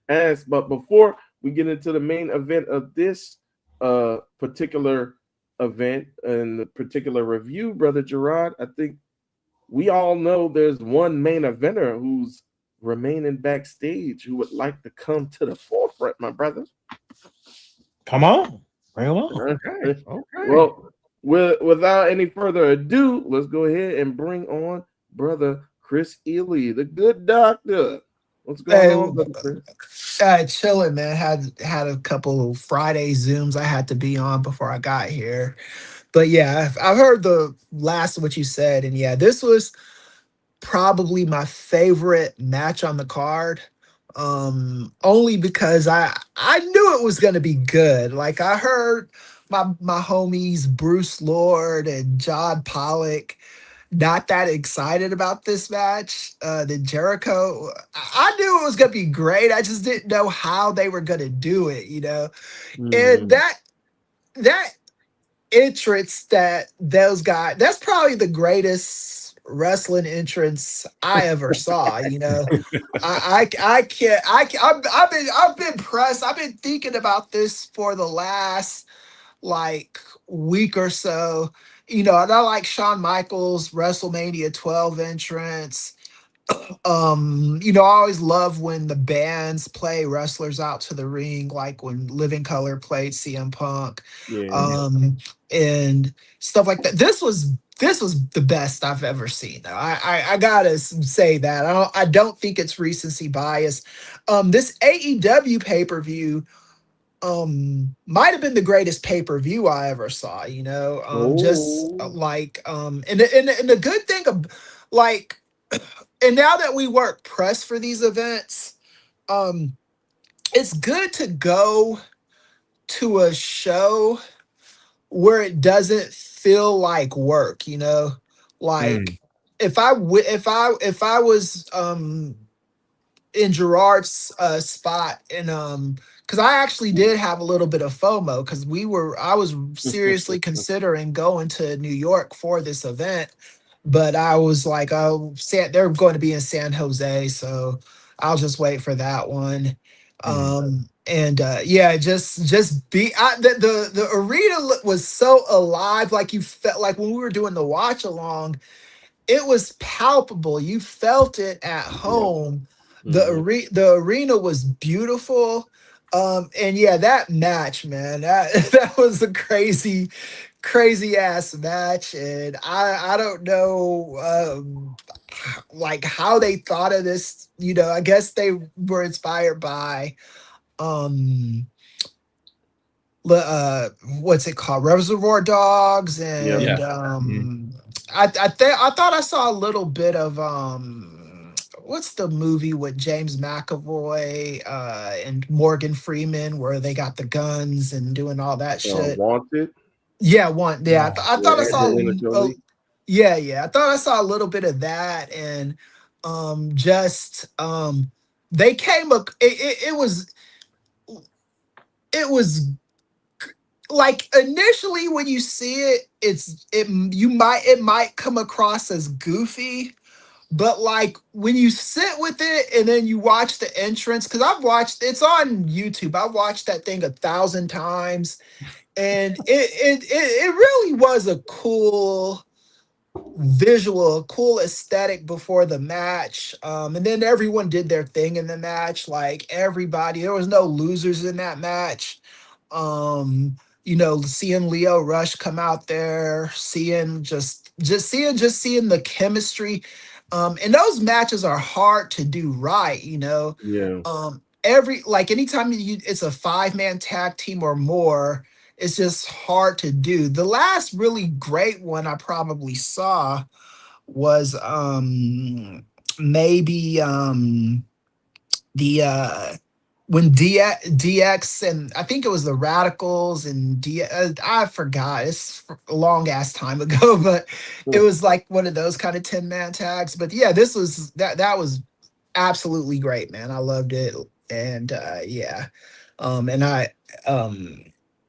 Speaker 3: asked. But before we get into the main event of this particular event and the particular review, Brother Girard, I think we all know there's one main eventer who's remaining backstage who would like to come to the forefront, my brother.
Speaker 1: Come on. Bring him on.
Speaker 3: Okay. Well, without any further ado, let's go ahead and bring on Brother Chris Ely, the good doctor. What's going on, Brother Chris?
Speaker 4: Chilling, man. Had a couple Friday Zooms I had to be on before I got here. But yeah, I've heard the last of what you said, and yeah, this was probably my favorite match on the card. Only because I knew it was gonna be good. Like I heard my homies Bruce Lord and John Pollock not that excited about this match. The Jericho, I knew it was gonna be great. I just didn't know how they were gonna do it, you know. And that entrance that those guys, that's probably the greatest wrestling entrance I ever saw. You know, I've been impressed. I've been thinking about this for the last like week or so. You know, and I like Shawn Michaels WrestleMania 12 entrance. You know, I always love when the bands play wrestlers out to the ring, like when Living Color played CM Punk, and stuff like that. This was the best I've ever seen. I gotta say that. I don't think it's recency bias. This AEW pay-per-view might have been the greatest pay-per-view I ever saw, you know. Just like and the good thing of like, and now that we work press for these events, it's good to go to a show where it doesn't feel like work, you know. Like if I was in Girard's spot, and because I actually did have a little bit of FOMO because I was seriously considering going to New York for this event, but I was like, oh, they're going to be in San Jose, so I'll just wait for that one. And yeah, just be the arena was so alive, like you felt like when we were doing the watch along, it was palpable. You felt it at home. The arena was beautiful. And yeah, that match, man, that was a crazy ass match. And I don't know like how they thought of this. You know, I guess they were inspired by what's it called, Reservoir Dogs, and I thought I saw a little bit of what's the movie with James McAvoy and Morgan Freeman where they got the guns and doing all that shit.
Speaker 3: Wanted.
Speaker 4: I thought I saw I thought I saw a little bit of that, and they came up, it was like initially when you see it, it might come across as goofy, but like when you sit with it and then you watch the entrance, because it's on YouTube. I've watched that thing 1,000 times, and it really was a cool visual, cool aesthetic before the match. And then everyone did their thing in the match. Like everybody, there was no losers in that match. You know, seeing Leo Rush come out there, seeing seeing the chemistry. And those matches are hard to do right, you know. Anytime it's a 5-man tag team or more, it's just hard to do. The last really great one I probably saw was maybe the when DX and I think it was the Radicals and I forgot. It's a long ass time ago, but it was like one of those kind of 10-man tags. But yeah, this was that was absolutely great, man. I loved it, and yeah, and I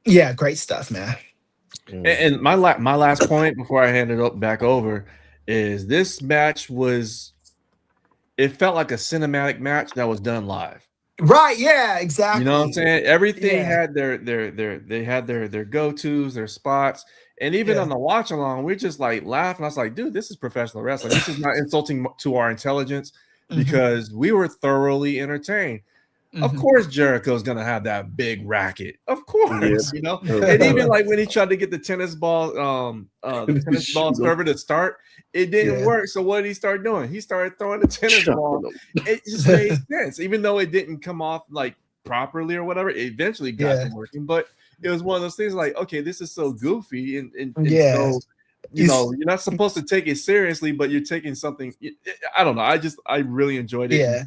Speaker 4: yeah, great stuff, man.
Speaker 2: And my last point before I hand it back over is this match it felt like a cinematic match that was done live.
Speaker 4: Right, yeah, exactly.
Speaker 2: You know what I'm saying? Everything
Speaker 4: Yeah.
Speaker 2: had their go-tos, their spots. And even on the watch along, we're just like laughing. I was like, dude, this is professional wrestling. This is not insulting to our intelligence because we were thoroughly entertained. Of course, Jericho's gonna have that big racket. Of course, you know. And even like when he tried to get the tennis ball server to start, it didn't work. So what did he start doing? He started throwing the tennis ball. It just made sense, even though it didn't come off like properly or whatever. It eventually got to working, but it was one of those things like, okay, this is so goofy and so. You know, you're not supposed to take it seriously, but you're taking something. I don't know. I really enjoyed it.
Speaker 4: Yeah.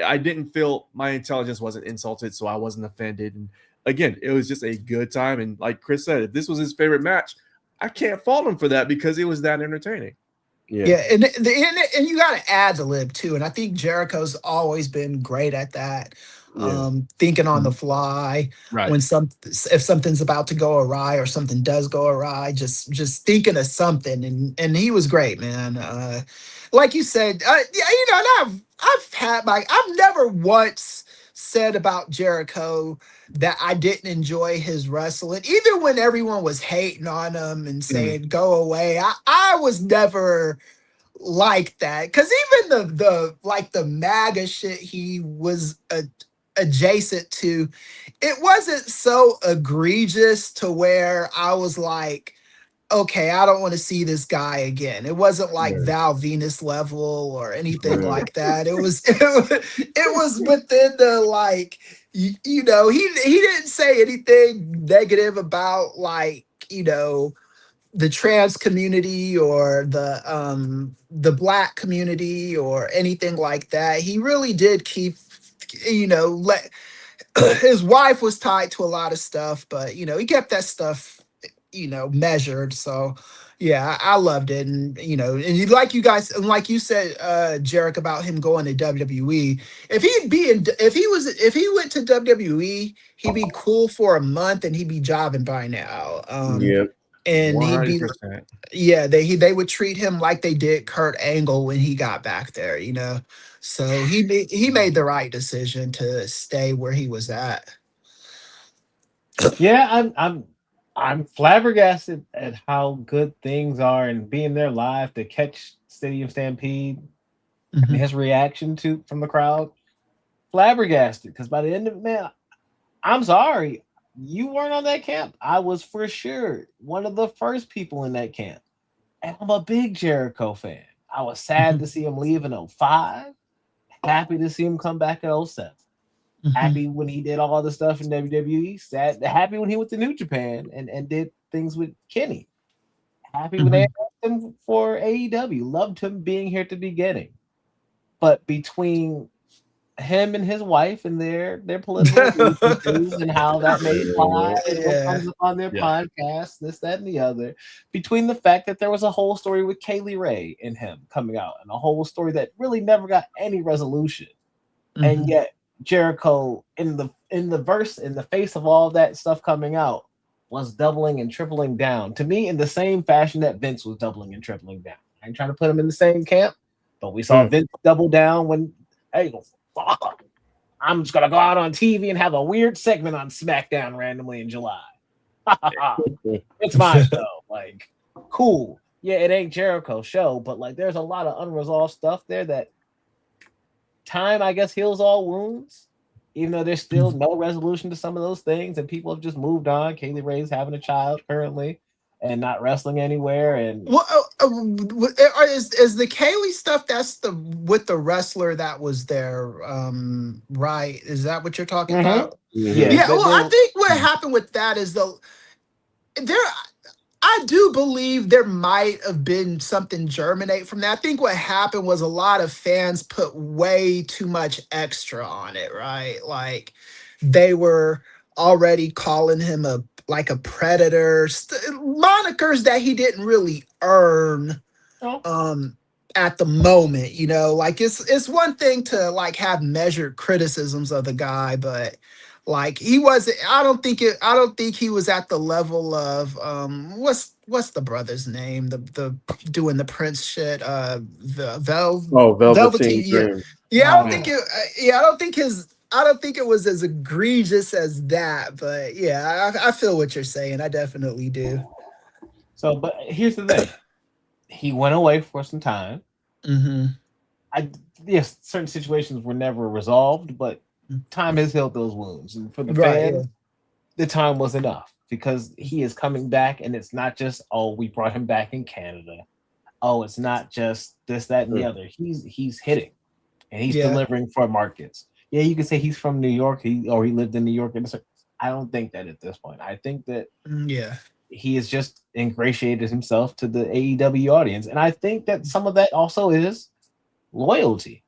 Speaker 2: I didn't feel my intelligence wasn't insulted, so I wasn't offended. And again, it was just a good time. And like Chris said, if this was his favorite match, I can't fault him for that because it was that entertaining.
Speaker 4: Yeah, and you got to add the lib too. And I think Jericho's always been great at that. Thinking on the fly when if something's about to go awry or something does go awry, just thinking of something, and he was great, man. Like you said, you know, and I've never once said about Jericho that I didn't enjoy his wrestling, even when everyone was hating on him and saying go away. I was never like that, because even the MAGA shit he was adjacent to, it wasn't so egregious to where I was like, okay, I don't want to see this guy again. It wasn't like Val Venus level or anything like that. It was within the, like, you know, he didn't say anything negative about, like, you know, the trans community or the black community or anything like that. He really did keep, you know, his wife was tied to a lot of stuff, but, you know, he kept that stuff, you know, measured. So yeah, I loved it. And, you know, and like you guys, and like you said, Jarek, about him going to WWE, if he went to WWE, he'd be cool for a month and he'd be jobbing by now. And
Speaker 2: 100%.
Speaker 4: They would treat him like they did Kurt Angle when he got back there, you know. So he made the right decision to stay where he was at.
Speaker 1: Yeah, I'm flabbergasted at how good things are, and being there live to catch Stadium Stampede and his reaction from the crowd. Flabbergasted, because by the end of it, man, I'm sorry, you weren't on that camp. I was for sure one of the first people in that camp. And I'm a big Jericho fan. I was sad to see him leave in 05. Happy to see him come back in 07. Happy when he did all the stuff in WWE. Happy when he went to New Japan and did things with Kenny. Happy when they asked him for AEW. Loved him being here at the beginning. But between him and his wife and their political issues and how that made live and comes up on their podcast, this, that, and the other, between the fact that there was a whole story with Kaylee Ray and him coming out, and a whole story that really never got any resolution, and yet Jericho in the face of all that stuff coming out was doubling and tripling down, to me, in the same fashion that Vince was doubling and tripling down. I ain't trying to put him in the same camp, but we saw Vince double down when, hey, I'm just gonna go out on TV and have a weird segment on SmackDown randomly in July. It's my show. Like, cool. Yeah, it ain't Jericho's show, but like there's a lot of unresolved stuff there that time, I guess, heals all wounds, even though there's still no resolution to some of those things, and people have just moved on. Kaylee Ray's having a child currently and not wrestling anywhere. And
Speaker 4: is the Kaylee stuff, that's with the wrestler that was there, right? Is that what you're talking about?
Speaker 1: Yeah.
Speaker 4: Well, I think what happened with that is I I do believe there might have been something germinate from that. I think what happened was a lot of fans put way too much extra on it, right? Like they were already calling him a predator, monikers that he didn't really earn at the moment, like it's one thing to like have measured criticisms of the guy, but like he wasn't. I don't think he was at the level of what's the brother's name? The doing the Prince shit. The
Speaker 3: Velveteen
Speaker 4: Yeah,
Speaker 3: Dream.
Speaker 4: yeah. I don't think it. Yeah, I don't think it was as egregious as that. But yeah, I feel what you're saying. I definitely do.
Speaker 1: So, but here's the thing: he went away for some time.
Speaker 4: Mm-hmm.
Speaker 1: Yes, certain situations were never resolved, but time has healed those wounds, and for the
Speaker 4: Right,
Speaker 1: fans, the time was enough because he is coming back, and it's not just we brought him back in Canada. It's not just this, that, and the other. He's hitting, and he's delivering for markets. Yeah, you can say he's from New York, he lived in New York. I don't think that at this point. I think that he has just ingratiated himself to the AEW audience, and I think that some of that also is loyalty.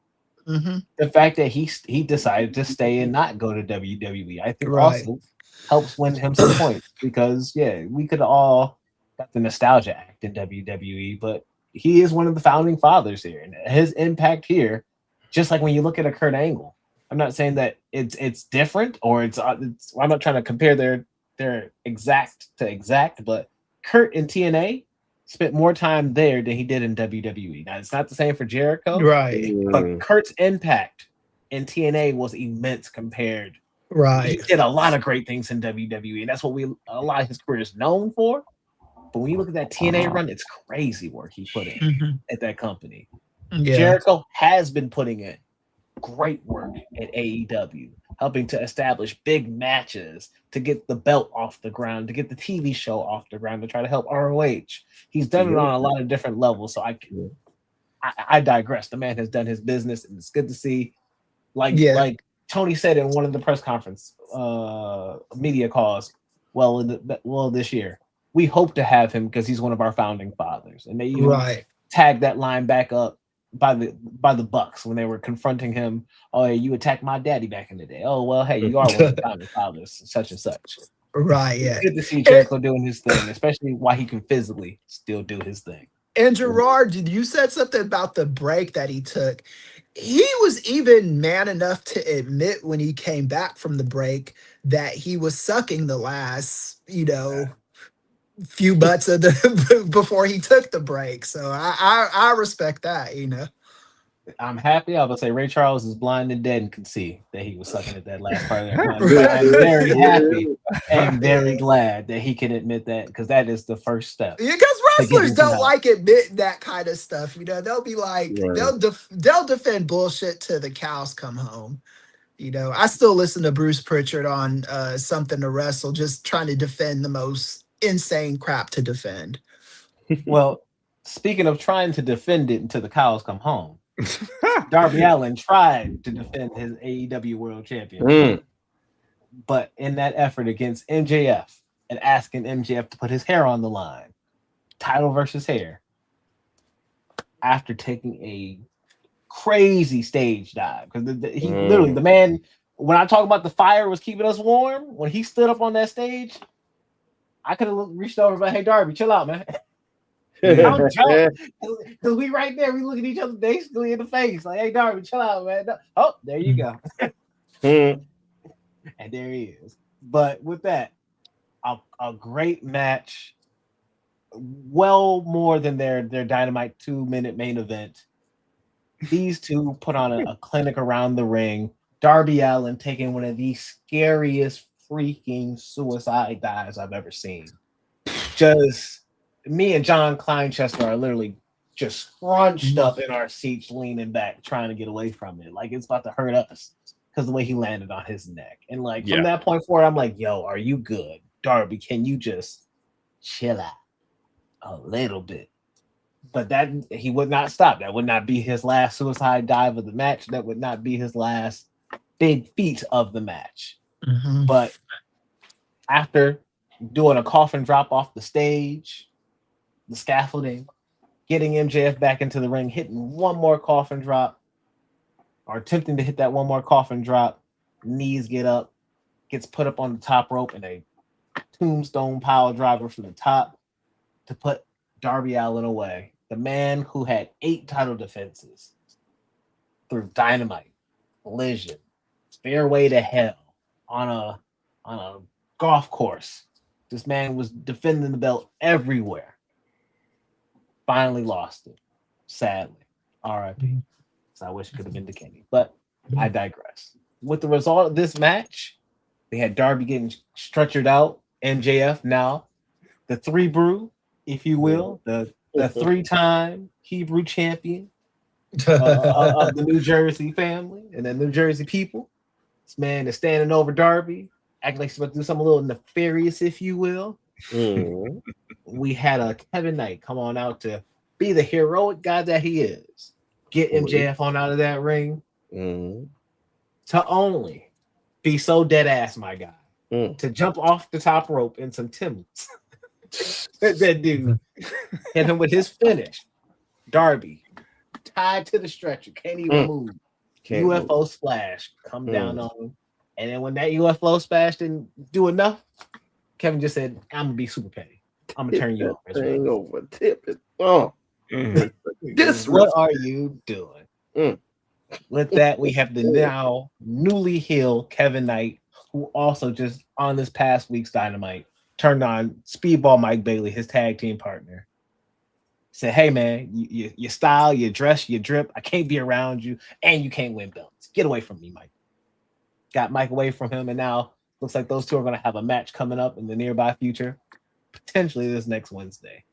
Speaker 4: Mm-hmm.
Speaker 1: The fact that he decided to stay and not go to WWE, I think also helps win him some points because we could all got the nostalgia act in WWE, but he is one of the founding fathers here, and his impact here, just like when you look at a Kurt Angle. I'm not saying that it's different or it's I'm not trying to compare their exact, but Kurt in TNA spent more time there than he did in WWE. Now, it's not the same for Jericho,
Speaker 4: right?
Speaker 1: But Kurt's impact in TNA was immense compared.
Speaker 4: Right.
Speaker 1: He did a lot of great things in WWE, and that's what a lot of his career is known for. But when you look at that TNA run, it's crazy work he put in at that company.
Speaker 4: Yeah.
Speaker 1: Jericho has been putting in great work at AEW, helping to establish big matches, to get the belt off the ground, to get the TV show off the ground, to try to help ROH. He's done it on a lot of different levels. So I digress. The man has done his business, and it's good to see. Like Tony said in one of the press conference media calls, this year, we hope to have him because he's one of our founding fathers. And they even tagged that line back up by the Bucks when they were confronting him. Oh, hey, you attacked my daddy back in the day. Oh, well, hey, you are one of the founding fathers, such and such.
Speaker 4: Right, yeah.
Speaker 1: It's good to see Jericho doing his thing, especially while he can physically still do his thing.
Speaker 4: And Girard, you said something about the break that he took. He was even man enough to admit when he came back from the break that he was sucking the last, few butts of before he took the break. So I respect that,
Speaker 1: I'm happy. I would say Ray Charles is blind and dead and can see that he was sucking at that last part of that. I'm very happy and very glad that he can admit that because that is the first step.
Speaker 4: Yeah, because wrestlers don't like admitting that kind of stuff. They'll be like they'll defend bullshit till the cows come home. I still listen to Bruce Pritchard on Something to Wrestle, just trying to defend the most insane crap to defend.
Speaker 1: Well, speaking of trying to defend it until the cows come home, Darby Allin tried to defend his AEW World Championship, but in that effort against MJF and asking MJF to put his hair on the line, title versus hair, after taking a crazy stage dive, because he literally, the man, when I talk about the fire was keeping us warm, when he stood up on that stage, I could have reached over, but hey, Darby, chill out, man. Because we right there, we look at each other basically in the face, like, hey, Darby, chill out, man. Oh, there you go. And there he is. But with that, a great match, well more than their Dynamite 2-minute main event. These two put on a clinic around the ring. Darby Allin taking one of the scariest freaking suicide dives I've ever seen. Just me and John Kleinchester are literally just scrunched up in our seats, leaning back, trying to get away from it. Like it's about to hurt us because the way he landed on his neck. And like from that point forward, I'm like, yo, are you good? Darby, can you just chill out a little bit? But that he would not stop. That would not be his last suicide dive of the match. That would not be his last big feat of the match. But after doing a coffin drop off the stage, the scaffolding, getting MJF back into the ring, hitting one more coffin drop, or attempting to hit that one more coffin drop. Knees get up, gets put up on the top rope, and a tombstone pile driver from the top to put Darby Allin away. The man who had 8 title defenses through Dynamite, Collision, Fairway to Hell, on a golf course. This man was defending the belt everywhere. Finally lost it. Sadly. R.I.P. So I wish it could have been to Kenny. But I digress. With the result of this match, they had Darby getting stretchered out, MJF now, the 3 brew, if you will, the 3-time Hebrew champion of the New Jersey family and the New Jersey people. This man is standing over Darby, acting like he's about to do something a little nefarious, if you will. We had a Kevin Knight come on out to be the heroic guy that he is. Get MJF on out of that ring to only be so dead ass, my guy, to jump off the top rope in some Timbers. That dude hit him with his finish. Darby tied to the stretcher, can't even move. UFO splash, come down on him. And then when that UFO splash didn't do enough, Kevin just said, I'm gonna be super petty. I'm gonna turn you over.
Speaker 3: Tip it. Oh.
Speaker 1: What are you doing? With that, we have the now newly healed Kevin Knight, who also just on this past week's Dynamite turned on Speedball Mike Bailey, his tag team partner. Said, hey man, your style, your dress, your drip, I can't be around you, and you can't win belts. Get away from me, Mike. Got Mike away from him, and now looks like those two are going to have a match coming up in the nearby future, potentially this next Wednesday.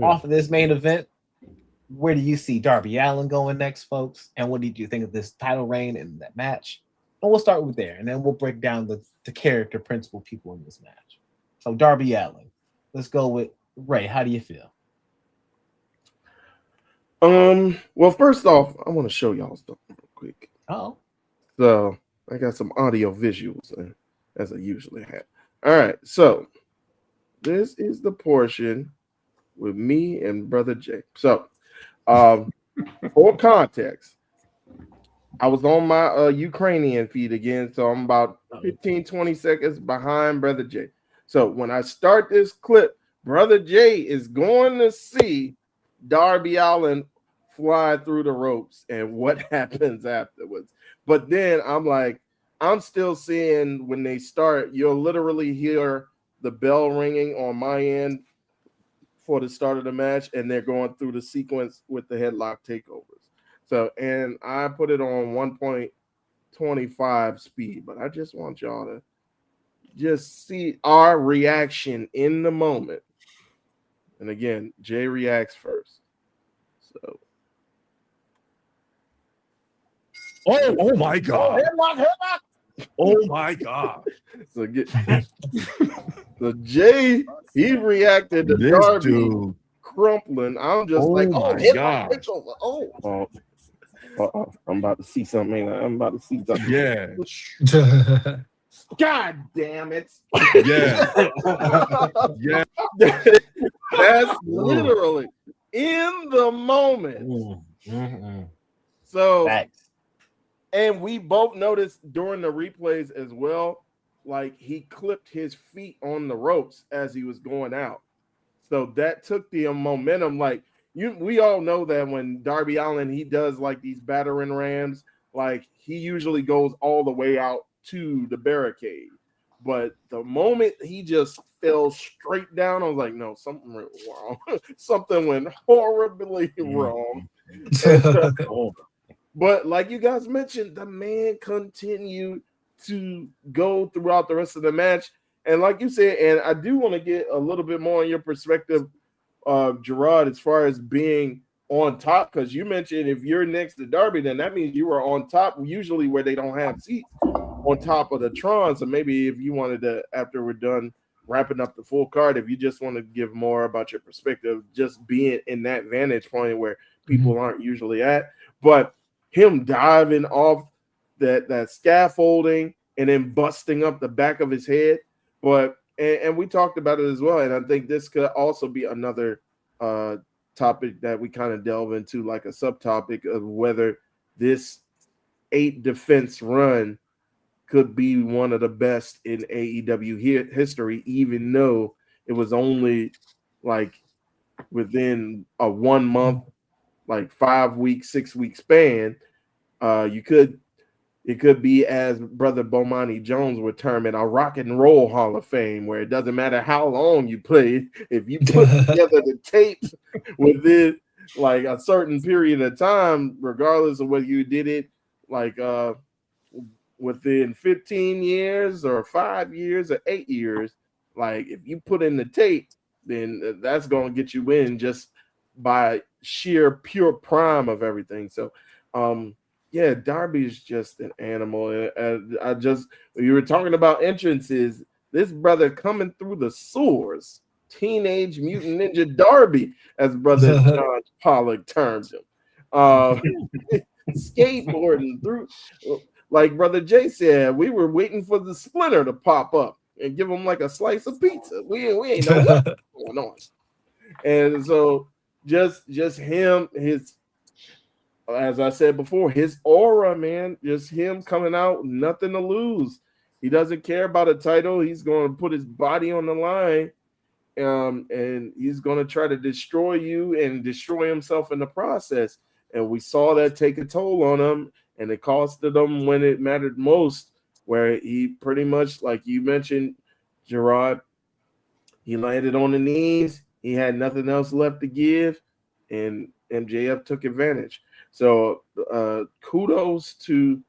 Speaker 1: Off of this main event, where do you see Darby Allin going next, folks? And what did you think of this title reign and that match? And we'll start with there, and then we'll break down the character principal people in this match. So Darby Allin, let's go with Ray. How do you feel?
Speaker 3: Well, first off, I want to show y'all something real quick.
Speaker 1: Oh.
Speaker 3: So I got some audio visuals as I usually have. All right, so this is the portion with me and Brother Jay. So for context, I was on my Ukrainian feed again, so I'm about 15-20 seconds behind Brother Jay. So when I start this clip, Brother Jay is going to see Darby Allin fly through the ropes and what happens afterwards. But then I'm still seeing when they start, you'll literally hear the bell ringing on my end for the start of the match, and they're going through the sequence with the headlock takeovers. So, and I put it on 1.25 speed, but I just want y'all to just see our reaction in the moment. And again, Jay reacts first. So.
Speaker 2: Oh my God.
Speaker 3: Headlock.
Speaker 2: Oh my God.
Speaker 3: So Jay, he reacted to
Speaker 2: This
Speaker 3: Darby
Speaker 2: dude
Speaker 3: crumpling. I'm just
Speaker 2: my God.
Speaker 3: I'm about to see something. I'm about to see something.
Speaker 2: Yeah.
Speaker 3: God damn it.
Speaker 2: Yeah. Yeah.
Speaker 3: That's literally in the moment. So, and we both noticed during the replays as well, like he clipped his feet on the ropes as he was going out. So that took the momentum. Like we all know that when Darby Allin, he does like these battering rams, like he usually goes all the way out to the barricade. But the moment he just fell straight down, I was like, no, something went wrong. Something went horribly wrong. But like you guys mentioned, the man continued to go throughout the rest of the match. And like you said, and I do want to get a little bit more on your perspective, Girard, as far as being on top, because you mentioned if you're next to Darby, then that means you are on top, usually where they don't have seats, on top of the Tron. So maybe if you wanted to, after we're done wrapping up the full card, if you just want to give more about your perspective, just being in that vantage point where people aren't usually at. But him diving off that scaffolding and then busting up the back of his head. But and we talked about it as well. And I think this could also be another topic that we kind of delve into, like a subtopic of whether this 8 defense run could be one of the best in AEW history, even though it was only like within a 1 month, like 5 week, 6 week span. It could be, as Brother Bomani Jones would term it, a rock and roll Hall of Fame, where it doesn't matter how long you play, if you put together the tape within like a certain period of time, regardless of whether you did it like within 15 years or 5 years or 8 years, like if you put in the tape, then that's going to get you in just by sheer pure prime of everything. So, yeah, Darby is just an animal. I just, you were talking about entrances, this brother coming through the sewers, Teenage Mutant Ninja Darby, as Brother John Pollock termed him. Skateboarding through, like Brother Jay said, we were waiting for the Splinter to pop up and give him like a slice of pizza. We ain't know what's going on. And so just him, his, as I said before, his aura, man, just him coming out, nothing to lose. He doesn't care about a title. He's going to put his body on the line, and he's going to try to destroy you and destroy himself in the process. And we saw that take a toll on him, and it costed him when it mattered most, where he pretty much, like you mentioned, Girard, he landed on the knees. He had nothing else left to give, and MJF took advantage. So kudos to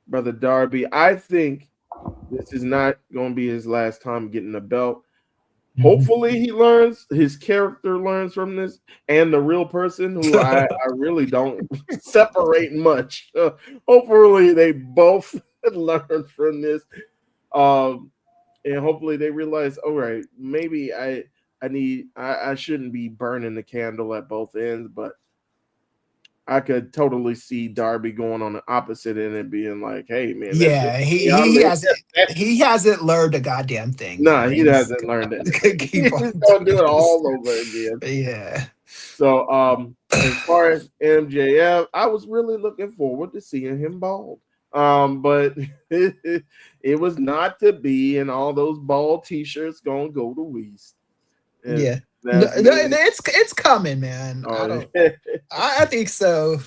Speaker 3: Brother Darby. I think this is not going to be his last time getting a belt. Hopefully he learns, his character learns from this, and the real person, who I really don't separate much. Hopefully they both learn from this. And hopefully they realize, all right, maybe I shouldn't be burning the candle at both ends, but I could totally see Darby going on the opposite end and being like, "Hey, man,
Speaker 4: yeah, he hasn't learned a goddamn thing.
Speaker 3: No, he hasn't learned it.
Speaker 4: Keep on
Speaker 3: don't do it all over again."
Speaker 4: Yeah.
Speaker 3: So, as far as MJF, I was really looking forward to seeing him bald. But it was not to be, and all those bald T-shirts gonna go to waste.
Speaker 4: Yeah. It's coming, man. I think so.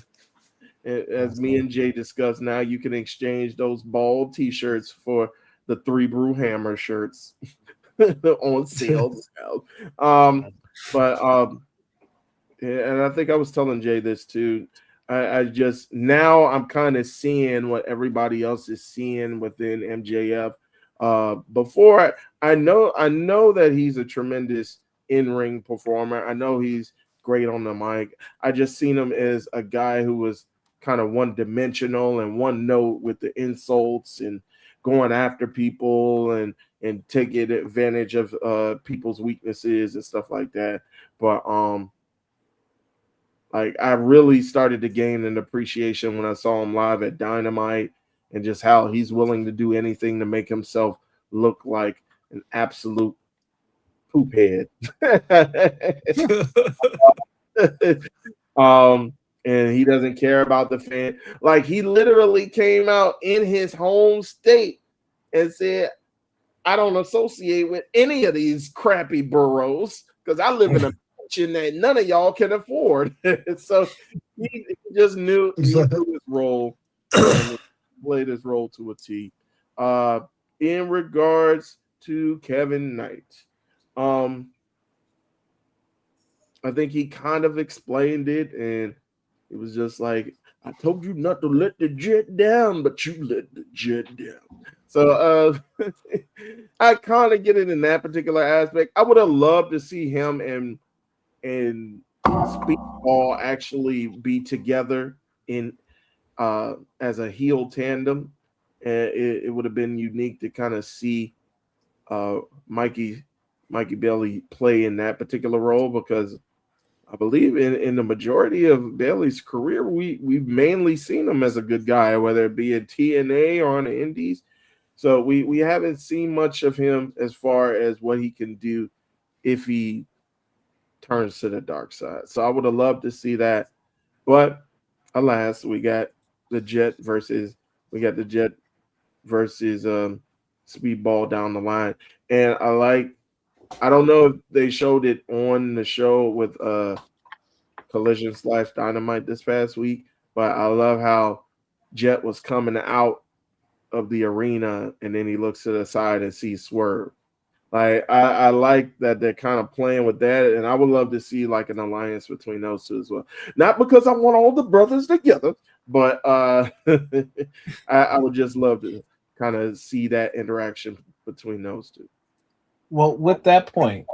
Speaker 3: As me and Jay discussed, now you can exchange those bald T-shirts for the 3 Brew Hammer shirts on sale now. And I think I was telling Jay this too. I just, now I'm kind of seeing what everybody else is seeing within MJF. Before I know that he's a tremendous in-ring performer. I know he's great on the mic. I just seen him as a guy who was kind of one-dimensional and one note with the insults and going after people and taking advantage of people's weaknesses and stuff like that. But like, I really started to gain an appreciation when I saw him live at Dynamite, and just how he's willing to do anything to make himself look like an absolute poop head. And he doesn't care about the fan. Like, he literally came out in his home state and said, "I don't associate with any of these crappy boroughs because I live in a mansion that none of y'all can afford." So he just knew his role, and played his role to a T. In regards to Kevin Knight, I think he kind of explained it, and it was just like, "I told you not to let the jet down, but you let the jet down." So I kind of get it in that particular aspect. I would have loved to see him and Speedball actually be together in as a heel tandem. It would have been unique to kind of see Mikey Bailey play in that particular role, because I believe in the majority of Bailey's career, we've mainly seen him as a good guy, whether it be in TNA or on the Indies. So we haven't seen much of him as far as what he can do if he turns to the dark side. So I would have loved to see that. But alas, we got the Jet versus Speedball down the line. And I don't know if they showed it on the show with Collision / Dynamite this past week, but I love how Jet was coming out of the arena and then he looks to the side and sees Swerve. Like I like that they're kind of playing with that, and I would love to see like an alliance between those two as well. Not because I want all the brothers together, but I would just love to kind of see that interaction between those two.
Speaker 1: Well, with that point,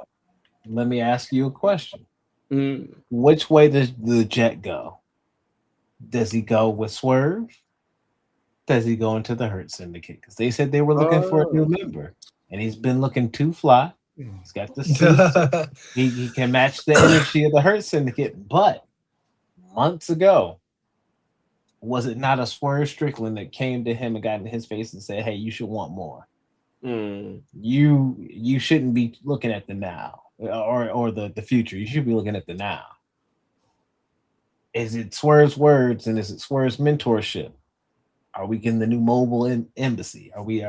Speaker 1: let me ask you a question.
Speaker 3: Mm.
Speaker 1: Which way does the Jet go? Does he go with Swerve? Does he go into the Hurt Syndicate? Because they said they were looking for a new member, and he's been looking too fly. He's got the suit. he can match the energy of the Hurt Syndicate. But months ago, was it not a Swerve Strickland that came to him and got in his face and said, "Hey, you should want more. You shouldn't be looking at the now or the future. You should be looking at the now." Is it Swerve's words and is it Swerve's mentorship? Are we getting the new mobile embassy? Are we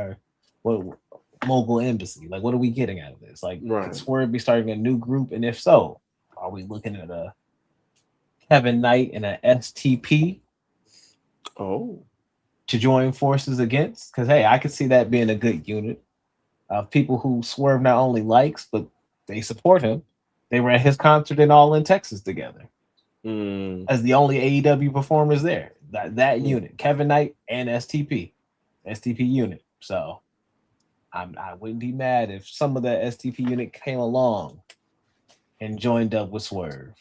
Speaker 1: what mobile embassy? Like, what are we getting out of this? Like, could Swerve be starting a new group? And if so, are we looking at a Kevin Knight and a STP?
Speaker 3: Oh,
Speaker 1: to join forces against? Because hey, I could see that being a good unit of people who Swerve not only likes, but they support him. They were at his concert in All in Texas together as the only AEW performers there. That unit, Kevin Knight and STP unit. So I wouldn't be mad if some of that STP unit came along and joined up with Swerve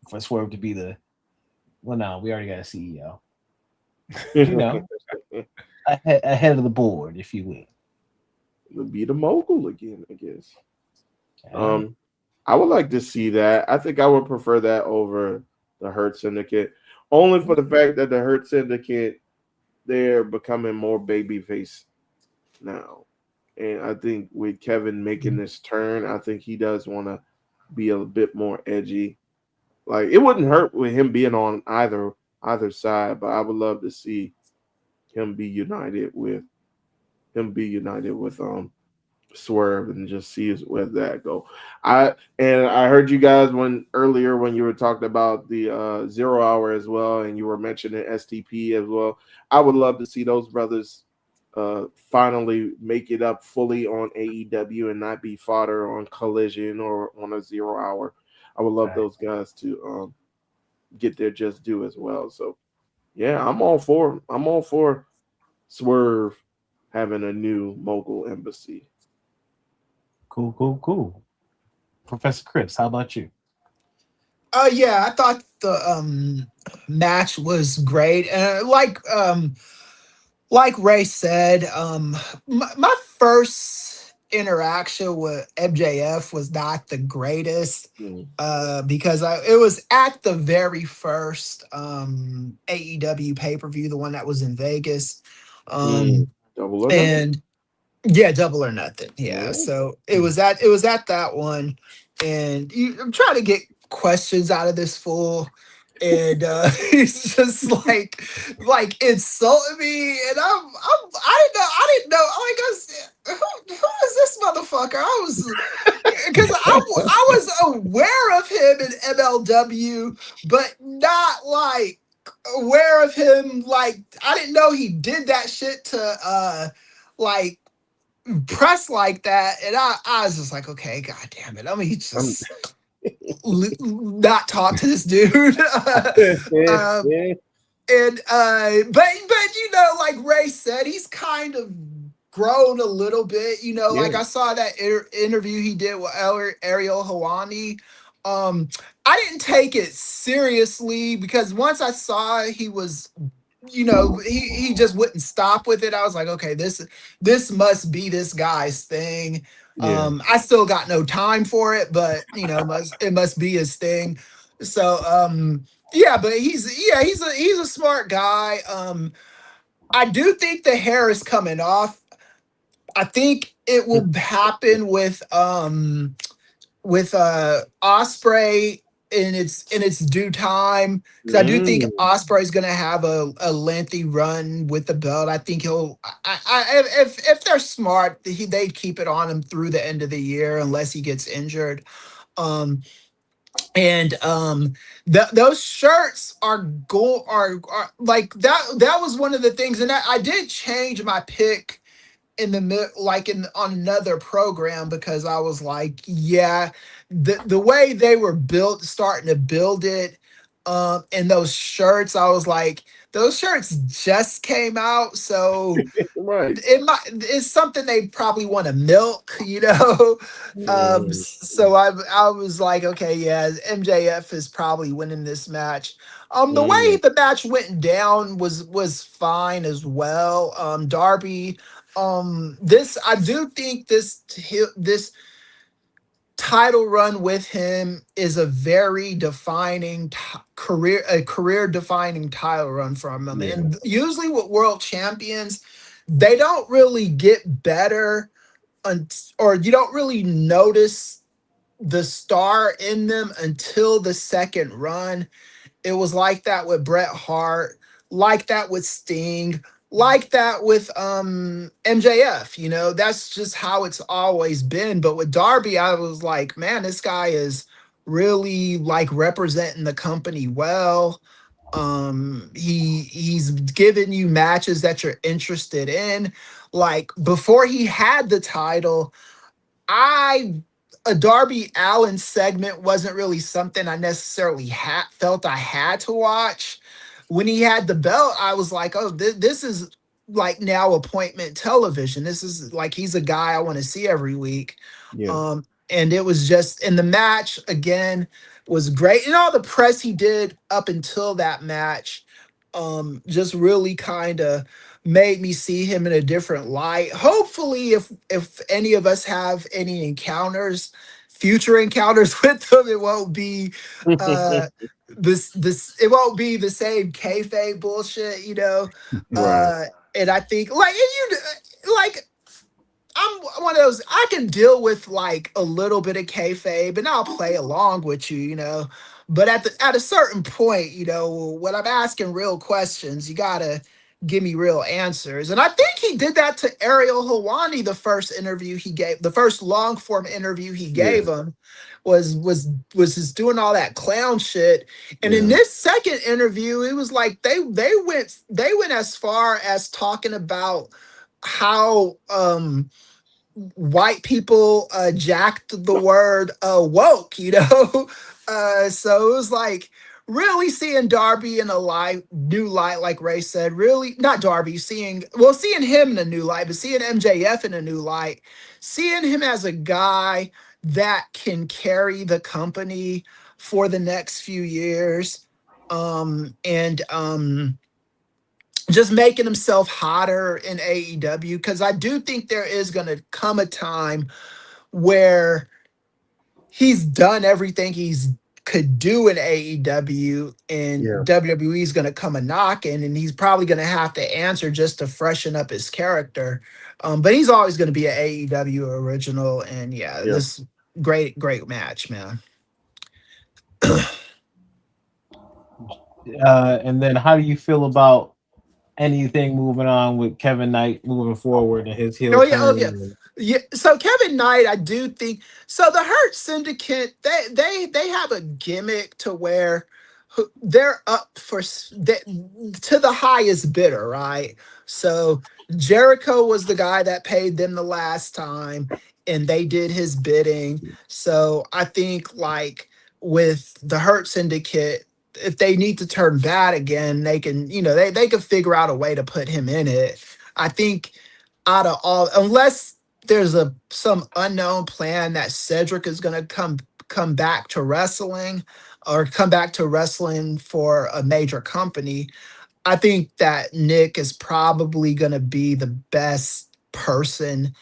Speaker 1: for Swerve to be the. Well, no, we already got a CEO. You know, ahead of the board, if you will.
Speaker 3: It'll be the mogul again, I guess. I would like to see that. I think I would prefer that over the Hurt Syndicate, only for the fact that the Hurt Syndicate, they're becoming more babyface now. And I think with Kevin making this turn, I think he does want to be a bit more edgy. Like, it wouldn't hurt with him being on either side, but I would love to see him be united with Swerve and just see where that go. I heard you guys earlier when you were talking about the 0 Hour as well, and you were mentioning STP as well. I would love to see those brothers finally make it up fully on AEW and not be fodder on Collision or on a 0 Hour. I would love those guys to get their just due as well. So yeah, I'm all for Swerve having a new mogul embassy.
Speaker 1: Cool. Professor Chris, how about you?
Speaker 4: Yeah, I thought the match was great. Like Ray said, my first interaction with MJF was not the greatest because it was at the very first AEW pay-per-view, the one that was in Vegas.
Speaker 3: Double or
Speaker 4: and yeah, Double or Nothing. Yeah. So it was at that one. And I'm trying to get questions out of this fool. And he's just like insulting me, and I didn't know. Like, who is this motherfucker? Because I was aware of him in MLW, but not like aware of him. Like, I didn't know he did that shit to like press like that, and I was just like, okay, god damn it, let me just not talk to this dude. But you know, like Ray said, he's kind of grown a little bit. You know, like I saw that interview he did with Ariel Helwani. I didn't take it seriously because once I saw he was, you know, he just wouldn't stop with it. I was like, okay, this must be this guy's thing. I still got no time for it, but you know, it must be his thing. So yeah, but he's a smart guy. I do think the hair is coming off. I think it will happen with with Osprey in its due time, because I do think Osprey's going to have a lengthy run with the belt. I think he'll if they're smart, they'd keep it on him through the end of the year unless he gets injured. Um and those shirts are like that was one of the things, and I did change my pick in the like in on another program, because I was like, yeah, the way they were built, starting to build it, and those shirts, I was like, those shirts just came out, so
Speaker 3: Right.
Speaker 4: it's something they probably want to milk, you know. So I was like, okay, yeah, MJF is probably winning this match. The way the match went down was fine as well. Darby, this I do think this title run with him is a very defining career defining title run from him.
Speaker 3: Yeah.
Speaker 4: And usually with world champions, they don't really get better or you don't really notice the star in them until the second run. It was like that with Bret Hart, like that with Sting, like that with MJF. You know, that's just how it's always been. But with Darby, I was like, man, this guy is really like representing the company well. He's giving you matches that you're interested in. Like before he had the title, I a Darby Allen segment wasn't really something I necessarily felt I had to watch. When he had the belt, I was like, oh, this is like now appointment television. This is like he's a guy I want to see every week.
Speaker 3: Yeah.
Speaker 4: And it was just, and the match again was great. And all the press he did up until that match just really kind of made me see him in a different light. Hopefully, if any of us have any future encounters with him, it won't be this it won't be the same kayfabe bullshit, you know.
Speaker 3: Right.
Speaker 4: And I think like I'm one of those, I can deal with like a little bit of kayfabe and I'll play along with you, you know. But at a certain point, you know, when I'm asking real questions, you gotta give me real answers. And I think he did that to Ariel Helwani. The first long form interview he gave him was just doing all that clown shit. And in this second interview, it was like they went as far as talking about how white people jacked the word woke, you know. So it was like really seeing Darby in a new light, like Ray said. Really, not Darby, seeing him in a new light, but seeing MJF in a new light, seeing him as a guy that can carry the company for the next few years, and just making himself hotter in AEW, because I do think there is going to come a time where he's done everything he's could do in AEW, and WWE is going to come a knocking, and he's probably going to have to answer just to freshen up his character. But he's always going to be an AEW original, and this great match, man.
Speaker 1: And then how do you feel about anything moving on with Kevin Knight moving forward and his heel turn?
Speaker 4: Yeah. So Kevin Knight, I do think so. The Hurt Syndicate, they have a gimmick to where they're up to the highest bidder, right? So Jericho was the guy that paid them the last time, and they did his bidding. So I think like with the Hurt Syndicate, if they need to turn bad again, they can, you know, they can figure out a way to put him in it. I think out of all, unless there's some unknown plan that Cedric is going to come back to wrestling, or come back to wrestling for a major company, I think that Nick is probably going to be the best person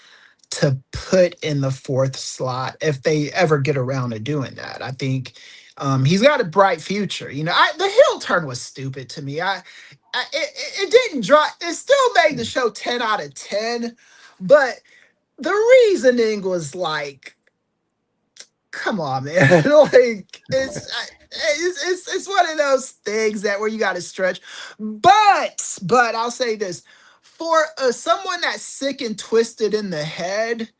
Speaker 4: to put in the fourth slot if they ever get around to doing that. I think he's got a bright future. You know, the heel turn was stupid to me. It didn't drop. It still made the show 10 out of 10, but the reasoning was like, come on, man. Like it's one of those things that where you got to stretch. But I'll say this for someone that's sick and twisted in the head.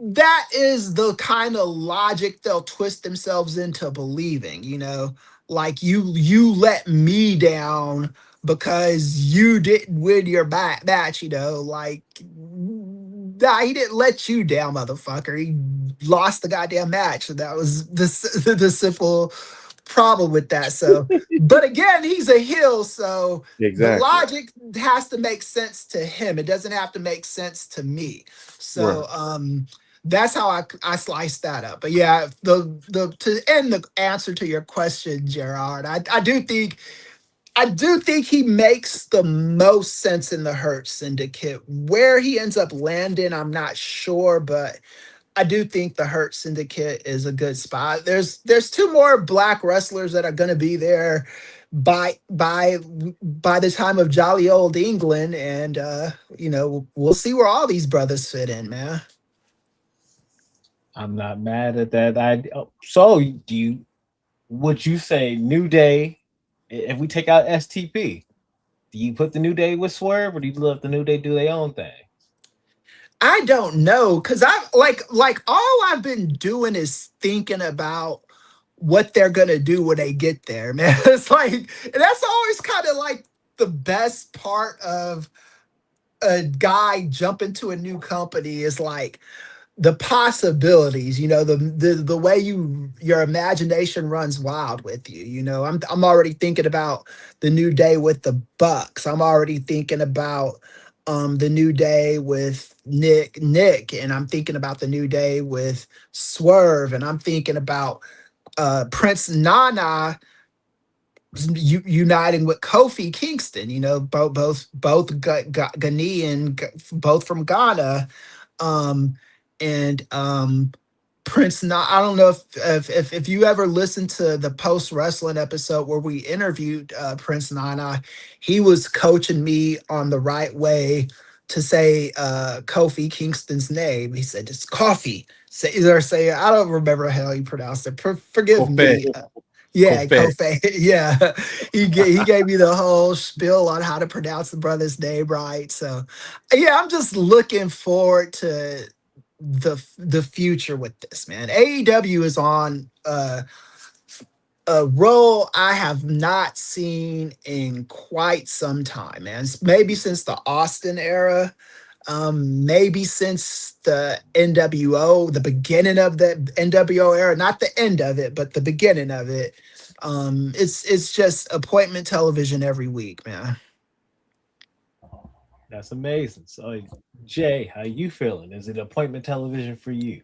Speaker 4: That is the kind of logic they'll twist themselves into believing, like you let me down because you didn't win your match, like nah, he didn't let you down, motherfucker. He lost the goddamn match. So that was the simple problem with that. So, but again, he's a heel, so the
Speaker 3: Exactly.
Speaker 4: logic has to make sense to him. It doesn't have to make sense to me. So, that's how I slice that up. But yeah, the to end the answer to your question, Gerard, I do think he makes the most sense in the Hurt Syndicate. Where he ends up landing, I'm not sure, but I do think the Hurt Syndicate is a good spot. There's two more black wrestlers that are going to be there by the time of jolly old England, and we'll see where all these brothers fit in, man.
Speaker 1: I'm not mad at that idea. So, would you say New Day? If we take out STP, do you put the New Day with Swerve, or do you let the New Day do their own thing?
Speaker 4: I don't know, because I like all I've been doing is thinking about what they're gonna do when they get there, man. It's like that's always kind of like the best part of a guy jumping to a new company is like the possibilities, the way your imagination runs wild with you. I'm already thinking about the New Day with the Bucks. I'm already thinking about the New Day with Nick, and I'm thinking about the New Day with Swerve, and I'm thinking about Prince Nana uniting with Kofi Kingston, both Ghanaian, both from Ghana, and Prince. I don't know if you ever listened to the post wrestling episode where we interviewed Prince Nana. He was coaching me on the right way to say Kofi Kingston's name. He said it's Coffee. Say I don't remember how he pronounced it. Forgive me. Yeah, Kofi. Yeah, he gave me the whole spiel on how to pronounce the brother's name right. So, yeah, I'm just looking forward to the future with this, man. AEW is on a role I have not seen in quite some time, man. Maybe since the Austin era. Maybe since the NWO, the beginning of the NWO era, not the end of it, but the beginning of it. It's just appointment television every week, man.
Speaker 1: That's amazing. So, Jay, how you feeling? Is it appointment television for you?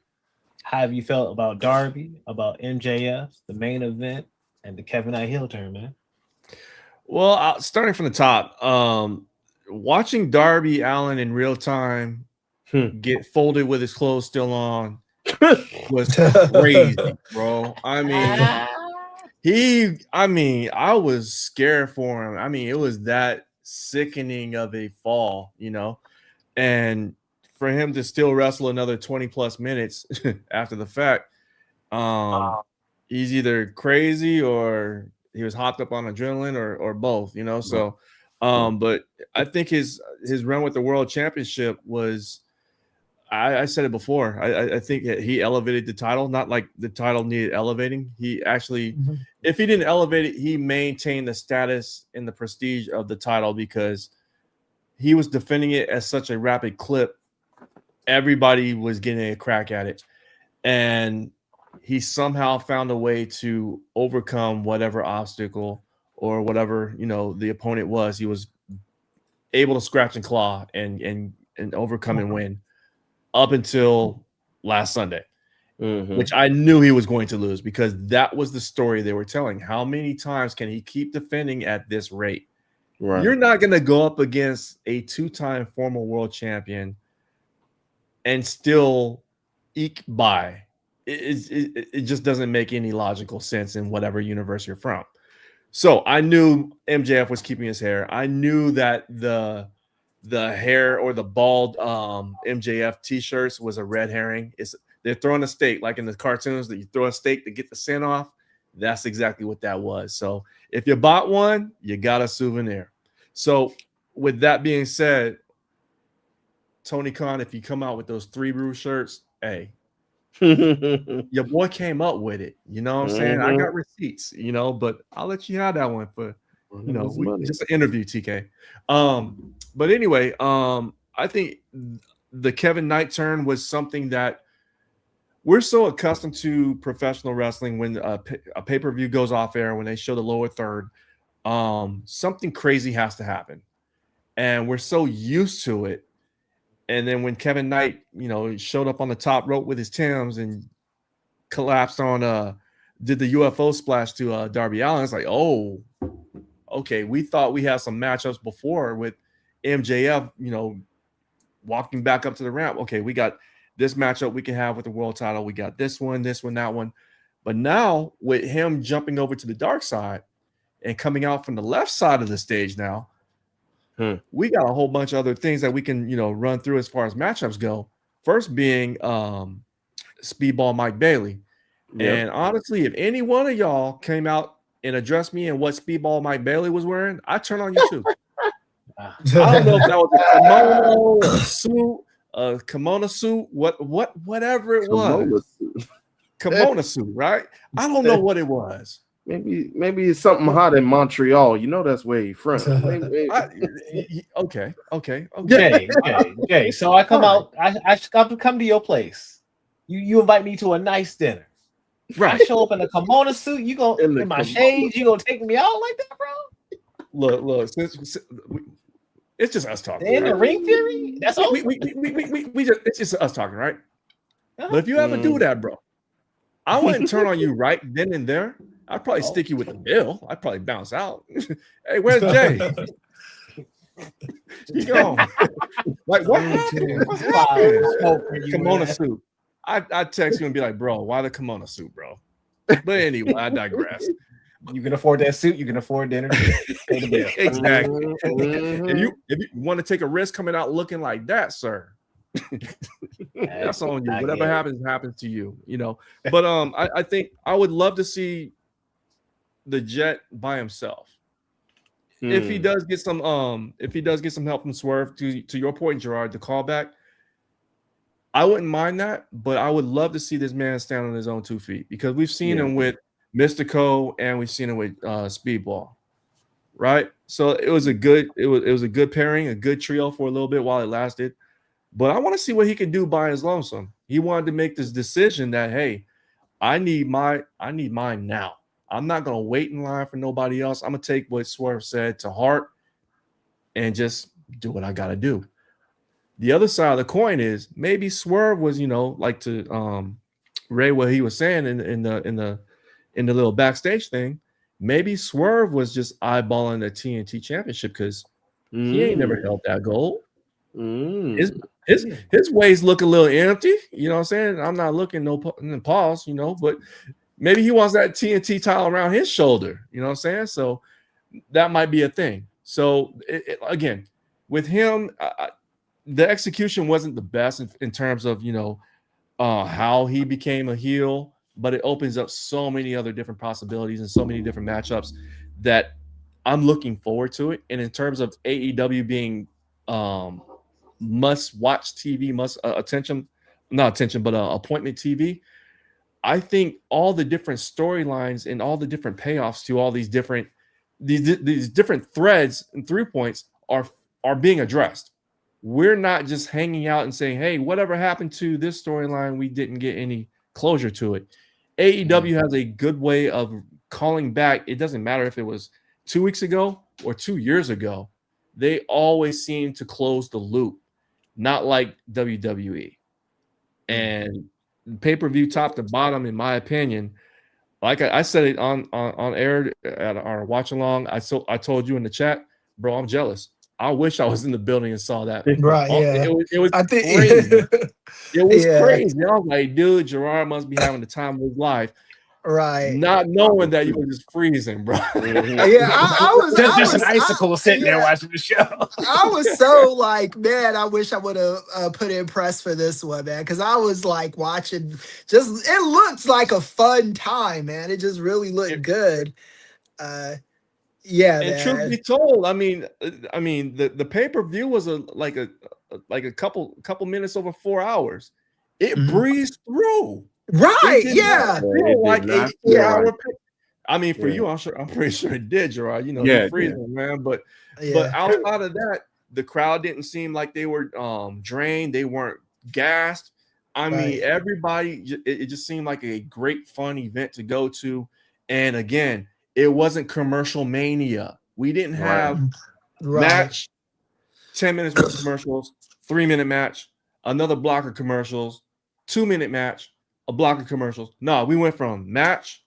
Speaker 1: How have you felt about Darby, about MJF, the main event, and the Kevin I heel turn, man?
Speaker 2: Well, starting from the top, watching Darby Allin in real time get folded with his clothes still on was crazy, bro. I was scared for him. It was that sickening of a fall, and for him to still wrestle another 20 plus minutes after the fact, he's either crazy or he was hopped up on adrenaline or both, So, but I think his run with the world championship was, I said it before. I think he elevated the title, not like the title needed elevating. He actually, if he didn't elevate it, he maintained the status and the prestige of the title because he was defending it at such a rapid clip. Everybody was getting a crack at it. And he somehow found a way to overcome whatever obstacle or whatever, the opponent was. He was able to scratch and claw and overcome and win up until last Sunday, which I knew he was going to lose because that was the story they were telling. How many times can he keep defending at this rate? Right. You're not going to go up against a two-time former world champion and still eke by. It just doesn't make any logical sense in whatever universe you're from. So I knew MJF was keeping his hair. I knew that the hair or the bald MJF t-shirts was a red herring. they're throwing a steak, like in the cartoons that you throw a steak to get the scent off. That's exactly what that was. So if you bought one, you got a souvenir. So with that being said, Tony Khan, if you come out with those 3 Brew shirts, hey, your boy came up with it. You know what I'm saying? I got receipts, but I'll let you have that one for, just an interview, TK. But anyway, I think the Kevin Knight turn was something that we're so accustomed to professional wrestling when a pay-per-view goes off air, when they show the lower third, something crazy has to happen. And we're so used to it. And then when Kevin Knight, showed up on the top rope with his Timbs and collapsed on, did the UFO splash to Darby Allin, it's like, oh, okay, we thought we had some matchups before with MJF, walking back up to the ramp. Okay, we got this matchup we can have with the world title. We got this one, that one. But now with him jumping over to the dark side and coming out from the left side of the stage now, we got a whole bunch of other things that we can, run through as far as matchups go. First being Speedball Mike Bailey. Yep. And honestly, if any one of y'all came out and addressed me and what Speedball Mike Bailey was wearing, I'd turn on you too. I don't know if that was a kimono, a suit, a kimono suit, whatever it was. Kimono suit, right? I don't know what it was.
Speaker 3: Maybe it's something hot in Montreal. That's where he's from.
Speaker 2: Okay.
Speaker 1: Jay. So I come out. I come to your place. You invite me to a nice dinner. Right. I show up in a kimono suit. You go in my shades. You gonna take me out like that, bro?
Speaker 2: Look. Since it's just us talking.
Speaker 1: In the ring theory. That's all.
Speaker 2: We just it's just us talking, right? But if you ever do that, bro, I wouldn't turn on you right then and there. I'd probably stick you with the bill. I'd probably bounce out. Hey, where's Jay? You go. Like, what happened? What's happening? Kimono suit. I'd text you and be like, bro, why the kimono suit, bro? But anyway, I digress.
Speaker 1: You can afford that suit. You can afford dinner. Pay the bill.
Speaker 2: Exactly. If you want to take a risk coming out looking like that, sir, that's on you. Whatever happens to you, But I think I would love to see the Jet by himself. If he does get some help from Swerve, to your point, Girard, the callback, I wouldn't mind that, but I would love to see this man stand on his own 2 feet, because we've seen him with Mystico and we've seen him with Speedball, right? So it was a good pairing, a good trio for a little bit while it lasted. But I want to see what he can do by his lonesome. He wanted to make this decision that, hey, I need mine now. I'm not going to wait in line for nobody else. I'm going to take what Swerve said to heart and just do what I got to do. The other side of the coin is maybe Swerve was, like to Ray, what he was saying in the little backstage thing. Maybe Swerve was just eyeballing the TNT championship because he ain't never held that gold. His ways look a little empty. You know what I'm saying? I'm not looking no pause, but maybe he wants that TNT title around his shoulder. You know what I'm saying? So that might be a thing. So again, with him, the execution wasn't the best in terms of, how he became a heel, but it opens up so many other different possibilities and so many different matchups that I'm looking forward to it. And in terms of AEW being must-watch TV, appointment TV, I think all the different storylines and all the different payoffs to all these different threads and 3 points are being addressed. We're not just hanging out and saying, hey, whatever happened to this storyline, we didn't get any closure to it. AEW has a good way of calling back. It doesn't matter if it was 2 weeks ago or 2 years ago. They always seem to close the loop, not like WWE. And pay-per-view top to bottom, in my opinion, like I said it on air at our watch along. I told you in the chat, bro, I'm jealous. I wish I was in the building and saw that.
Speaker 4: Right, yeah.
Speaker 2: It was crazy. It was crazy. I was like, dude, Girard must be having the time of his life.
Speaker 4: Right.
Speaker 2: not knowing that you were just freezing, bro.
Speaker 4: Yeah, I was
Speaker 1: Just an
Speaker 4: I was,
Speaker 1: icicle sitting there
Speaker 4: yeah.
Speaker 1: watching the show.
Speaker 4: I was so like, man, I wish I would have put in press for this one, man, because I was like watching. Just it looks like a fun time, man. It just really looked good. Yeah,
Speaker 2: And truth
Speaker 4: man.
Speaker 2: be told, I mean, the pay-per-view was like a couple minutes over 4 hours. It
Speaker 4: Mhm.
Speaker 2: breezed through.
Speaker 4: Right?
Speaker 2: It did
Speaker 4: Yeah.
Speaker 2: not feel like a
Speaker 3: Yeah.
Speaker 2: 4-hour. I mean, for
Speaker 3: Yeah.
Speaker 2: you, I'm pretty sure it did, Girard. You know,
Speaker 3: Yeah,
Speaker 2: you're
Speaker 3: it
Speaker 2: freezing, man. But
Speaker 4: Yeah.
Speaker 2: outside of that, the crowd didn't seem like they were drained. They weren't gassed. I mean,
Speaker 4: Right.
Speaker 2: everybody. It just seemed like a great, fun event to go to. And again, it wasn't commercial mania. We didn't have
Speaker 4: Right.
Speaker 2: match, 10 minutes worth of commercials, 3-minute match, another block of commercials, 2-minute match, a block of commercials. No, we went from match,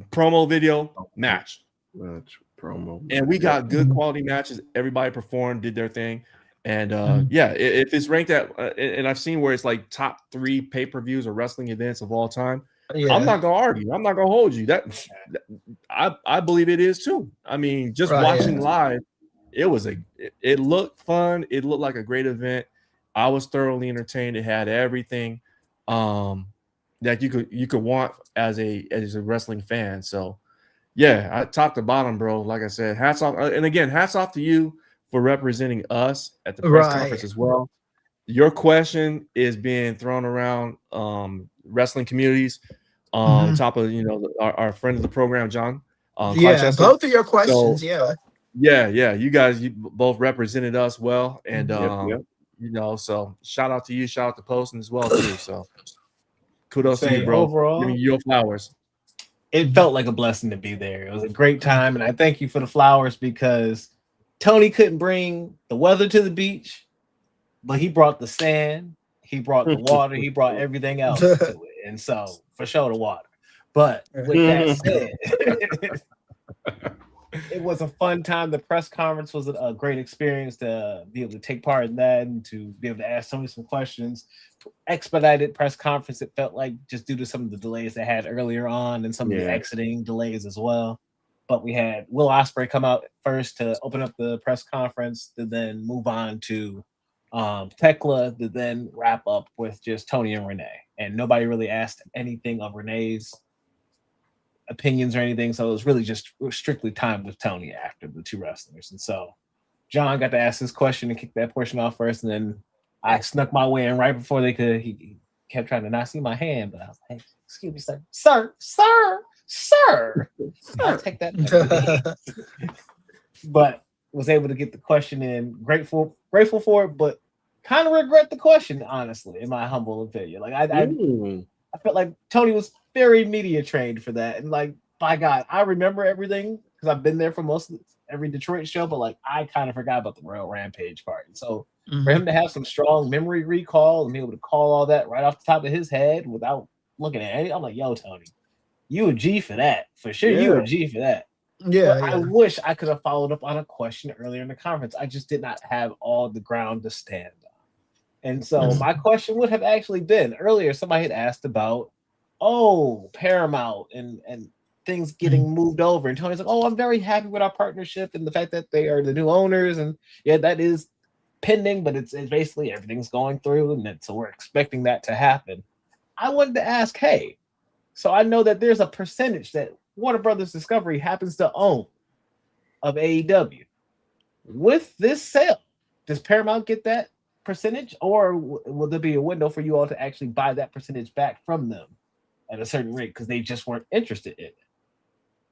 Speaker 2: promo video, match.
Speaker 3: Promo.
Speaker 2: And we got good quality matches. Everybody performed, did their thing. And if it's ranked at, and I've seen where it's like top 3 pay-per-views or wrestling events of all time.
Speaker 4: Yeah.
Speaker 2: I'm not gonna argue. I'm not gonna hold you. That I believe it is too. I mean, just watching live, it looked fun. It looked like a great event. I was thoroughly entertained. It had everything that you could want as a wrestling fan. So yeah, top to bottom, bro. Like I said, hats off. And again, hats off to you for representing us at the press conference as well. Your question is being thrown around wrestling communities. On top of our friend of the program, John.
Speaker 4: Both of your questions.
Speaker 2: So, you guys both represented us well, and so shout out to you, shout out to Poston as well too. So kudos to you, bro.
Speaker 1: Overall,
Speaker 2: giving you your flowers.
Speaker 1: It felt like a blessing to be there. It was a great time, and I thank you for the flowers because Tony couldn't bring the weather to the beach, but he brought the sand, he brought the water, he brought everything else to it. And so, for sure, the water. But with that said, it was a fun time. The press conference was a great experience to be able to take part in that and to be able to ask Tony some questions. Expedited press conference, it felt like, just due to some of the delays they had earlier on and some of the exiting delays as well. But we had Will Ospreay come out first to open up the press conference, to then move on to Tekla, to then wrap up with just Tony and Renee. And nobody really asked anything of Renee's opinions or anything. So it was really just strictly time with Tony after the two wrestlers. And so John got to ask his question and kick that portion off first. And then I snuck my way in right before they could. He kept trying to not see my hand, but I was like, hey, excuse me, sir. I'll take that. But was able to get the question in. Grateful for it, but kind of regret the question, honestly, in my humble opinion. Like I felt like Tony was very media trained for that. And like, by God, I remember everything because I've been there for most of every Detroit show, but like I kind of forgot about the Royal Rampage part. And so for him to have some strong memory recall and be able to call all that right off the top of his head without looking at anything, I'm like, yo, Tony, you a G for that. For sure, you a G for that. I wish I could have followed up on a question earlier in the conference. I just did not have all the ground to stand on. And so my question would have actually been, earlier somebody had asked about, Paramount and things getting moved over. And Tony's like, I'm very happy with our partnership and the fact that they are the new owners. And yeah, that is pending, but it's basically everything's going through. And so we're expecting that to happen. I wanted to ask, hey, so I know that there's a percentage that Warner Brothers Discovery happens to own of AEW. With this sale, does Paramount get that percentage, or will there be a window for you all to actually buy that percentage back from them at a certain rate because they just weren't interested in it?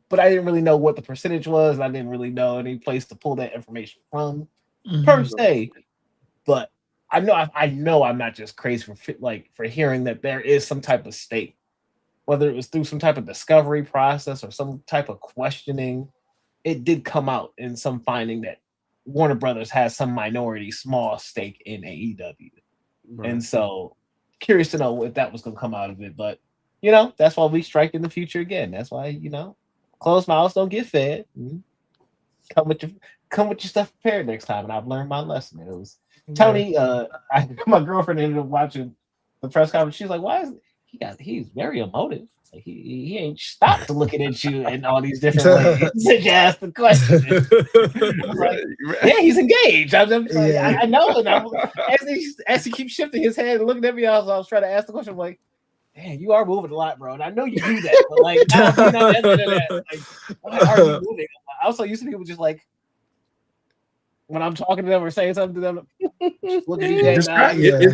Speaker 1: But I didn't really know what the percentage was, and I didn't really know any place to pull that information from per se. But I know I'm not just crazy for hearing that there is some type of stake, whether it was through some type of discovery process or some type of questioning. It did come out in some finding that Warner Brothers has some minority small stake in AEW. And so curious to know if that was going to come out of it. But, that's why we strike in the future again. That's why, closed mouths don't get fed. Come with your stuff prepared next time. And I've learned my lesson. It was Tony. My girlfriend ended up watching the press conference. She's like, why is he's very emotive. Like he ain't stopped looking at you in all these different ways since you asked the question. I was like, yeah, he's engaged. I'm like,
Speaker 4: Yeah.
Speaker 1: I know. And as he keeps shifting his head and looking at me, I was trying to ask the question. I'm like, man, you are moving a lot, bro. And I know you do that, but like, now being on the other end of that, like, why are you moving? I also used to people just like when I'm talking to them or saying something to them, just look at me dead in the eye.
Speaker 4: Yeah.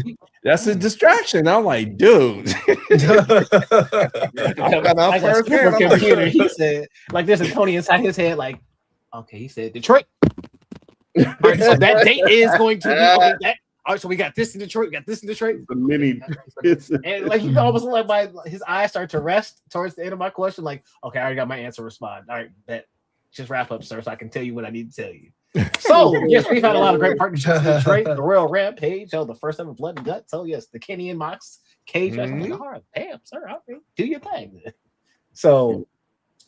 Speaker 2: That's a distraction. I'm like, dude.
Speaker 1: Like a supercomputer. He said, like there's a Tony inside his head, like, okay, he said Detroit. All right, so that date is going to be okay. All right, so we got this in Detroit, we got this in Detroit.
Speaker 3: The mini
Speaker 1: and like you can almost look like his eyes start to rest towards the end of my question, like, okay, I already got my answer. Respond. All right, that just wrap up, sir, so I can tell you what I need to tell you. So yes, we've had a lot of great partnerships in Detroit. The Royal Rampage, the first ever Blood and Guts. Oh yes, the Kenny and Mox cage. I'm like, all right, damn, sir, all right, do your thing. So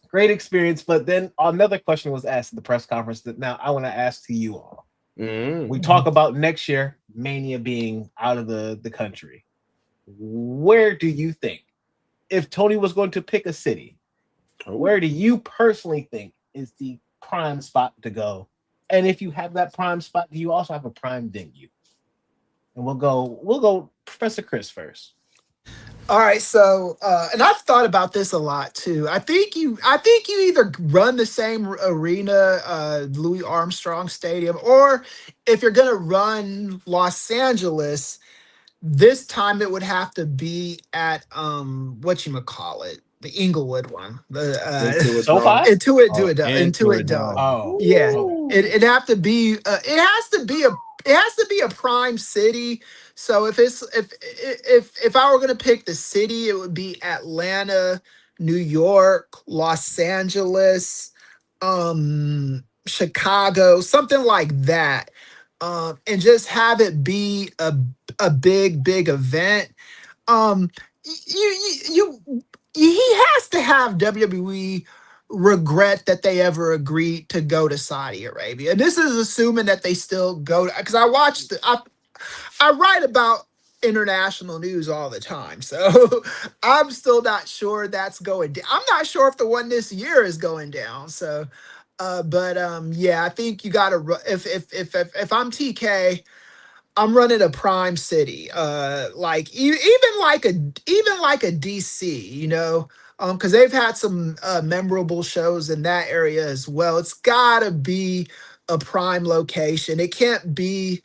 Speaker 1: great experience. But then another question was asked at the press conference that now I want to ask to you all. We talk about next year, Mania being out of the country. Where do you think, if Tony was going to pick a city, where do you personally think is the prime spot to go? And if you have that prime spot, do you also have a prime venue? And we'll go Professor Chris first.
Speaker 4: All right, so and I've thought about this a lot too. I think you either run the same arena, Louis Armstrong Stadium, or if you're gonna run Los Angeles, this time it would have to be at whatchamacallit, the Inglewood one. The
Speaker 1: SoFi?
Speaker 4: Intuit Dome.
Speaker 1: Oh.
Speaker 4: Yeah. It'd have to be it has to be a prime city. So if I were gonna pick the city, it would be Atlanta, New York, Los Angeles, Chicago, something like that. And just have it be a big event. He has to have WWE regret that they ever agreed to go to Saudi Arabia. And this is assuming that they still go, because I write about international news all the time, so I'm still not sure that's going down. I'm not sure if the one this year is going down. So, yeah, I think you got to. If I'm TK, I'm running a prime city, like even like a DC, because they've had some memorable shows in that area as well. It's got to be a prime location. It can't be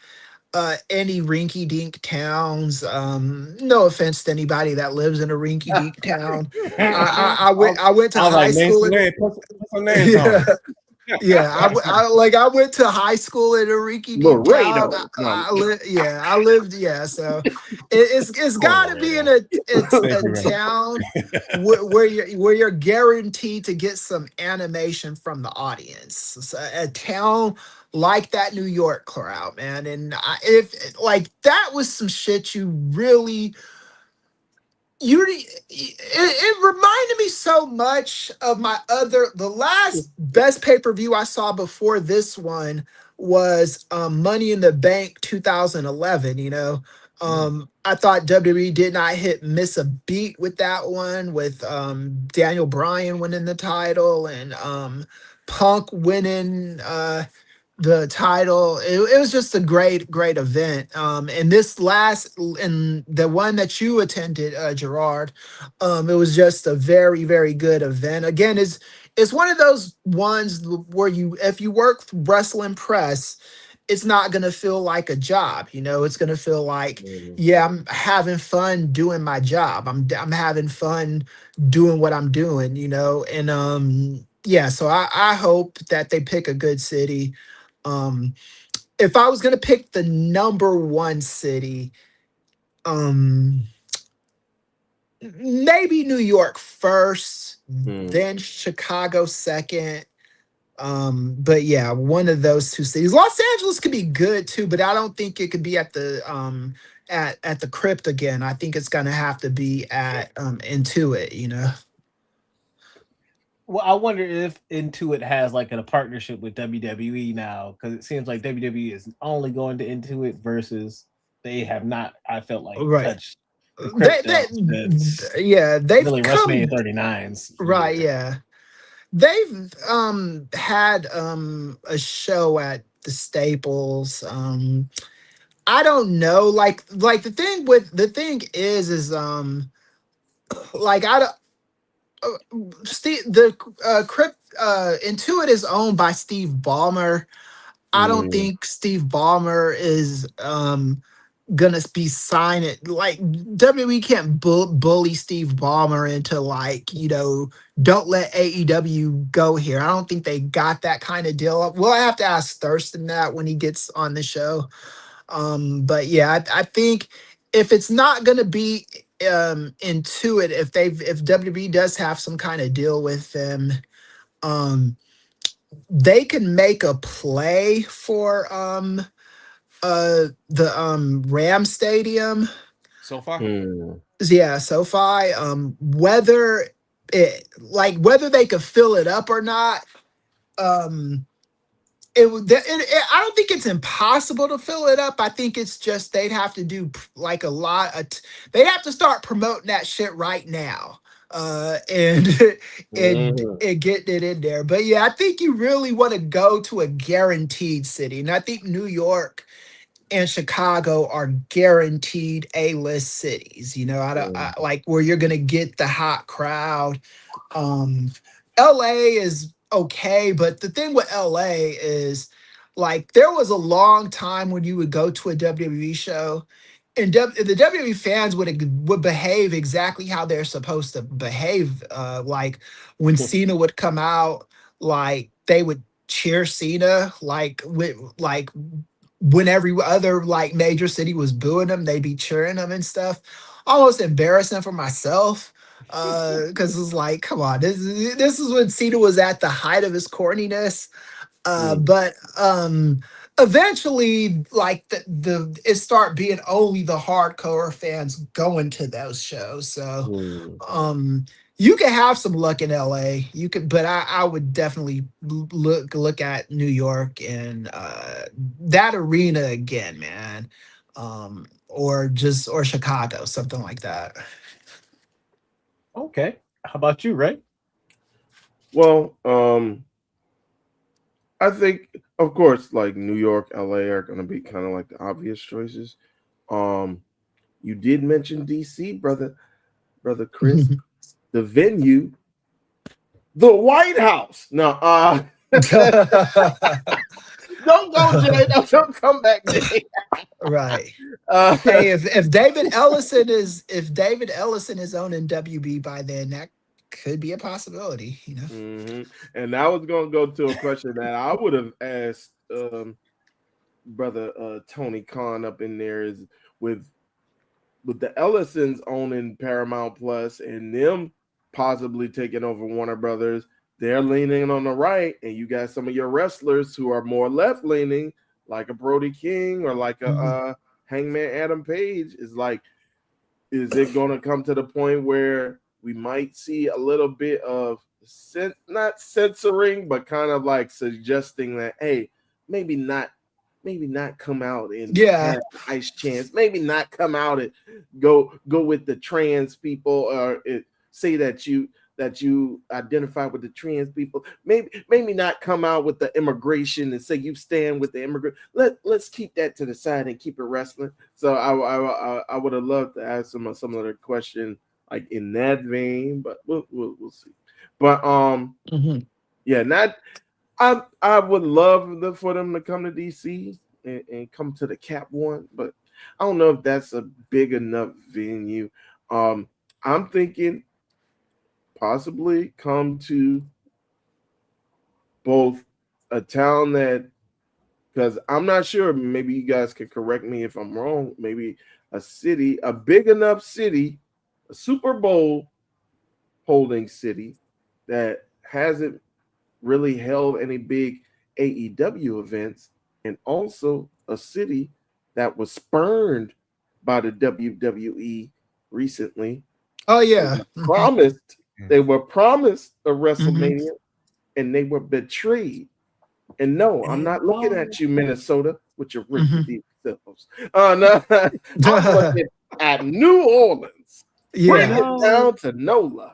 Speaker 4: any rinky-dink towns. No offense to anybody that lives in a rinky-dink town. I went to high school. I went to high school in a rinky-dink town. I lived. So it's got to be in a town where you're guaranteed to get some animation from the audience. So a town like that New York crowd, man. And if like that was some shit it reminded me so much of the last best pay-per-view I saw before this one was Money in the Bank 2011. I thought WWE did not miss a beat with that one, with Daniel Bryan winning the title and Punk winning the title. It was just a great event. And this and the one that you attended, Girard, it was just a very good event. Again, it's one of those ones where if you work wrestling press, it's not gonna feel like a job. It's gonna feel like, yeah, I'm having fun doing my job. I'm having fun doing what I'm doing. And yeah, so I hope that they pick a good city. If I was gonna pick the number one city, maybe New York first, then Chicago second. But yeah, one of those two cities. Los Angeles could be good too, but I don't think it could be at the at the Crypt again. I think it's gonna have to be at Intuit.
Speaker 1: Well, I wonder if Intuit has like a partnership with WWE now, because it seems like WWE is only going to Intuit versus they have not, I felt like, touched The
Speaker 4: they,
Speaker 1: crypto shits.
Speaker 4: they've
Speaker 1: Really
Speaker 4: come
Speaker 1: WrestleMania 39's.
Speaker 4: right. Yeah, they've had a show at the Staples. I don't know. Like the thing is like I don't. Steve, the crypt Intuit is owned by Steve Ballmer. I don't
Speaker 3: Mm.
Speaker 4: think Steve Ballmer is gonna be signing. Like WWE can't bully Steve Ballmer into like, don't let AEW go here. I don't think they got that kind of deal up. Well, I have to ask Thurston that when he gets on the show. But yeah, I think if it's not gonna be Intuit, if WWE does have some kind of deal with them, um they can make a play for the Ram Stadium.
Speaker 2: So far,
Speaker 3: Mm.
Speaker 4: Yeah, SoFi. Whether they could fill it up or not, um I don't think it's impossible to fill it up. I think it's just they'd have to do like a lot of they'd have to start promoting that shit right now. And
Speaker 3: Mhm.
Speaker 4: and getting it in there. But yeah, I think you really want to go to a guaranteed city. And I think New York and Chicago are guaranteed A-list cities. Like where you're gonna get the hot crowd. Um, LA is okay, but the thing with LA is like there was a long time when you would go to a WWE show and the WWE fans would behave exactly how they're supposed to behave. Like when Cena would come out, like they would cheer Cena, like when every other like major city was booing him, they'd be cheering him and stuff. Almost embarrassing for myself because it's like, come on, this is when Cena was at the height of his corniness. But eventually, like it start being only the hardcore fans going to those shows. So
Speaker 3: Mm.
Speaker 4: you can have some luck in LA. You could, but I would definitely look at New York and that arena again, man. Or Chicago, something like that.
Speaker 1: Okay. How about you, Ray?
Speaker 3: Well, I think, of course, like New York, LA are going to be kind of like the obvious choices. You did mention DC, brother Chris, the venue, the White House. No, don't go, Jay. Don't come back, Jay.
Speaker 4: Right.
Speaker 3: Uh,
Speaker 4: Hey, if David Ellison is owning WB by then, that could be a possibility.
Speaker 3: mhm. And I was going to go to a question that I would have asked brother Tony Khan up in there is with the Ellisons owning Paramount Plus and them possibly taking over Warner Brothers, they're leaning on the right, and you got some of your wrestlers who are more left leaning, like a Brody King or like a Hangman Adam Page. Is like, is it going to come to the point where we might see a little bit of not censoring, but kind of like suggesting that, hey, maybe not come out and
Speaker 4: Yeah.
Speaker 3: have a nice chance. Maybe not come out and go with the trans people or say that you identify with the trans people. Maybe not come out with the immigration and say you stand with the immigrant. Let's keep that to the side and keep it wrestling. So I would have loved to ask some other question like in that vein, but we'll see. But yeah, not. I would love for them to come to DC and come to the Cap One, but I don't know if that's a big enough venue. I'm thinking possibly come to both a town that, because I'm not sure, maybe you guys could correct me if I'm wrong, maybe a big enough city, a Super Bowl holding city that hasn't really held any big AEW events, and also a city that was spurned by the WWE recently.
Speaker 4: Oh yeah.
Speaker 3: They were promised a WrestleMania, and they were betrayed. And no, I'm not looking at you, Minnesota, with your Ricky D. Sills. No, I'm looking at New Orleans. Bring
Speaker 4: Yeah.
Speaker 3: it down to NOLA.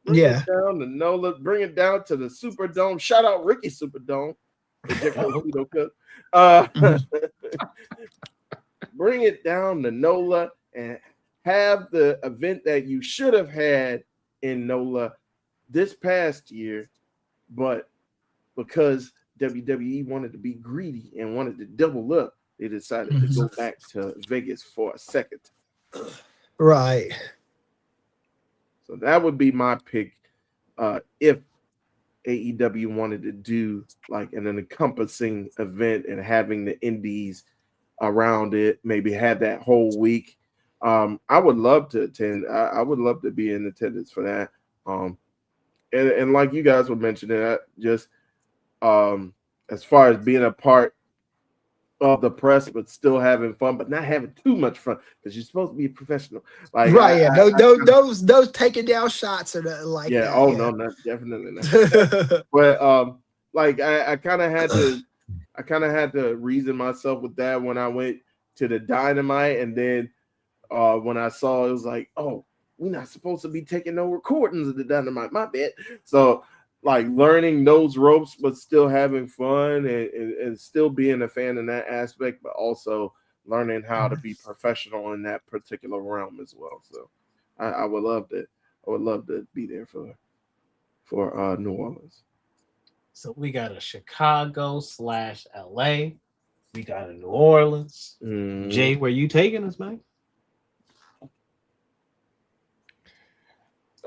Speaker 3: Bring
Speaker 4: Yeah.
Speaker 3: it down to NOLA. Bring it down to the Superdome. Shout out Ricky Superdome. Bring it down to NOLA and have the event that you should have had in NOLA this past year, but because WWE wanted to be greedy and wanted to double up, they decided to go back to Vegas for a second.
Speaker 4: Right.
Speaker 3: So that would be my pick if AEW wanted to do like an encompassing event and having the indies around it, maybe have that whole week. I would love to attend. I would love to be in attendance for that. And like you guys were mentioning, just as far as being a part of the press, but still having fun, but not having too much fun because you're supposed to be a professional. Like,
Speaker 4: right. Those taking down shots are like
Speaker 3: yeah.
Speaker 4: that.
Speaker 3: Oh no, not definitely not. But like I kind of had to reason myself with that when I went to the Dynamite, and then when I saw it was like, oh, we're not supposed to be taking no recordings of the Dynamite. My bad. So like learning those ropes, but still having fun and still being a fan in that aspect, but also learning how to be professional in that particular realm as well. So I would love that. I would love to be there for New Orleans.
Speaker 1: So we got a Chicago/LA. We got a New Orleans. Jay, where you taking us, man?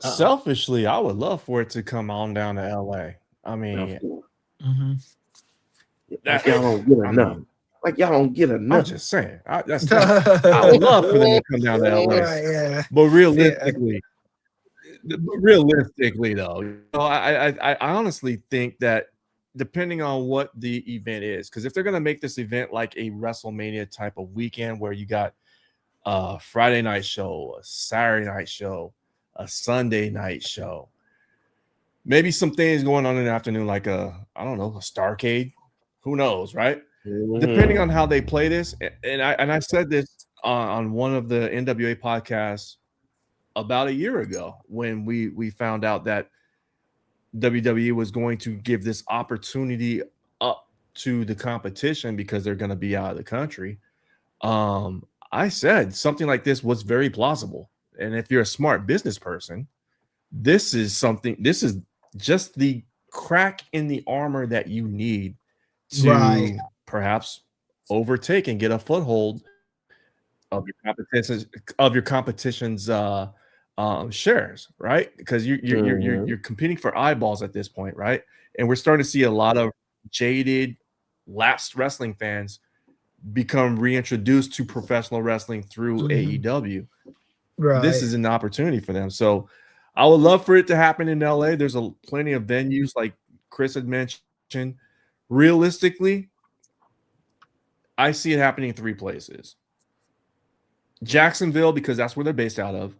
Speaker 2: Selfishly, I would love for it to come on down to LA. I mean,
Speaker 3: like y'all don't get enough. Like y'all don't get enough.
Speaker 2: I'm just saying. I would love for them to come down to LA.
Speaker 4: Right, yeah.
Speaker 2: But realistically, though, I honestly think that depending on what the event is, because if they're gonna make this event like a WrestleMania type of weekend where you got a Friday night show, a Saturday night show, a Sunday night show, maybe some things going on in the afternoon, like a Starcade, who knows, right? Depending on how they play this, and I said this on one of the NWA podcasts about a year ago when we found out that WWE was going to give this opportunity up to the competition because they're going to be out of the country. I said something like this was very plausible. And if you're a smart business person, this is just the crack in the armor that you need to perhaps overtake and get a foothold of your competition's shares, right? Because you're competing for eyeballs at this point, right? And we're starting to see a lot of jaded, lapsed wrestling fans become reintroduced to professional wrestling through AEW.
Speaker 4: Right.
Speaker 2: This is an opportunity for them. So I would love for it to happen in LA. There's plenty of venues like Chris had mentioned. Realistically, I see it happening in 3 places. Jacksonville, because that's where they're based out of.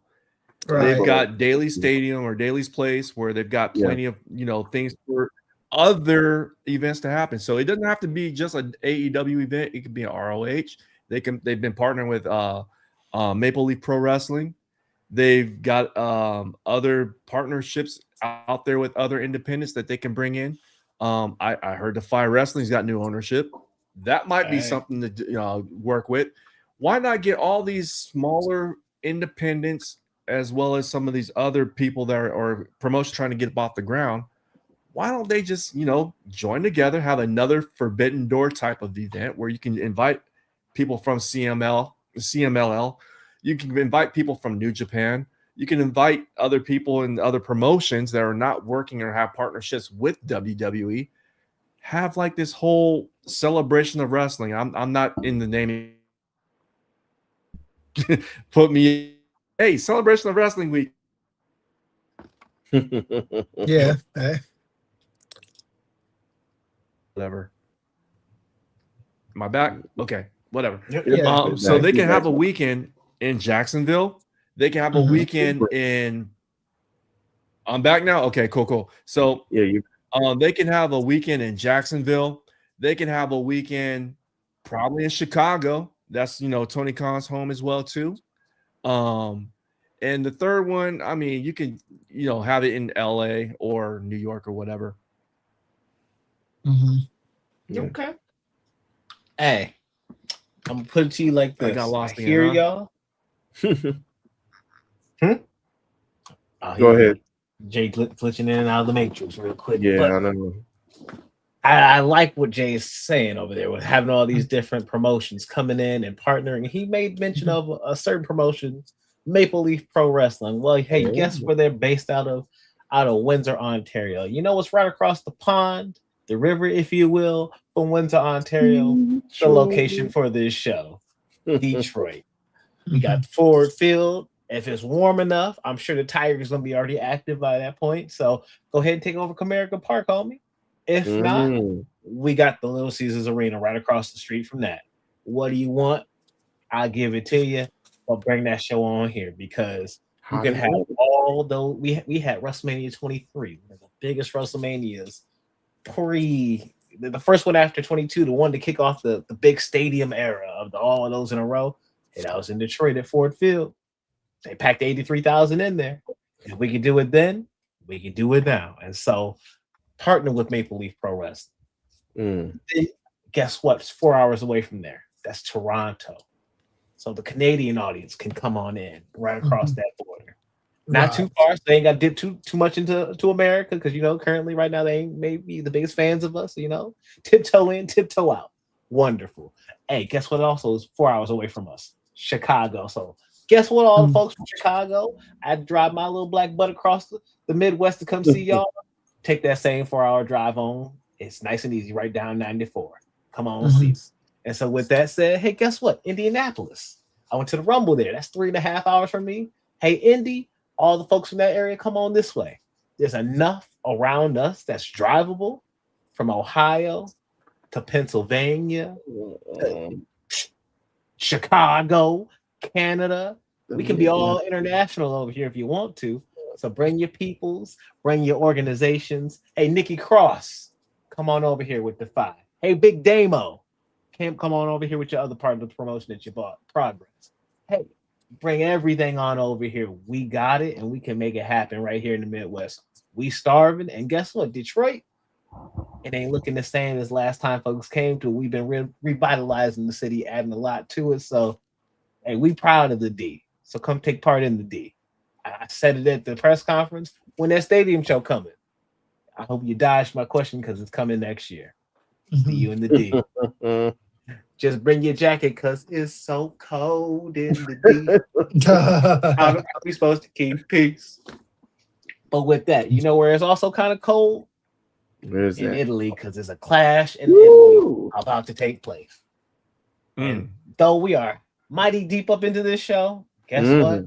Speaker 2: Right. They've got Daly Stadium or Daly's Place where they've got plenty of things for other events to happen. So it doesn't have to be just an AEW event. It could be an ROH. They've been partnering with Maple Leaf Pro Wrestling. They've got other partnerships out there with other independents that they can bring in. I heard Defy Wrestling's got new ownership. That might be something to work with. Why not get all these smaller independents as well as some of these other people that are promotion trying to get off the ground? Why don't they just, join together, have another Forbidden Door type of event where you can invite people from CMLL. You can invite people from New Japan. You can invite other people in other promotions that are not working or have partnerships with WWE. Have like this whole celebration of wrestling. I'm not in the naming. Put me, hey, celebration of wrestling week.
Speaker 4: Yeah.
Speaker 2: Whatever. Am I back? Okay, whatever.
Speaker 4: Yeah.
Speaker 2: So they can have a weekend in Jacksonville. They can have a weekend in. I'm back now. Okay, cool. So they can have a weekend in Jacksonville. They can have a weekend probably in Chicago. That's Tony Khan's home as well too. And And the third one, I mean, you can, have it in LA or New York or whatever.
Speaker 4: Mhm.
Speaker 3: Yeah.
Speaker 1: Okay. Hey, I'm gonna put it to you like this.
Speaker 2: I got lost
Speaker 1: I
Speaker 2: again,
Speaker 1: hear
Speaker 2: huh?
Speaker 1: y'all. Oh,
Speaker 3: Go ahead.
Speaker 1: Jay glitching in and out of the matrix real quick.
Speaker 3: Yeah,
Speaker 1: But
Speaker 3: I know.
Speaker 1: I like what Jay is saying over there with having all these different promotions coming in and partnering. He made mention of a certain promotion, Maple Leaf Pro Wrestling. Well, hey,
Speaker 3: Oh.
Speaker 1: guess where they're based out of Windsor, Ontario. You know what's right across the pond, the river, if you will, from Windsor, Ontario, the location for this show, Detroit. We got Ford Field. If it's warm enough, I'm sure the Tigers gonna be already active by that point. So go ahead and take over Comerica Park, homie. If not,
Speaker 3: Mhm.
Speaker 1: we got the Little Caesars Arena right across the street from that. What do you want? I'll give it to you. But bring that show on here because you can have all those. We had WrestleMania 23, one of the biggest WrestleManias the first one after 22, the one to kick off the big stadium era of all of those in a row. And I was in Detroit at Ford Field. They packed 83,000 in there. If we could do it then, we can do it now. And so partner with Maple Leaf Pro Wrestling. Then, guess what? It's 4 hours away from there. That's Toronto. So the Canadian audience can come on in right across that border. Not too far, so they ain't got to dip too much into America because currently right now they ain't maybe the biggest fans of us. Tiptoe in, tiptoe out. Wonderful. Hey, guess what? Also is 4 hours away from us, Chicago. So guess what? All the folks from Chicago, I had to drive my little black butt across the Midwest to come see y'all. Take that same 4 hour drive on. It's nice and easy, right down 94. Come on, see. And so with that said, hey, guess what? Indianapolis. I went to the Rumble there. That's 3.5 hours from me. Hey, Indy. All the folks from that area, come on this way. There's enough around us that's drivable from Ohio to Pennsylvania, to Chicago, Canada. We can be all international over here if you want to. So bring your peoples, bring your organizations. Hey, Nikki Cross, come on over here with the 5. Hey, Big Damo, come on over here with your other part of the promotion that you bought, Progress. Hey, bring everything on over here. We got it, and we can make it happen right here in the Midwest. We starving, and guess what? Detroit, it ain't looking the same as last time folks came to. We've been revitalizing the city, adding a lot to it. So, hey, we proud of the D. So come take part in the D. I said it at the press conference when that stadium show coming. I hope you dodged my question because it's coming next year. See you in the D. Just bring your jacket because it's so cold in the D. How are we supposed to keep peace? But with that, you know where it's also kind of cold?
Speaker 3: Where's
Speaker 1: in
Speaker 3: that?
Speaker 1: Italy, because there's a clash in Italy about to take place. And though we are mighty deep up into this show, guess what?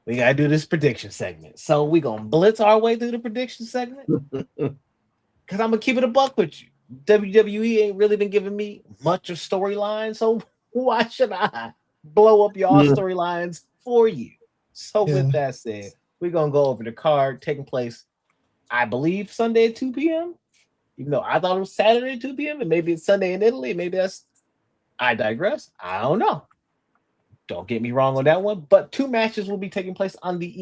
Speaker 1: We gotta do this prediction segment. So we gonna blitz our way through the prediction segment. Cause I'm gonna keep it a buck with you. WWE ain't really been giving me much of storyline, so why should I blow up y'all storylines for you? So with that said, we're gonna go over the card taking place, I believe, Sunday at 2 p.m. Even though I thought it was Saturday at 2 p.m. and maybe it's Sunday in Italy. Maybe I digress. I don't know. Don't get me wrong on that one. But 2 matches will be taking place on the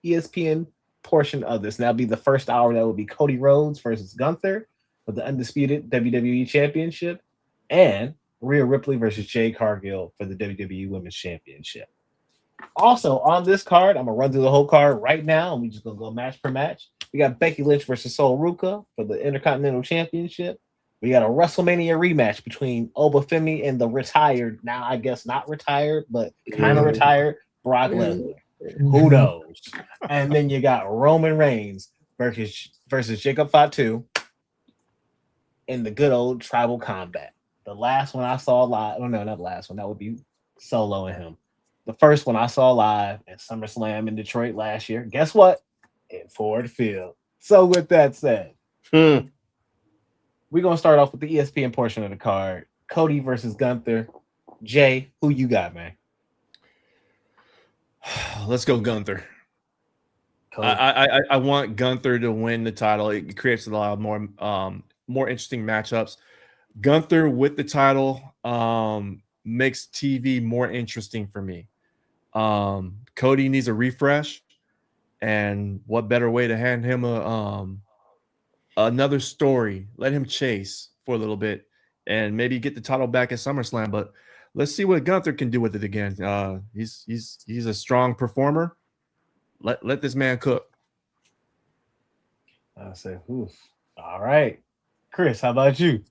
Speaker 1: ESPN portion of this. And that'll be the first hour. That will be Cody Rhodes versus Gunther for the undisputed WWE Championship, and Rhea Ripley versus Jade Cargill for the WWE Women's Championship. Also on this card, I'm gonna run through the whole card right now, and we're just gonna go match per match. We got Becky Lynch versus Sol Ruka for the Intercontinental Championship. We got a WrestleMania rematch between Oba Femi and the retired, now I guess not retired, but kind of retired, Brock Lesnar. Who knows? And then you got Roman Reigns versus Jacob Fatu in the good old tribal combat. The last one I saw live, oh no, not the last one, that would be Solo and him. The first one I saw live at SummerSlam in Detroit last year. Guess what? In Ford Field. So with that said, we're going to start off with the ESPN portion of the card. Cody versus Gunther. Jay, who you got, man?
Speaker 2: Let's go Gunther. I want Gunther to win the title. It creates a lot more interesting matchups. Gunther with the title makes TV more interesting for me. Cody needs a refresh, and what better way to hand him another story? Let him chase for a little bit, and maybe get the title back at SummerSlam. But let's see what Gunther can do with it again. He's a strong performer. Let this man cook.
Speaker 1: I say, oof. All right, Chris, how about you?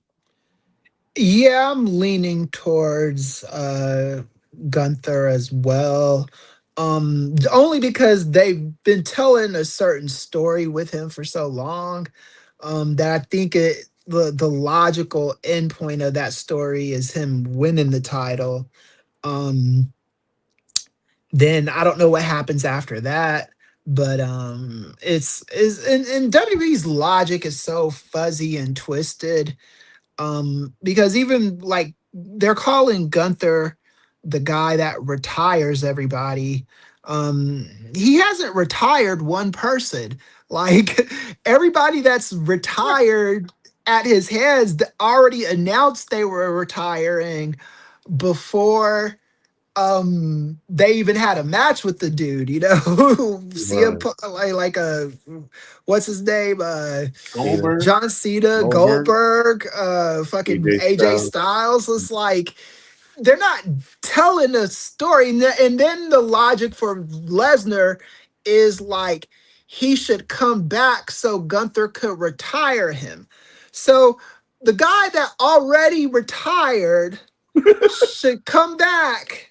Speaker 4: Yeah, I'm leaning towards Gunther as well. Only because they've been telling a certain story with him for so long, that I think the logical endpoint of that story is him winning the title. Um, then I don't know what happens after that. But it's is and WWE's logic is so fuzzy and twisted, because even like they're calling Gunther the guy that retires everybody. He hasn't retired one person. Like everybody that's retired at his hands already announced they were retiring before they even had a match with the dude, CM
Speaker 3: Right.
Speaker 4: like what's his name,
Speaker 3: Cena,
Speaker 1: Goldberg.
Speaker 4: John Cena,
Speaker 3: Goldberg,
Speaker 4: Goldberg, fucking
Speaker 3: AJ
Speaker 4: AJ
Speaker 3: Styles.
Speaker 4: Styles. It's like they're not telling a story. And then the logic for Lesnar is like he should come back so Gunther could retire him. So the guy that already retired should come back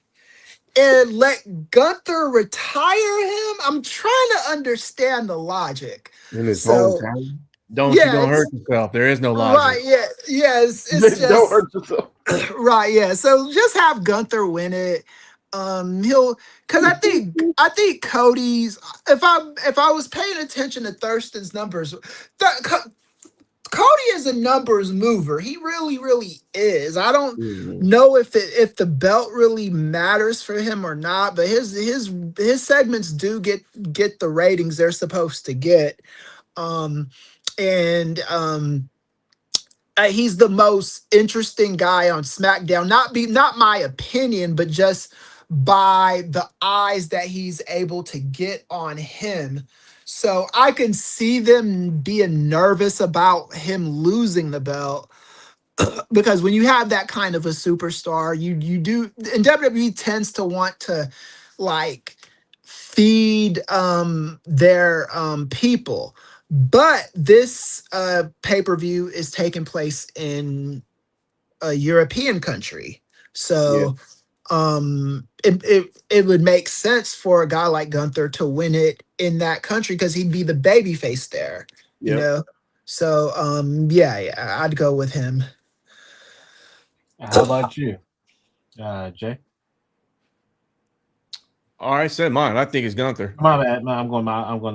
Speaker 4: and let Gunther retire him. I'm trying to understand the logic.
Speaker 3: In his
Speaker 4: So
Speaker 3: hometown.
Speaker 2: Don't
Speaker 4: yeah,
Speaker 2: hurt
Speaker 4: it's
Speaker 2: yourself. There is no logic.
Speaker 4: right. Yeah, it's
Speaker 3: Don't
Speaker 4: just
Speaker 3: hurt yourself.
Speaker 4: right. Yeah, so just have Gunther win it. He'll because I think Cody's. If I was paying attention to Thurston's numbers, Cody is a numbers mover. He really, really is. I don't
Speaker 3: Mhm.
Speaker 4: know if the belt really matters for him or not, but his segments do get the ratings they're supposed to get. Um, and he's the most interesting guy on SmackDown. Not my opinion, but just by the eyes that he's able to get on him. So I can see them being nervous about him losing the belt, because when you have that kind of a superstar, you do, and WWE tends to want to like feed their people. But this pay-per-view is taking place in a European country.
Speaker 3: Yeah.
Speaker 4: So it would make sense for a guy like Gunther to win it in that country because he'd be the babyface there, you
Speaker 3: Yep.
Speaker 4: know. So yeah, I'd go with him.
Speaker 1: How about you, Jay?
Speaker 2: All right, said mine. I think it's Gunther.
Speaker 1: My bad. I'm going the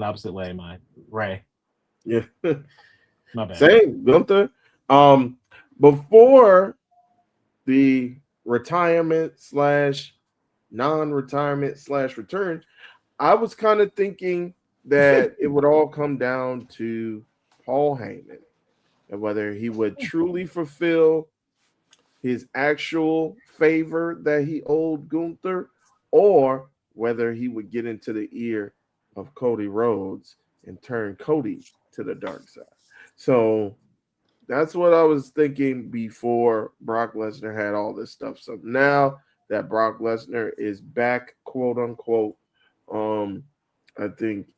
Speaker 1: opposite way. Mine, Ray.
Speaker 3: Yeah.
Speaker 1: My bad.
Speaker 3: Same, Gunther. Before the retirement / non-retirement / return, I was kind of thinking that it would all come down to Paul Heyman and whether he would truly fulfill his actual favor that he owed Gunther, or whether he would get into the ear of Cody Rhodes and turn Cody to the dark side. So that's what I was thinking before Brock Lesnar had all this stuff. So now that Brock Lesnar is back, quote unquote, I think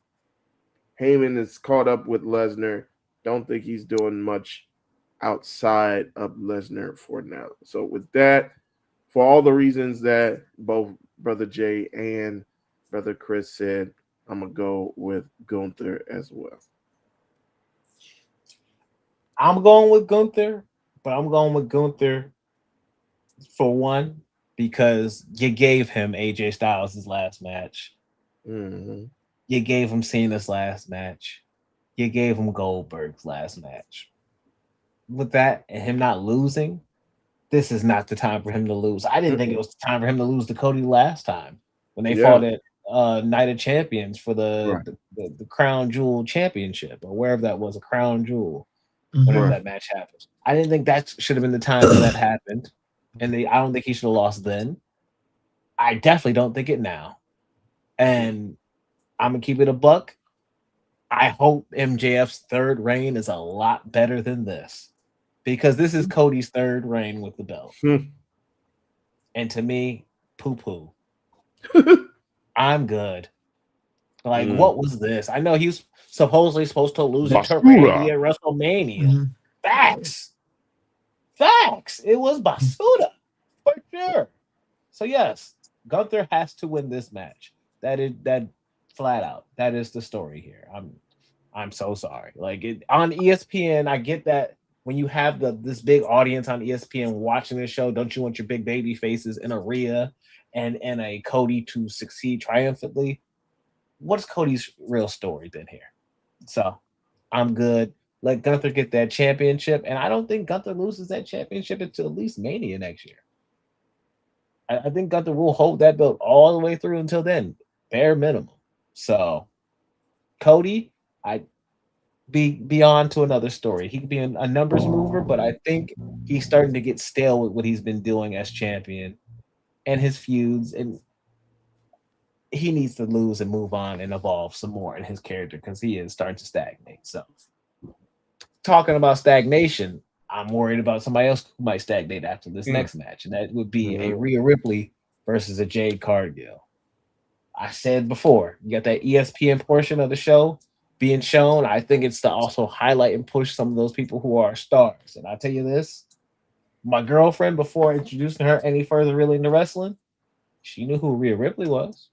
Speaker 3: Heyman is caught up with Lesnar. Don't think he's doing much outside of Lesnar for now. So with that, for all the reasons that both Brother Jay and Brother Chris said, I'm gonna go with Gunther as well.
Speaker 1: I'm going with Gunther, but I'm going with Gunther for one because you gave him AJ Styles his last match.
Speaker 3: Mm-hmm.
Speaker 1: You gave him Cena's last match. You gave him Goldberg's last match. With that and him not losing, this is not the time for him to lose. I didn't think it was the time for him to lose to Cody last time when they fought at Night of Champions for the Crown Jewel Championship or wherever that was, a Crown Jewel, whenever
Speaker 3: Right.
Speaker 1: that match happened. I didn't think that should have been the time that happened, and I don't think he should have lost then. I definitely don't think it now. And I'm gonna keep it a buck. I hope MJF's third reign is a lot better than this, because this is Cody's third reign with the belt. And to me, poo. I'm good. Like, what was this? I know he was supposedly supposed to lose it to Randy at WrestleMania.
Speaker 4: Mm-hmm.
Speaker 1: Facts. It was Basuda for sure. So yes, Gunther has to win this match. That flat out. That is the story here. I'm so sorry. Like on ESPN, I get that when you have this big audience on ESPN watching this show, don't you want your big baby faces in a Rhea and a Cody to succeed triumphantly? What's Cody's real story been here? So I'm good. Let Gunther get that championship, and I don't think Gunther loses that championship until at least Mania next year. I think Gunther will hold that belt all the way through until then, bare minimum. So Cody, I be on to another story. He could be a numbers mover, but I think he's starting to get stale with what he's been doing as champion and his feuds, and he needs to lose and move on and evolve some more in his character because he is starting to stagnate. So talking about stagnation, I'm worried about somebody else who might stagnate after this next match, and that would be a Rhea Ripley versus a Jade Cargill. I said before, you got that ESPN portion of the show being shown. I think it's to also highlight and push some of those people who are stars. And I tell you this, my girlfriend, before introducing her any further really into wrestling, she knew who Rhea Ripley was.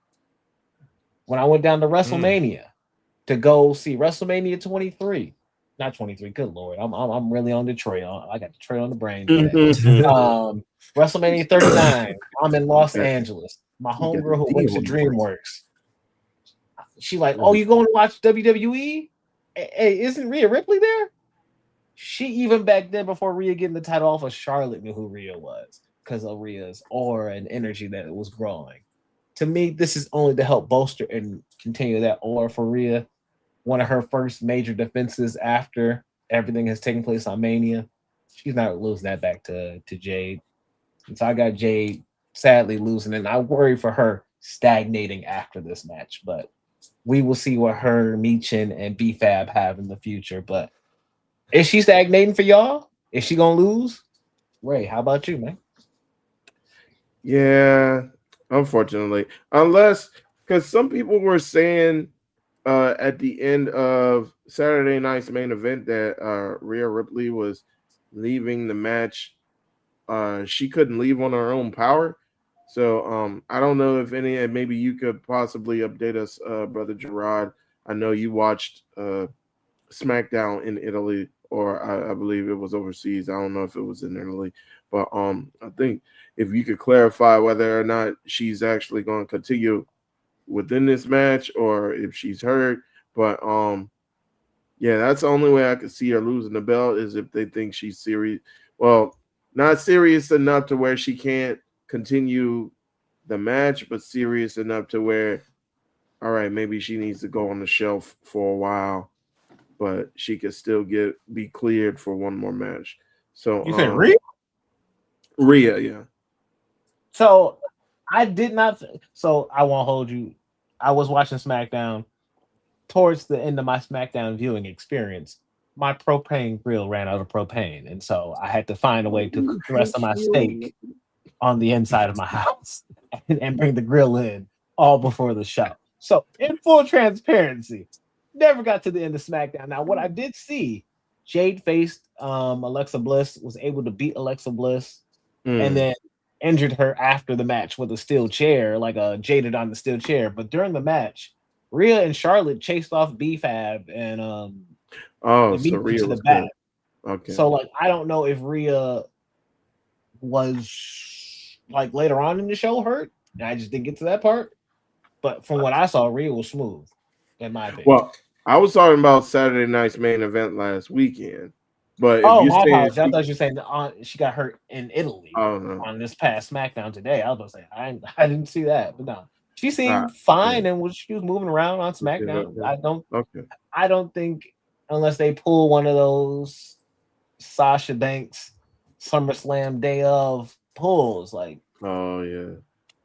Speaker 1: When I went down to WrestleMania to go see WrestleMania 23, not 23, good Lord, I'm really on Detroit. I got Detroit on the brain today. WrestleMania 39, I'm in Los Angeles. My homegirl who works at DreamWorks, she like, oh, you going to watch WWE? Hey, isn't Rhea Ripley there? She even back then, before Rhea getting the title off of Charlotte, knew who Rhea was because of Rhea's aura and energy that it was growing. To me, this is only to help bolster and continue that aura for Rhea. One of her first major defenses after everything has taken place on Mania. She's not losing that back to Jade. And so I got Jade sadly losing, and I worry for her stagnating after this match. But we will see what her, Michin, and B-Fab have in the future. But is she stagnating for y'all? Is she going to lose? Ray, how about you, man?
Speaker 3: Yeah, unfortunately. Unless, because some people were saying at the end of Saturday night's main event that Rhea Ripley was leaving the match. She couldn't leave on her own power. So I don't know if any, and maybe you could possibly update us, Brother Girard. I know you watched SmackDown in Italy, or I believe it was overseas. I don't know if it was in Italy, but I think if you could clarify whether or not she's actually going to continue within this match or if she's hurt. But yeah, that's the only way I could see her losing the belt is if they think she's serious. Well, not serious enough to where she can't continue the match, but serious enough to where, all right, maybe she needs to go on the shelf for a while, but she could still be cleared for one more match. So
Speaker 1: you said Rhea?
Speaker 3: Rhea, yeah.
Speaker 1: So I did not. So I won't hold you. I was watching SmackDown. Towards the end of my SmackDown viewing experience, my propane grill ran out of propane, and so I had to find a way to cook the rest of my steak on the inside of my house and bring the grill in all before the show. So in full transparency, never got to the end of SmackDown. Now, what I did see, Jade faced Alexa Bliss, was able to beat Alexa Bliss, and then injured her after the match with a steel chair, like a jaded on the steel chair. But during the match, Rhea and Charlotte chased off B-Fab and
Speaker 3: so Rhea
Speaker 1: to the
Speaker 3: was
Speaker 1: back.
Speaker 3: good. Okay.
Speaker 1: So like I don't know if Rhea was like later on in the show hurt. I just didn't get to that part. But from what I saw, Rhea was smooth, in my opinion.
Speaker 3: Well, I was talking about Saturday night's main event last weekend. But
Speaker 1: my apologies. I thought you were saying she got hurt in Italy on this past SmackDown today. I was about to say I didn't see that, but no, she seemed fine and she was moving around on SmackDown. I don't think unless they pull one of those Sasha Banks SummerSlam day of pulls, like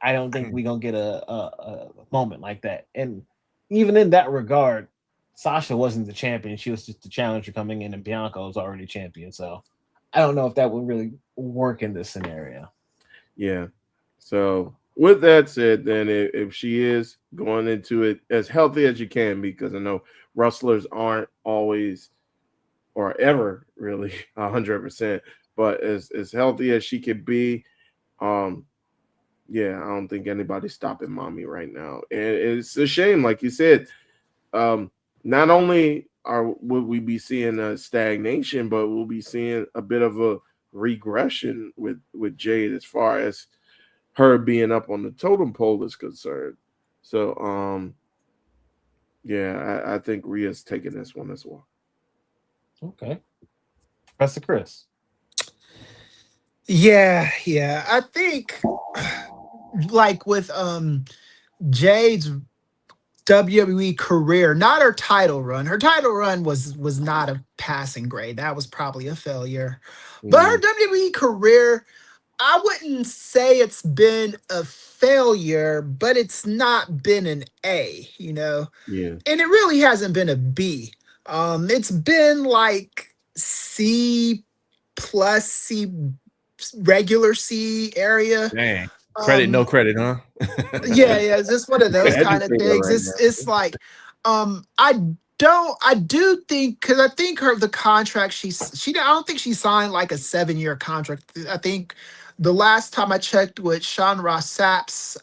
Speaker 1: I don't think we're gonna get a moment like that. And even in that regard, Sasha wasn't the champion; she was just the challenger coming in, and Bianca was already champion. So I don't know if that would really work in this scenario.
Speaker 3: Yeah. So with that said, then if she is going into it as healthy as you can, because I know wrestlers aren't always or ever really 100%, but as healthy as she could be, um, yeah, I don't think anybody's stopping mommy right now, and it's a shame, like you said. Not only would we be seeing a stagnation, but we'll be seeing a bit of a regression with Jade as far as her being up on the totem pole is concerned. So, yeah, I think Rhea's taking this one as well.
Speaker 1: Okay, Professor Chris.
Speaker 4: Yeah. I think like with Jade's WWE career, not her title run. Her title run was not a passing grade. That was probably a failure. But her WWE career, I wouldn't say it's been a failure, but it's not been an A,
Speaker 3: Yeah,
Speaker 4: and it really hasn't been a B. It's been like C plus, C, regular C area.
Speaker 2: Dang. Credit, no
Speaker 4: Um,
Speaker 2: credit, huh?
Speaker 4: yeah, it's just one of those kind of
Speaker 3: educator
Speaker 4: things.
Speaker 3: right
Speaker 4: It's like, I do think, because I think the contract I don't think she signed like a 7-year contract. I think the last time I checked with Sean Ross Sapp's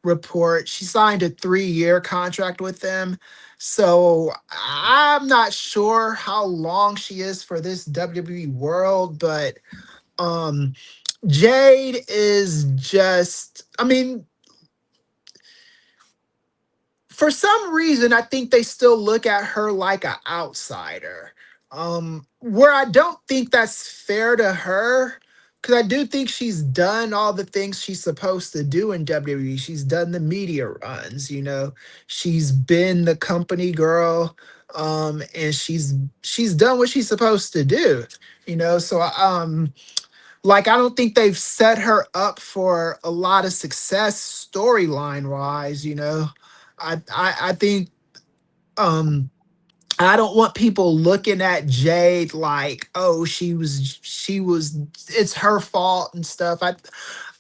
Speaker 4: report, she signed a 3-year contract with them. So I'm not sure how long she is for this WWE world, but um Jade is just, I mean, for some reason, I think they still look at her like an outsider. Where I don't think that's fair to her, because I do think she's done all the things she's supposed to do in WWE. She's done the media runs, she's been the company girl, and she's done what she's supposed to do, So like, I don't think they've set her up for a lot of success storyline wise, I think um I don't want people looking at Jade like, oh, she was it's her fault and stuff.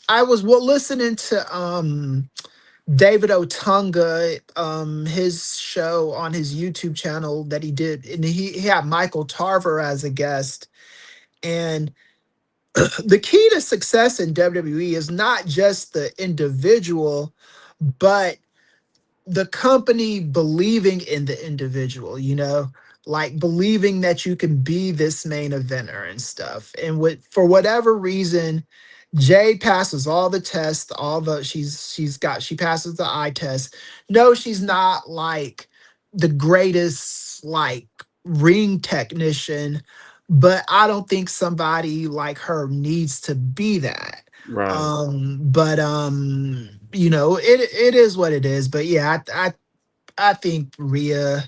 Speaker 4: I was listening to David Otunga, his show on his YouTube channel that he did, and he had Michael Tarver as a guest. And the key to success in WWE is not just the individual, but the company believing in the individual, like believing that you can be this main eventer and stuff. And for whatever reason, Jay passes all the tests, she passes the eye test. No, she's not like the greatest like ring technician, but I don't think somebody like her needs to be that.
Speaker 3: right.
Speaker 4: But it is what it is. But yeah, I think Rhea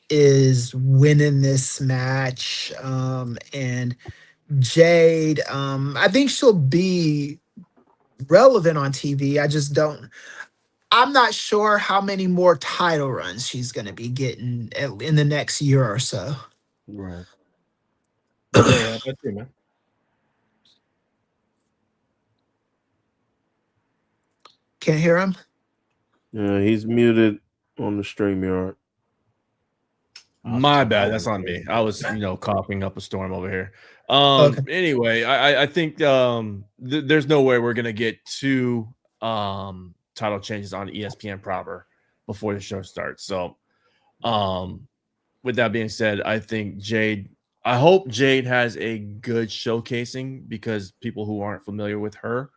Speaker 4: is winning this match. And Jade, I think she'll be relevant on TV. I'm not sure how many more title runs she's going to be getting in the next year or so.
Speaker 3: Right.
Speaker 1: Yeah, how about you, man?
Speaker 4: Can't hear him?
Speaker 3: Yeah, he's muted on the StreamYard.
Speaker 2: My bad. That's on me. I was, coughing up a storm over here.
Speaker 4: Okay.
Speaker 2: Anyway, I think there's no way we're gonna get two title changes on ESPN proper before the show starts. So, with that being said, I hope Jade has a good showcasing, because people who aren't familiar with her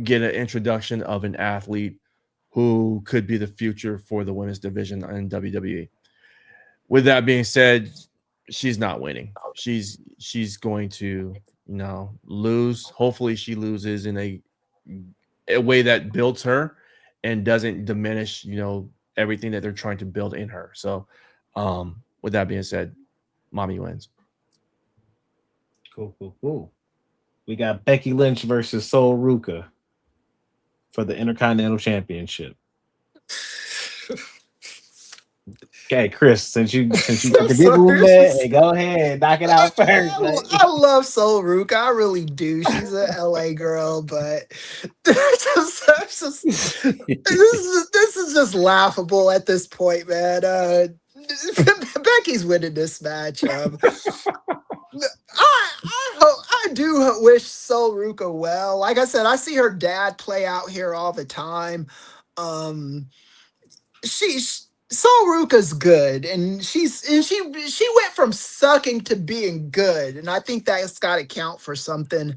Speaker 2: get an introduction of an athlete who could be the future for the women's division in WWE. With that being said, she's not winning. She's going to, lose. Hopefully she loses in a way that builds her and doesn't diminish, everything that they're trying to build in her. So with that being said, mommy wins.
Speaker 1: Cool. We got Becky Lynch versus Sol Ruka. for the Intercontinental Championship. Okay, Chris, since you got the giggle in there, hey, go ahead, knock it out first.
Speaker 4: I love Soul Ruka. I really do. She's a LA girl, but this is just laughable at this point, man. Becky's winning this match. I do wish Soul Ruka well. Like I said, I see her dad play out here all the time. Soul Ruka's good, and she went from sucking to being good, and I think that's got to count for something.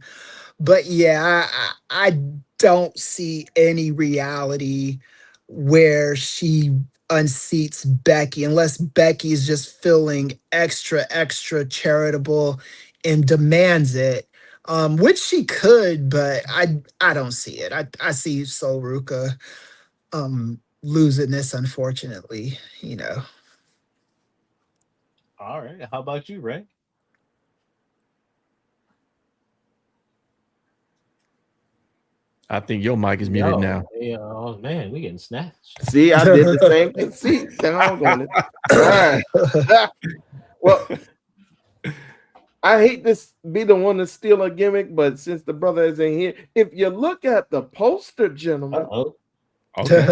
Speaker 4: But yeah, I don't see any reality where she unseats Becky unless Becky is just feeling extra charitable and demands it, which she could, but I don't see it. I see Soul Ruka losing this, unfortunately,
Speaker 1: All right. How about you, Ray?
Speaker 2: I think your mic is muted now.
Speaker 1: Hey, oh man, we getting snatched.
Speaker 3: See, I did the same thing. See, down on it. All right. Well, I hate to be the one to steal a gimmick, but since the brother is in here, if you look at the poster, gentlemen.
Speaker 2: Okay.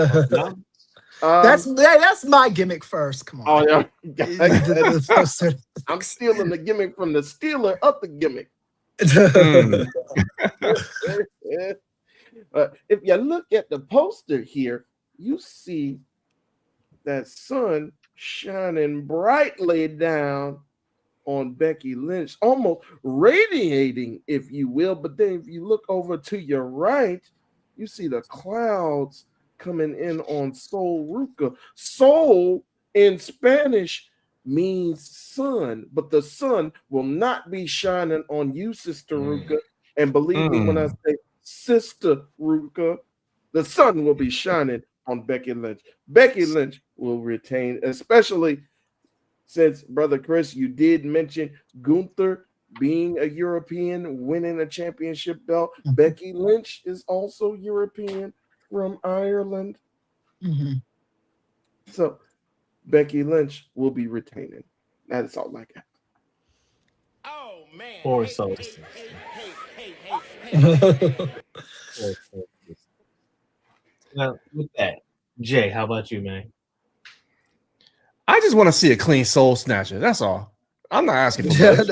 Speaker 4: That's my gimmick first. Come on.
Speaker 3: Oh, yeah. I'm stealing the gimmick from the stealer of the gimmick. If you look at the poster here, you see that sun shining brightly down on Becky Lynch, almost radiating, if you will. But then if you look over to your right, you see the clouds coming in on Soul Ruka. Soul in Spanish means sun, but the sun will not be shining on you, Sister Ruka. And believe me when I say Sister Ruka, the sun will be shining on Becky Lynch. Becky Lynch will retain, especially since, Brother Chris, you did mention Gunther being a European, winning a championship belt. Becky Lynch is also European from Ireland. So Becky Lynch will be retaining. That is all I got.
Speaker 1: Oh man. Poor soul. Now, with that, Jay, how about you, man?
Speaker 2: I just want to see a clean soul snatcher. That's all. I'm not asking for much.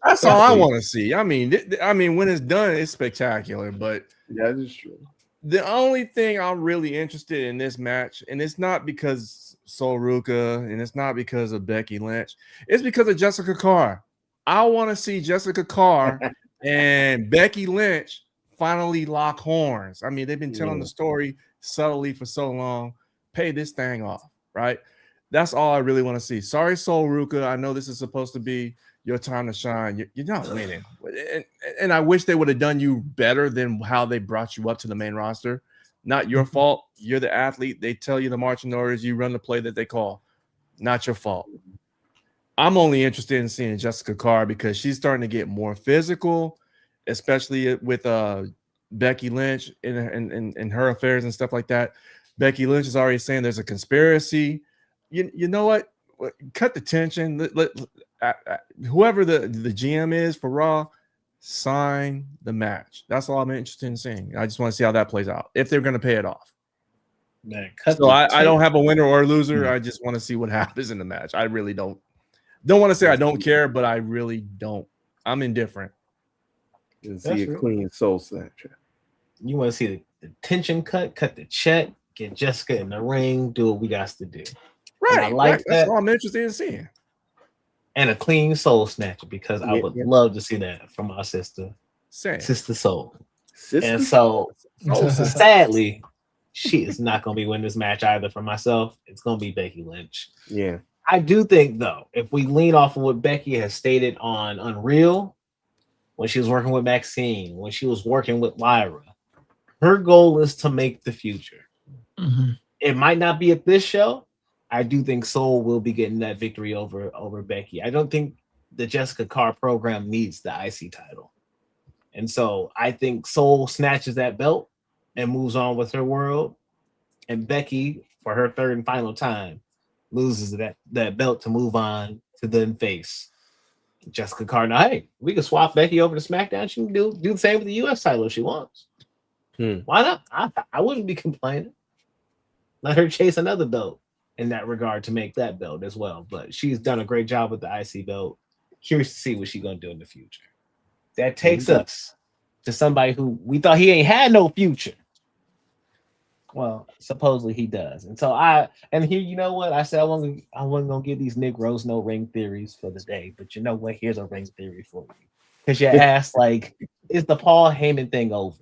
Speaker 2: That's all I want to see. I mean, when it's done, it's spectacular. But
Speaker 3: that is true.
Speaker 2: The only thing I'm really interested in this match, and it's not because Soul Ruka, and it's not because of Becky Lynch, it's because of Jessica Carr. I want to see Jessica Carr and Becky Lynch finally lock horns. I mean, they've been telling the story subtly for so long. Pay this thing off, right? That's all I really want to see. Sorry, Soul Ruka. I know this is supposed to be your time to shine. You're not winning. And I wish they would have done you better than how they brought you up to the main roster. Not your fault. You're the athlete. They tell you the marching orders. You run the play that they call. Not your fault. I'm only interested in seeing Jessica Carr because she's starting to get more physical, especially with Becky Lynch and her affairs and stuff like that. Becky Lynch is already saying there's a conspiracy. You know what? Cut the tension. Whoever the GM is for Raw, sign the match. That's all I'm interested in seeing. I just want to see how that plays out, if they're going to pay it off.
Speaker 1: Man,
Speaker 2: so I don't have a winner or a loser. I just want to see what happens in the match. I really don't want to say I don't care, but I really don't. I'm indifferent.
Speaker 3: And see a clean soul snatcher.
Speaker 1: You want to see the tension cut the check, get Jessica in the ring, do what we got to do.
Speaker 2: Right.
Speaker 1: I like that.
Speaker 2: That's all I'm interested in seeing.
Speaker 1: And a clean soul snatcher, because I would love to see that from our sister, Sister Soul. And so, sadly, she is not going to be winning this match either for myself. It's going to be Becky Lynch.
Speaker 3: Yeah.
Speaker 1: I do think, though, if we lean off of what Becky has stated on Unreal, when she was working with Maxine, when she was working with Lyra, her goal is to make the future. It might not be at this show. I do think Soul will be getting that victory over Becky. I don't think the Jessica Carr program needs the IC title. And so I think Soul snatches that belt and moves on with her world. And Becky, for her third and final time, loses that belt to move on to then face Jessica Cardinal. Hey, we can swap Becky over to SmackDown. She can do the same with the US title if she wants. Why not? I wouldn't be complaining. Let her chase another belt in that regard to make that belt as well. But she's done a great job with the IC belt. Curious to see what she's gonna do in the future. That takes us to somebody who we thought he ain't had no future. Well, supposedly he does. And so here, you know what? I said I wasn't gonna give these Negroes no ring theories for the day, but you know what? Here's a ring theory for you. Because you asked, like, is the Paul Heyman thing over?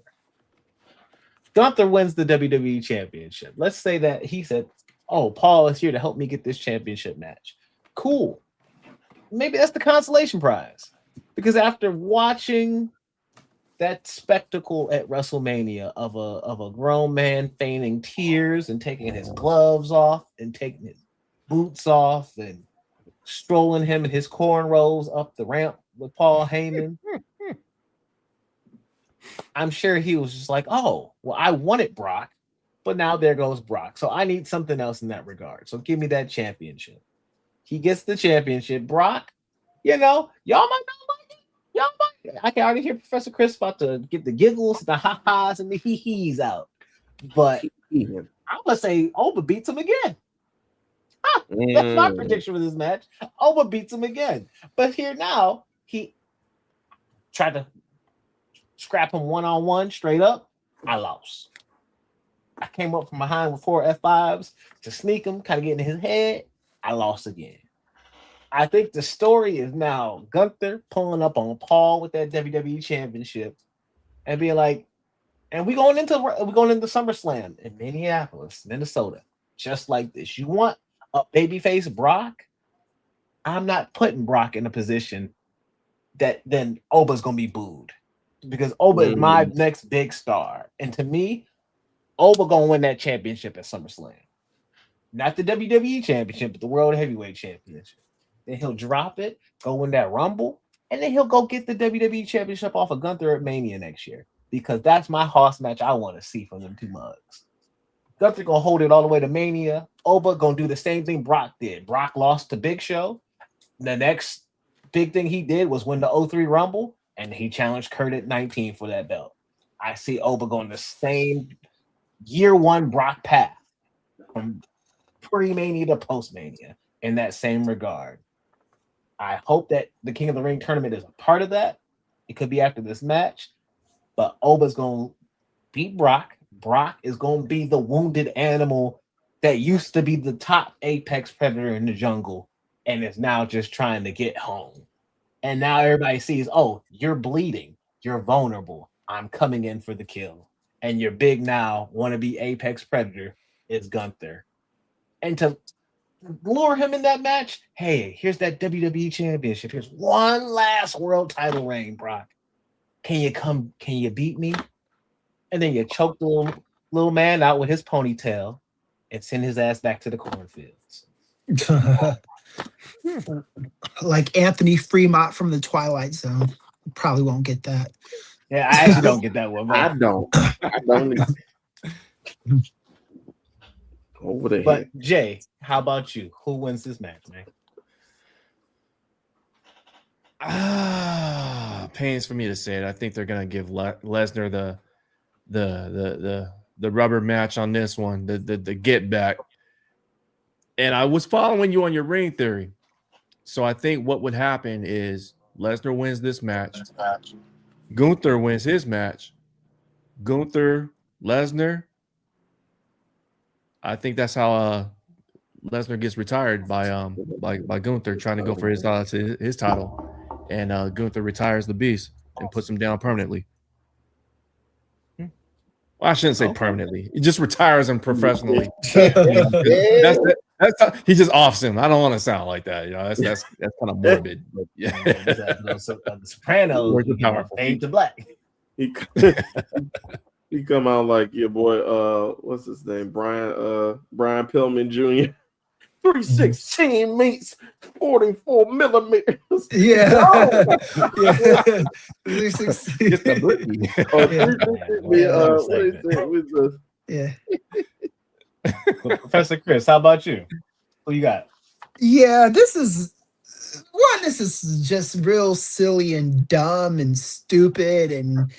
Speaker 1: Gunther wins the WWE Championship. Let's say that he said, oh, Paul is here to help me get this championship match. Cool. Maybe that's the consolation prize. Because after watching that spectacle at WrestleMania of a grown man feigning tears and taking his gloves off and taking his boots off and strolling him in his cornrows up the ramp with Paul Heyman, I'm sure he was just like, oh, well, I wanted Brock, but now there goes Brock. So I need something else in that regard. So give me that championship. He gets the championship. Brock, you know, y'all might know. I can already hear Professor Chris about to get the giggles, the ha-has, and the hee-hees out. But I'm going to say Oba beats him again. That's my prediction for this match. Oba beats him again. But here now, he tried to scrap him one-on-one straight up. I lost. I came up from behind with 4 F5s to sneak him, kind of get in his head. I lost again. I think the story is now Gunther pulling up on Paul with that WWE Championship and being like, and we're going into SummerSlam in Minneapolis, Minnesota, just like this. You want a babyface Brock? I'm not putting Brock in a position that then Oba's gonna be booed because Oba is my next big star, and to me, Oba gonna win that championship at SummerSlam, not the WWE Championship, but the World Heavyweight Championship. Then he'll drop it, go win that Rumble, and then he'll go get the WWE Championship off of Gunther at Mania next year. Because that's my Hoss match I want to see from them two mugs. Gunther gonna hold it all the way to Mania. Oba gonna do the same thing Brock did. Brock lost to Big Show. The next big thing he did was win the 03 Rumble, and he challenged Kurt at 19 for that belt. I see Oba going the same year one Brock path from pre-Mania to post-Mania in that same regard. I hope that the King of the Ring tournament is a part of that. It could be after this match. But Oba's going to beat Brock. Brock is going to be the wounded animal that used to be the top apex predator in the jungle and is now just trying to get home. And now everybody sees, oh, you're bleeding. You're vulnerable. I'm coming in for the kill. And your big now wannabe apex predator is Gunther. And to lure him in that match, hey, here's that WWE Championship. Here's one last world title reign, Brock. Can you beat me? And then you choke the little man out with his ponytail and send his ass back to the cornfields.
Speaker 4: Like Anthony Fremont from the Twilight Zone. Probably won't get that.
Speaker 1: Yeah, I actually don't get that one. Man.
Speaker 3: I don't. Over the
Speaker 1: But
Speaker 3: head.
Speaker 1: Jay, how about you? Who wins this match, man?
Speaker 2: Pains for me to say it. I think they're gonna give Lesnar the rubber match on this one, the get back. And I was following you on your ring theory. So I think what would happen is Lesnar wins this match. Gunther wins his match. Gunther, Lesnar. I think that's how Lesnar gets retired by Gunther trying to go for his title. And Gunther retires the Beast and puts him down permanently. Well, I shouldn't say permanently. He just retires him professionally. That's he just offs him. I don't want to sound like that. You know, that's kind of morbid. But yeah,
Speaker 1: The Sopranos, fade to black.
Speaker 3: He come out like your boy, what's his name? Brian Pillman Jr. 316 meets 44 millimeters.
Speaker 4: Yeah.
Speaker 3: No.
Speaker 4: Yeah.
Speaker 2: It's the blicky.
Speaker 3: Or
Speaker 4: Yeah.
Speaker 3: 316
Speaker 1: Wait a
Speaker 3: what is
Speaker 1: second.
Speaker 3: it? With the
Speaker 4: Yeah.
Speaker 1: But Professor Chris, how about you? Who you got?
Speaker 4: Yeah, this is just real silly and dumb and stupid, and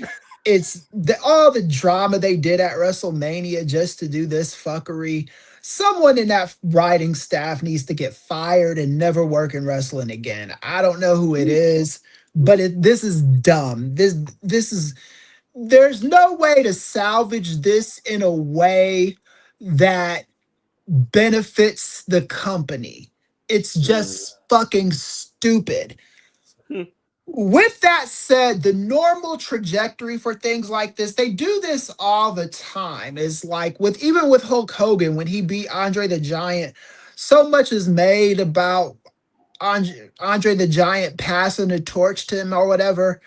Speaker 4: it's all the drama they did at WrestleMania just to do this fuckery. Someone in that writing staff needs to get fired and never work in wrestling again. I don't know who it is, but this is dumb. This is there's no way to salvage this in a way that benefits the company. It's just fucking stupid. With that said, the normal trajectory for things like this, they do this all the time. Is like even with Hulk Hogan when he beat Andre the Giant, so much is made about Andre the Giant passing the torch to him or whatever.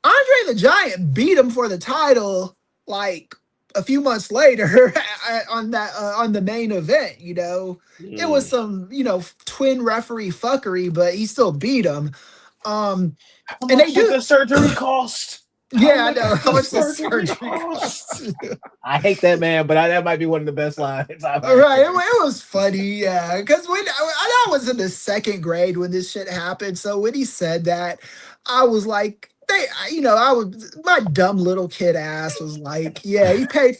Speaker 4: Andre the Giant beat him for the title like a few months later on the main event. It was some twin referee fuckery, but he still beat him.
Speaker 1: How
Speaker 4: And
Speaker 1: much
Speaker 4: they
Speaker 1: did
Speaker 4: do.
Speaker 1: the surgery cost?
Speaker 4: Yeah, I know how much the surgery
Speaker 1: cost?
Speaker 4: cost.
Speaker 1: I hate that man, but that might be one of the best lines I've
Speaker 4: All
Speaker 1: ever
Speaker 4: right,
Speaker 1: heard.
Speaker 4: it was funny, yeah. Because when I was in the second grade when this shit happened, so when he said that, I was like, my dumb little kid ass was like, yeah, he paid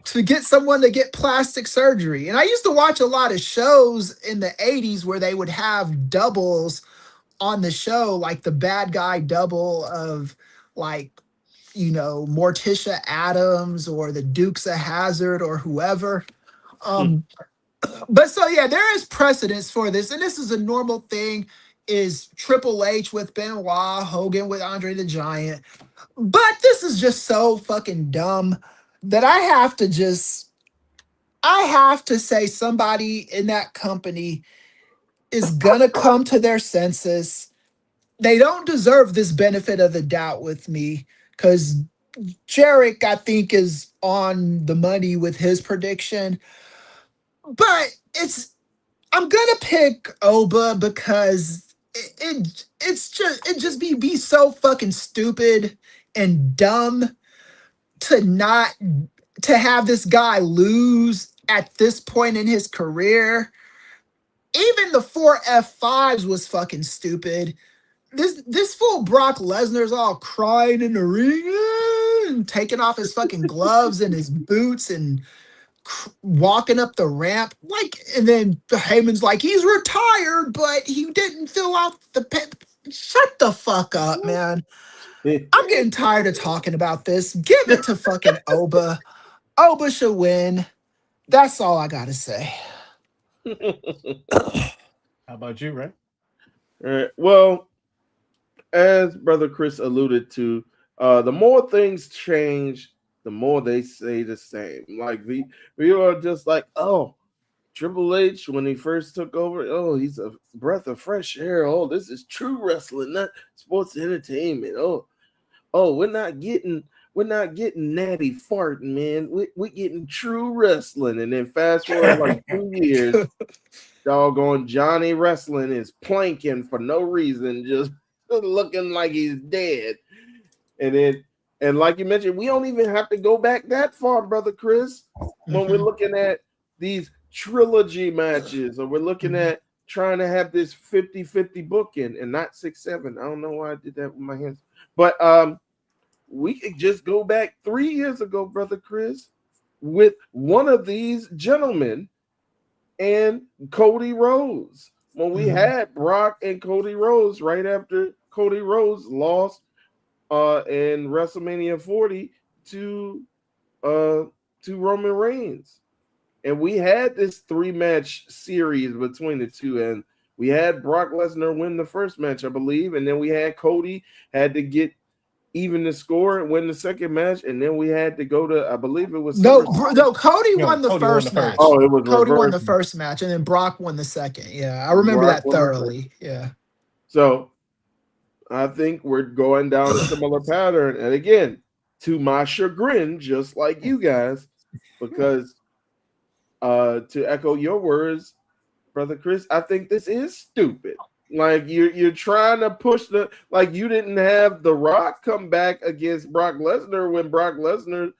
Speaker 4: to get someone to get plastic surgery. And I used to watch a lot of shows in the 80s where they would have doubles on the show, like the bad guy double of like Morticia Adams or the Dukes of Hazzard or whoever. But so yeah, there is precedence for this, and this is a normal thing. Is Triple H with Benoit, Hogan with Andre the Giant, but this is just so fucking dumb that I have to say somebody in that company is gonna come to their senses. They don't deserve this benefit of the doubt with me because Jarek, I think, is on the money with his prediction. But I'm gonna pick Oba because it just be so fucking stupid and dumb to not to have this guy lose at this point in his career. Even the 4F5s was fucking stupid. This fool Brock Lesnar's all crying in the ring and taking off his fucking gloves and his boots and walking up the ramp, and then Heyman's like, he's retired, but he didn't fill out the Shut the fuck up, man. I'm getting tired of talking about this. Give it to fucking Oba. Oba should win. That's all I gotta say.
Speaker 1: How about you, Ray?
Speaker 3: All right. Well, as Brother Chris alluded to, the more things change, the more they say the same. Like we are just like, oh, Triple H when he first took over, oh, he's a breath of fresh air. Oh, this is true wrestling, not sports entertainment. Oh, we're not getting natty farting, man. We're getting true wrestling. And then fast forward like 2 years, doggone Johnny Wrestling is planking for no reason, just looking like he's dead. And like you mentioned, we don't even have to go back that far, Brother Chris, when we're looking at these trilogy matches, or we're looking at trying to have this 50-50 booking and not 6-7. I don't know why I did that with my hands. But we could just go back 3 years ago, Brother Chris, with one of these gentlemen and Cody Rhodes. When we had Brock and Cody Rhodes right after Cody Rhodes lost in WrestleMania 40 to Roman Reigns. And we had this 3-match series between the two, and we had Brock Lesnar win the first match, I believe, and then we had Cody had to get even the score and win the second match, and then we had to go to, I believe it was
Speaker 4: Cody won the first match.
Speaker 3: Oh, it was
Speaker 4: Cody won
Speaker 3: reversed.
Speaker 4: the first match, and then Brock won the second. Yeah, I remember
Speaker 3: Brock
Speaker 4: that thoroughly. Yeah.
Speaker 3: So I think we're going down a similar pattern, and again, to my chagrin, just like you guys, because to echo your words, Brother Chris, I think this is stupid. Like you're trying to push like you didn't have The Rock come back against Brock Lesnar when Brock Lesnar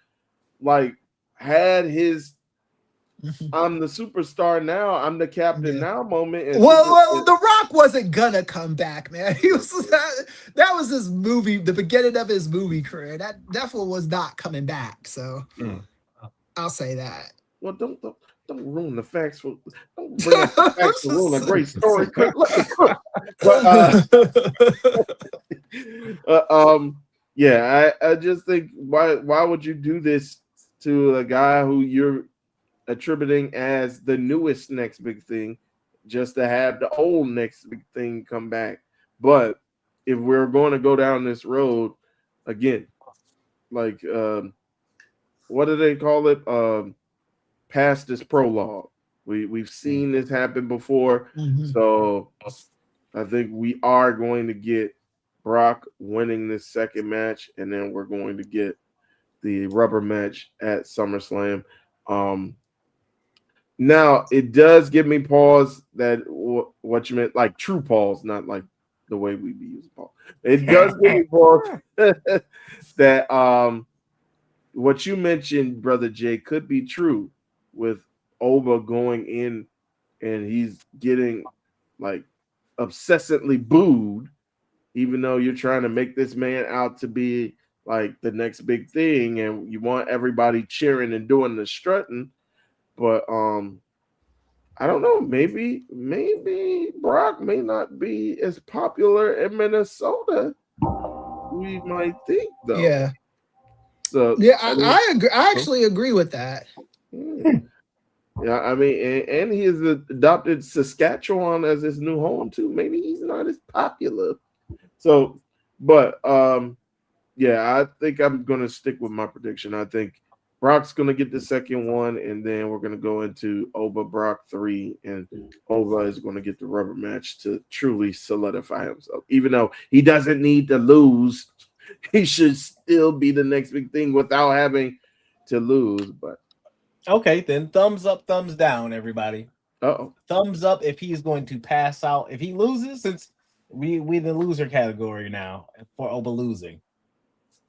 Speaker 3: like had his I'm the superstar now, I'm the captain now moment. And
Speaker 4: well, The Rock wasn't gonna come back, man. He was that was his movie, the beginning of his movie career. That definitely was not coming back. So I'll say that.
Speaker 3: Well, don't ruin the facts for. Don't bring up the facts to ruin a great story. Yeah, I just think why would you do this to a guy who you're attributing as the newest next big thing, just to have the old next big thing come back? But if we're going to go down this road again, like what do they call it? Past this prologue. We've seen this happen before. So I think we are going to get Brock winning this second match, and then we're going to get the rubber match at SummerSlam. Now it does give me pause that what you meant, like true pause, not like the way we be using pause. It does give me pause that what you mentioned, Brother Jay, could be true with Oba going in and he's getting like obsessively booed, even though you're trying to make this man out to be like the next big thing and you want everybody cheering and doing the strutting. But I don't know, maybe Brock may not be as popular in Minnesota we might think, though.
Speaker 4: Yeah.
Speaker 3: So
Speaker 4: yeah, I agree. I actually agree with that.
Speaker 3: Yeah, I mean, and he has adopted Saskatchewan as his new home too. Maybe he's not as popular. So, but yeah, I think I'm gonna stick with my prediction. I think Brock's gonna get the second one, and then we're gonna go into Oba Brock 3, and Oba is gonna get the rubber match to truly solidify himself. Even though he doesn't need to lose, he should still be the next big thing without having to lose. But
Speaker 1: okay, then thumbs up, thumbs down, everybody.
Speaker 3: uh-oh.
Speaker 1: Thumbs up if he's going to pass out. If he loses, since we the loser category now for Oba losing.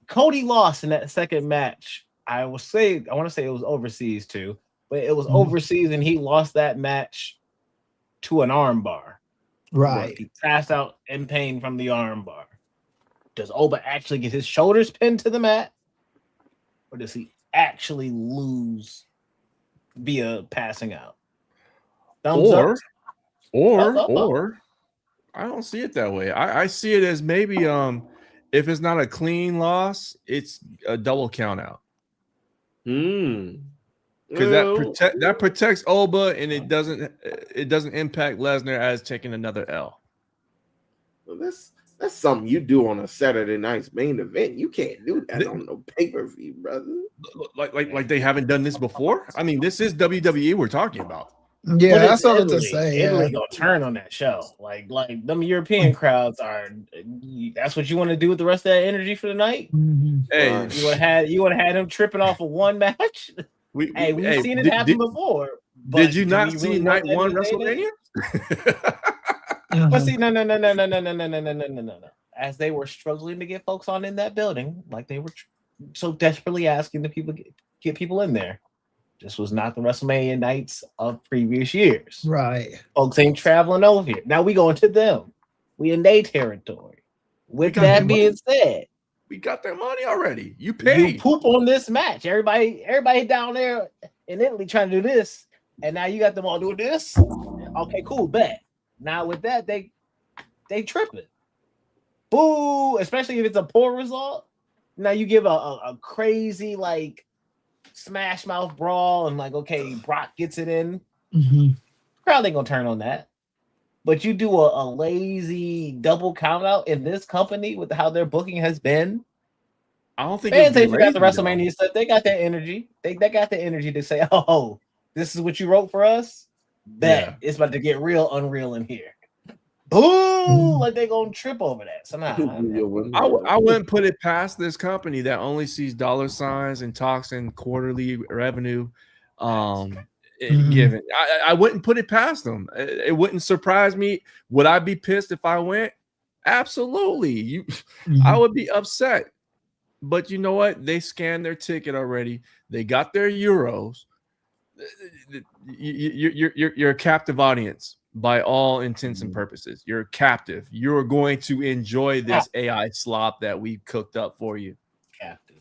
Speaker 1: Cody lost in that second match. I want to say it was overseas too, but it was overseas and he lost that match to an armbar.
Speaker 4: Right.
Speaker 1: He passed out in pain from the armbar. Does Oba actually get his shoulders pinned to the mat? Or does he actually lose via passing out? Thumbs up.
Speaker 2: Or I don't see it that way. I see it as maybe if it's not a clean loss, it's a double count out. Because that protects Oba and it doesn't impact Lesnar as taking another L.
Speaker 3: Well, that's something you do on a Saturday night's main event. You can't do that on no pay-per-view, brother.
Speaker 2: Like they haven't done this before. I mean, this is WWE we're talking about.
Speaker 4: Yeah, that's what I was to say.
Speaker 1: Italy gonna turn on that show. Like them European crowds are. That's what you want to do with the rest of that energy for the night.
Speaker 2: Hey,
Speaker 1: you would have had him tripping off of one match. We've seen it happen before.
Speaker 2: Did you not see night one WrestleMania?
Speaker 1: But see, no. As they were struggling to get folks on in that building, like they were so desperately asking the people get people in there. This was not the WrestleMania nights of previous years.
Speaker 4: Right.
Speaker 1: Folks ain't traveling over here. Now we going to them. We in their territory. With that being said,
Speaker 2: we got their money already. You paid.
Speaker 1: You poop on this match. Everybody down there in Italy trying to do this, and now you got them all doing this. Okay, cool, bet. Now with that, they tripping. Boo! Especially if it's a poor result. Now you give a crazy like smash mouth brawl and like, okay, Brock gets it in. Crowd ain't gonna turn on that. But you do a lazy double count out in this company with how their booking has been.
Speaker 2: I don't think
Speaker 1: fans ain't forgot the WrestleMania stuff. They got that energy. They got the energy to say, "Oh, this is what you wrote for us." Bet it's about to get real unreal in here. Boom! Like they gonna trip over that somehow.
Speaker 2: I wouldn't put it past this company that only sees dollar signs and talks in quarterly revenue. given. I wouldn't put it past them. It wouldn't surprise me. Would I be pissed if I went? Absolutely. I would be upset. But you know what? They scanned their ticket already. They got their euros. You're a captive audience by all intents and purposes. You're captive. You're going to enjoy this AI slop that we cooked up for you.
Speaker 1: Captive.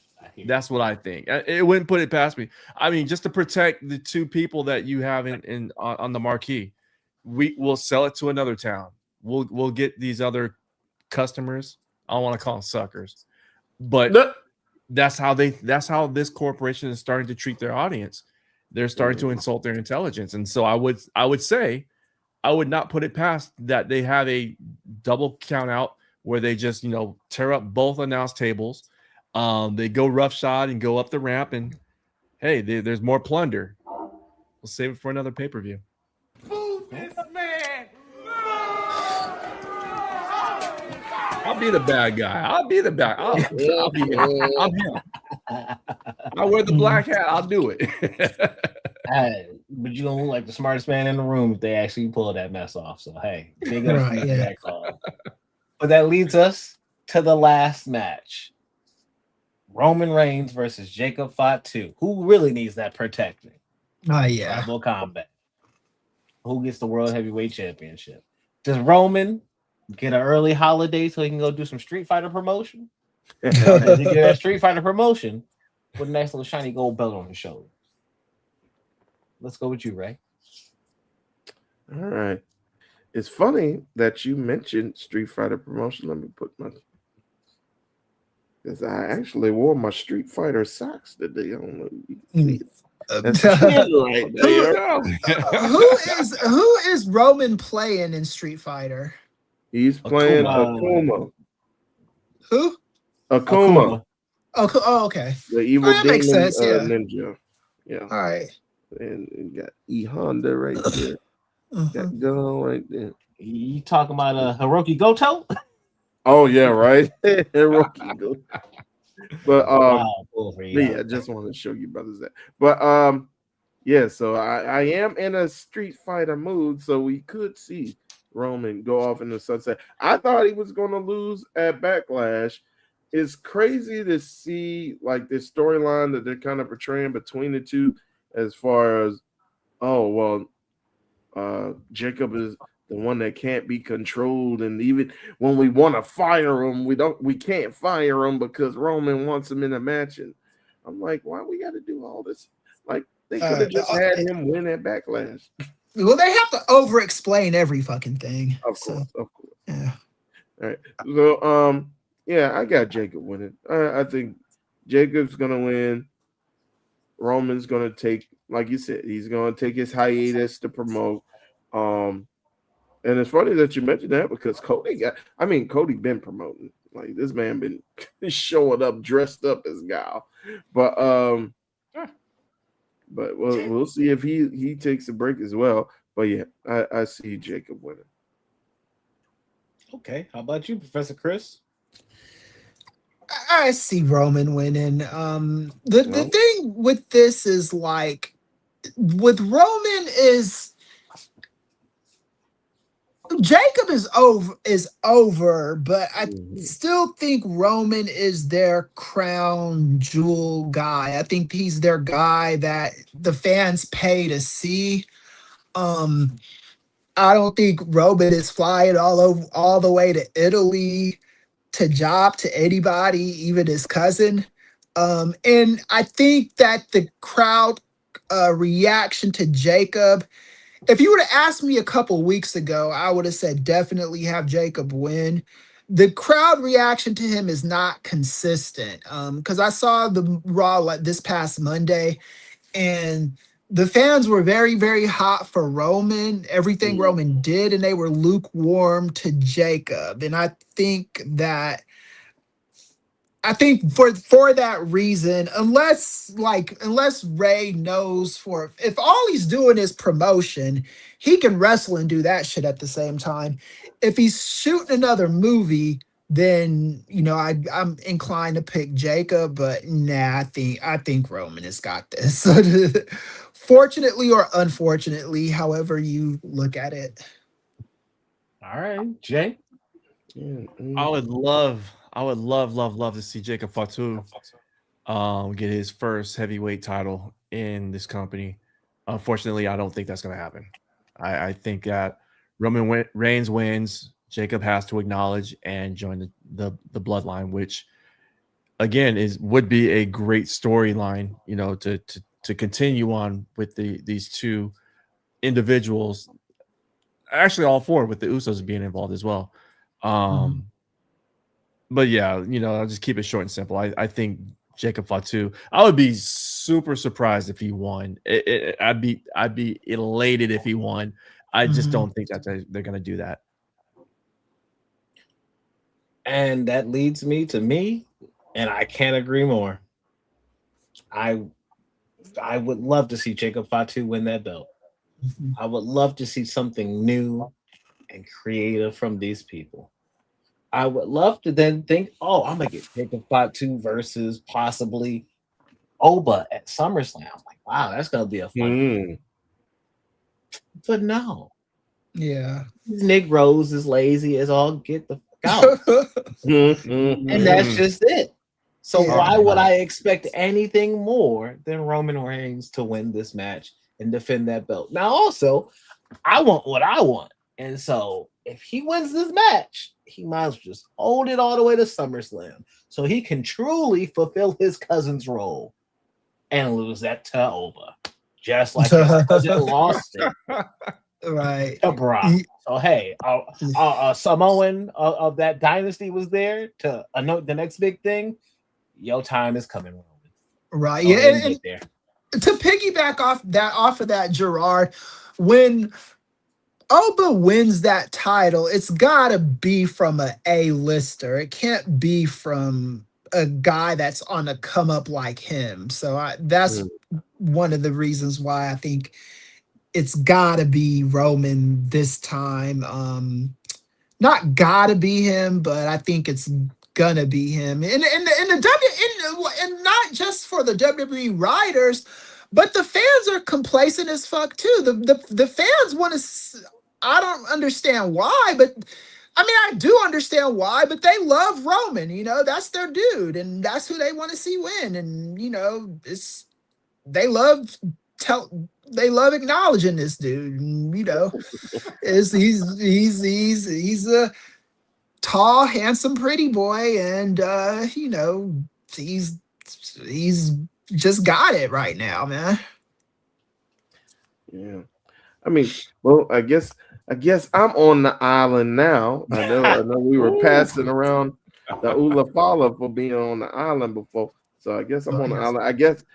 Speaker 2: That's what I think. It wouldn't put it past me. I mean, just to protect the two people that you have on the marquee, we'll sell it to another town. We'll get these other customers. I don't want to call them suckers, but that's how this corporation is starting to treat their audience. They're starting to insult their intelligence, and so I would say I would not put it past that they have a double count out where they just tear up both announce tables. They go roughshod and go up the ramp, and hey, there's more plunder. We'll save it for another pay-per-view.
Speaker 3: Move this man.
Speaker 2: I'll be the bad guy. I'll be the bad. I'll be him. I'm him. I wear the black hat. I'll do it.
Speaker 1: But you're gonna look like the smartest man in the room if they actually pull that mess off. So hey, big up to that call. But that leads us to the last match. Roman Reigns versus Jacob Fatu. Who really needs that protecting? Tribal combat. Who gets the World Heavyweight Championship? Does Roman get an early holiday so he can go do some Street Fighter promotion? Does he get a Street Fighter promotion with a nice little shiny gold belt on his shoulder? Let's go with you, Ray.
Speaker 3: All right. It's funny that you mentioned Street Fighter promotion. Let me put my... Because I actually wore my Street Fighter socks today. I don't know if you can see it. That's right there.
Speaker 4: Who is Roman playing in Street Fighter?
Speaker 3: He's playing Akuma.
Speaker 4: Who?
Speaker 3: Akuma.
Speaker 4: Oh, okay.
Speaker 3: The evil
Speaker 4: that makes
Speaker 3: demon
Speaker 4: sense, yeah.
Speaker 3: ninja. Yeah.
Speaker 4: All right.
Speaker 3: And got E Honda right there. Got gun right there.
Speaker 1: You talking about Hiroki Goto?
Speaker 3: Oh yeah, right. Hiroki Goto. But I just want to show you brothers that. But yeah, so I am in a Street Fighter mood, so we could see Roman go off in the sunset. I thought he was going to lose at Backlash. It's crazy to see like this storyline that they're kind of portraying between the two, as far as Jacob is the one that can't be controlled, and even when we want to fire him, we can't fire him because Roman wants him in a match. And I'm like, why we got to do all this? Like they could have just had him win at Backlash.
Speaker 4: Well, they have to over-explain every fucking thing.
Speaker 3: Of course.
Speaker 4: Yeah.
Speaker 3: All right. So I got Jacob winning. I think Jacob's gonna win. Roman's gonna take, like you said, he's gonna take his hiatus to promote. And it's funny that you mentioned that because Cody been promoting. Like this man been showing up dressed up as Gal. But we'll see if he takes a break as well. But yeah, I see Jacob winning.
Speaker 1: Okay, how about you, Professor Chris?
Speaker 4: I see Roman winning. The thing with this is like with Roman is Jacob is over, but I still think Roman is their crown jewel guy. I think he's their guy that the fans pay to see. I don't think Roman is flying all the way to Italy to job to anybody, even his cousin. And I think that the crowd reaction to Jacob, if you would have asked me a couple weeks ago, I would have said definitely have Jacob win. The crowd reaction to him is not consistent. Because I saw the Raw like this past Monday, and the fans were very, very hot for Roman, everything Roman did, and they were lukewarm to Jacob. And I think for that reason, unless Ray knows if all he's doing is promotion, he can wrestle and do that shit at the same time. If he's shooting another movie, then I'm inclined to pick Jacob, but nah, I think Roman has got this. Fortunately or unfortunately, however you look at it.
Speaker 1: All right, Jay.
Speaker 2: I would love, love to see Jacob Fatu get his first heavyweight title in this company. Unfortunately, I don't think that's going to happen. I think that Reigns wins. Jacob has to acknowledge and join the bloodline, which again would be a great storyline, to continue on with these two individuals. Actually, all four with the Usos being involved as well. But yeah, I'll just keep it short and simple. I think Jacob Fatu. I would be super surprised if he won. I'd be elated if he won. I just don't think that they're going to do that.
Speaker 1: And that leads me, and I can't agree more. I would love to see Jacob Fatu win that belt. I would love to see something new and creative from these people. I would love to then think, oh, I'm gonna get Jacob Fatu versus possibly Oba at SummerSlam. I'm like, wow, that's gonna be a fun. But no.
Speaker 4: Yeah.
Speaker 1: Nick Rose is lazy as all get the fuck out. And that's just it. So why would I expect anything more than Roman Reigns to win this match and defend that belt? Now, also, I want what I want. And so if he wins this match, he might as well just hold it all the way to SummerSlam so he can truly fulfill his cousin's role and lose that to Oba. Just like his cousin lost it.
Speaker 4: Right.
Speaker 1: To Brock. So, hey, Samoan of that dynasty was there to anoint the next big thing. Your time is coming, Roman.
Speaker 4: Right.
Speaker 1: So
Speaker 4: yeah. And to piggyback off of that, Girard, when Oba wins that title, it's gotta be from an A-lister. It can't be from a guy that's on a come up like him. So that's one of the reasons why I think it's gotta be Roman this time. Not gotta be him, but I think it's gonna be him. And not just for the WWE writers, but the fans are complacent as fuck too. The fans want to. I don't understand why, but I mean I do understand why. But they love Roman. That's their dude, and that's who they want to see win. And they love acknowledging this dude. And, he's a tall, handsome, pretty boy, and he's just got it right now, man.
Speaker 3: Yeah, I mean, well, I guess I'm on the island now. I know we were passing around the Ulafala for being on the island before, so I guess I'm on the island. I guess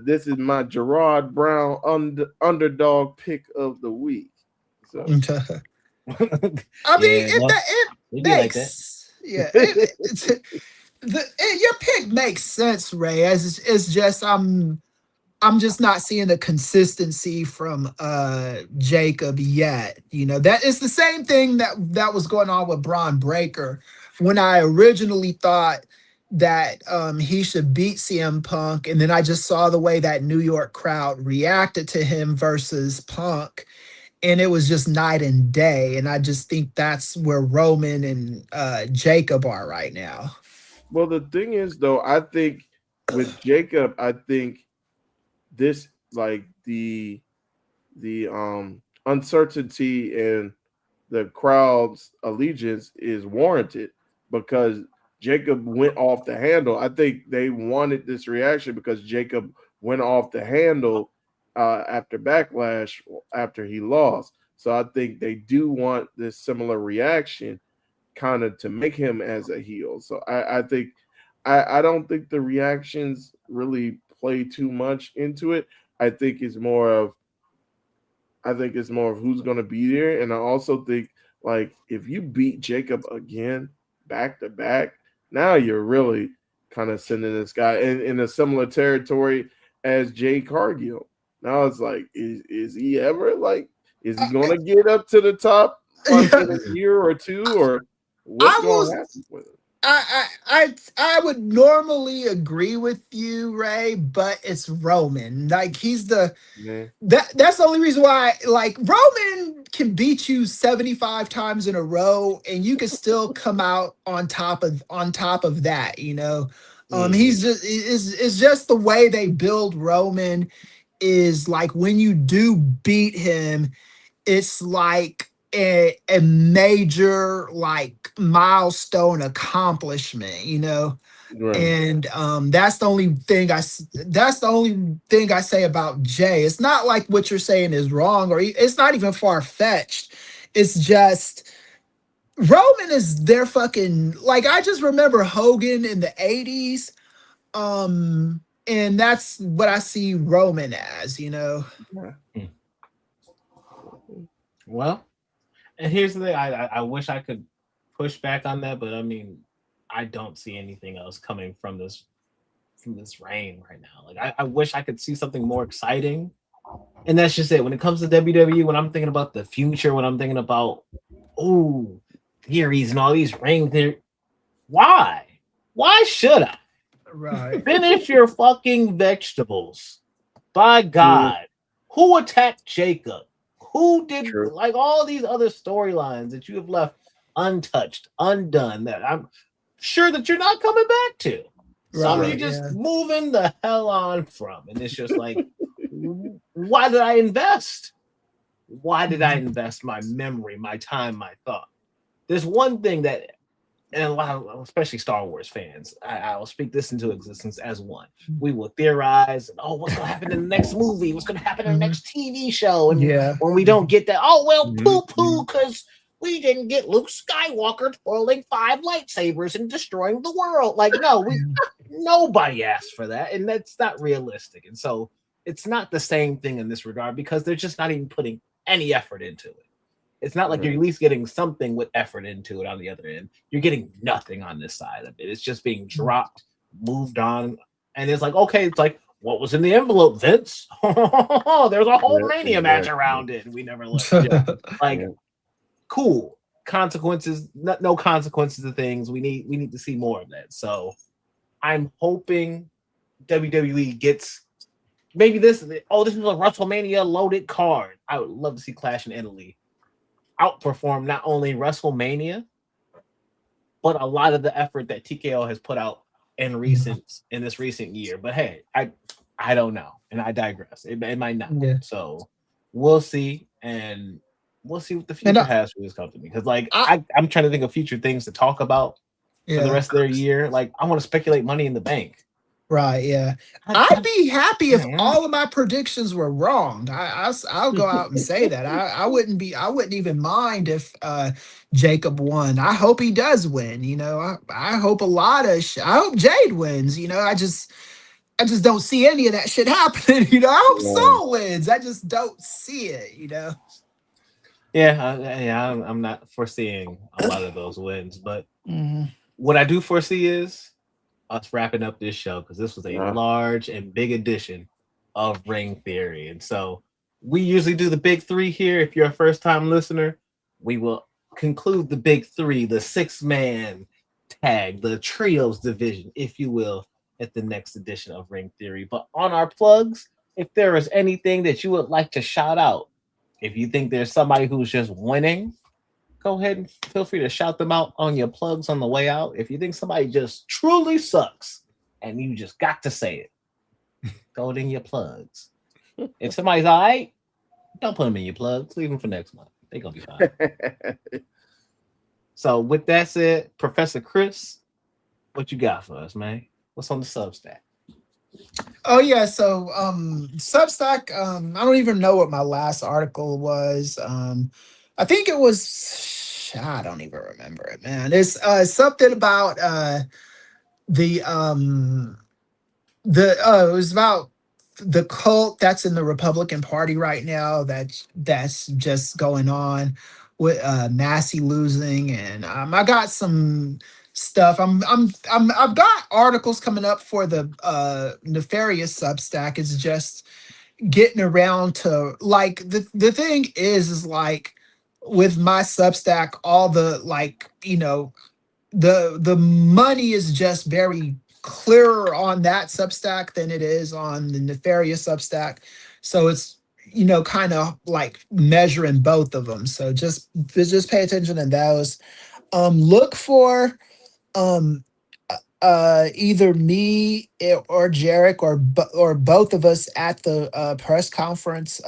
Speaker 3: this is my Girard Brown underdog pick of the week. So.
Speaker 4: I mean, it makes your pick makes sense, Ray. It's just I'm just not seeing the consistency from Jacob yet. That is the same thing that was going on with Braun Breaker when I originally thought that he should beat CM Punk, and then I just saw the way that New York crowd reacted to him versus Punk. And it was just night and day. And I just think that's where Roman and Jacob are right now.
Speaker 3: Well, the thing is, though, I think with Jacob, I think this, like the uncertainty and the crowd's allegiance is warranted because Jacob went off the handle. I think they wanted this reaction because Jacob went off the handle after Backlash, after he lost. So I think they do want this similar reaction kind of to make him as a heel. So I think I don't think the reactions really play too much into it. I think it's more of who's going to be there. And I also think, like, if you beat Jacob again back to back, now you're really kind of sending this guy in a similar territory as Jay Cargill. Now it's like, is he ever, like, is he going to get up to the top in a year or two, or What's
Speaker 4: I
Speaker 3: going
Speaker 4: will.
Speaker 3: to happen with it?
Speaker 4: I would normally agree with you, Ray, but it's Roman. Like he's the
Speaker 3: Man.
Speaker 4: that's the only reason why. Like Roman can beat you 75 times in a row, and you can still come out on top of that. You know, he's just it's just the way they build Roman is like when you do beat him, it's like a major like milestone accomplishment, you know.
Speaker 3: Right.
Speaker 4: And that's the only thing I say about Jay. It's not like what you're saying is wrong, or it's not even far-fetched. It's just Roman is their fucking, like, I just remember Hogan in the 80s. And that's what I see Roman as, you know.
Speaker 3: Yeah.
Speaker 1: Well, and here's the thing: I wish I could push back on that, but I mean, I don't see anything else coming from this reign right now. Like I wish I could see something more exciting. And that's just it. When it comes to WWE, when I'm thinking about the future, when I'm thinking about theories and all these ring theories, why? Why should I?
Speaker 4: Right.
Speaker 1: Finish your fucking vegetables. By God. Who attacked Jacob? Who did
Speaker 3: True.
Speaker 1: like all these other storylines that you have left untouched, undone, that I'm sure that you're not coming back to? Some
Speaker 4: Right,
Speaker 1: you just
Speaker 4: yeah.
Speaker 1: moving the hell on from. And it's just like, why did I invest? Why did I invest my memory, my time, my thought? There's one thing that, and a lot of, especially Star Wars fans, I will speak this into existence as one. We will theorize, and what's going to happen in the next movie? What's going to happen in the next TV show? And
Speaker 4: Yeah.
Speaker 1: when we don't get that,
Speaker 2: Mhm.
Speaker 1: poo poo, because we didn't get Luke Skywalker twirling 5 lightsabers and destroying the world. Like, no, nobody asked for that, and that's not realistic. And so it's not the same thing in this regard because they're just not even putting any effort into it. It's not like you're at least getting something with effort into it on the other end. You're getting nothing on this side of it. It's just being dropped, moved on, and it's like, okay, it's like, what was in the envelope, Vince? There's a whole Mania match around it, and we never looked. Like, cool. Consequences, no consequences to things. We need to see more of that. So I'm hoping WWE gets maybe this is a WrestleMania loaded card. I would love to see Clash and Italy outperform not only WrestleMania, but a lot of the effort that TKO has put out in this recent year. But hey, I don't know, and I digress. It might not.
Speaker 4: Yeah.
Speaker 1: So we'll see, and we'll see what the future has for this company. Because like I'm trying to think of future things to talk about for the rest of their year. Like I want to speculate Money in the Bank.
Speaker 4: Right, yeah. I'd be happy if all of my predictions were wrong. I'll go out and say that. I wouldn't even mind if Jacob won. I hope he does win, you know. I hope I hope Jade wins, you know. I just don't see any of that shit happening, you know. I hope Soul wins. I just don't see it, you know.
Speaker 1: Yeah, I'm not foreseeing a lot of those wins, but what I do foresee is us wrapping up this show because this was a large and big edition of Ring Theory. And so we usually do the big 3 here. If you're a first-time listener, we will conclude the big 3, the 6-man tag, the trios division, if you will, at the next edition of Ring Theory. But on our plugs, if there is anything that you would like to shout out, if you think there's somebody who's just winning, go ahead and feel free to shout them out on your plugs on the way out. If you think somebody just truly sucks and you just got to say it, go in your plugs. If somebody's all right, don't put them in your plugs. Leave them for next month. They're going to be fine. So with that said, Professor Chris, what you got for us, man? What's on the Substack?
Speaker 4: Oh yeah, so Substack, I don't even know what my last article was. I think it was, I don't even remember it, man. It's something about it was about the cult that's in the Republican Party right now that's just going on with Massey losing, and I got some stuff. I've got articles coming up for the Nefarious Substack. It's just getting around to, like, the thing is like with my Substack, all the like, the money is just very clearer on that Substack than it is on the Nefarious Substack. So it's kind of like measuring both of them. So just pay attention to those. Look for um either me or Jarek or both of us at the press conference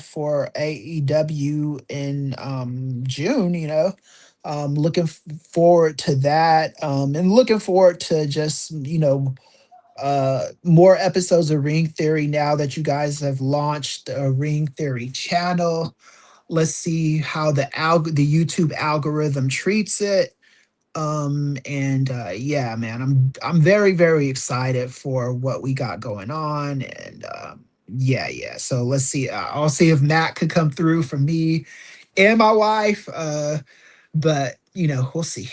Speaker 4: for AEW in June. Looking forward to that, and looking forward to just more episodes of Ring Theory now that you guys have launched a Ring Theory channel. Let's see how the YouTube algorithm treats it. And yeah, man, I'm very, very excited for what we got going on. And yeah, so let's see. I'll see if Matt could come through for me and my wife. But we'll see.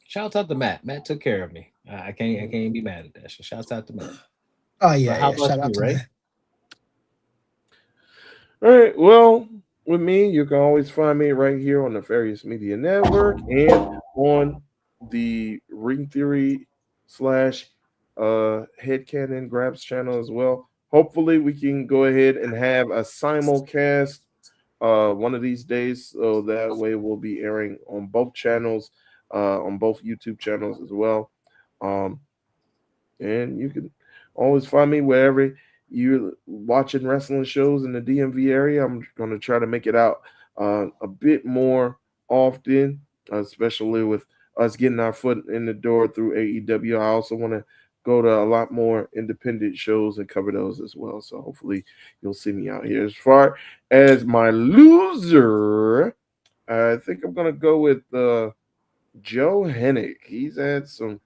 Speaker 1: Shout out to Matt. Matt took care of me. I can't be mad at that. So shout out to Matt.
Speaker 4: Oh
Speaker 1: But
Speaker 4: yeah,
Speaker 1: how
Speaker 4: yeah.
Speaker 1: about
Speaker 4: Shout out
Speaker 1: you,
Speaker 4: to
Speaker 1: Ray?
Speaker 4: Matt.
Speaker 3: All right. Well, with me, you can always find me right here on the Nefarious Media Network and on the Ring Theory / Headcanon Grabs channel as well. Hopefully, we can go ahead and have a simulcast one of these days, so that way we'll be airing on both channels, on both YouTube channels as well. And you can always find me wherever you're watching wrestling shows in the DMV area. I'm going to try to make it out a bit more often, especially with us getting our foot in the door through AEW. I also want to go to a lot more independent shows and cover those as well. So hopefully you'll see me out here. As far as my loser, I think I'm going to go with Joe Hennick. He's had some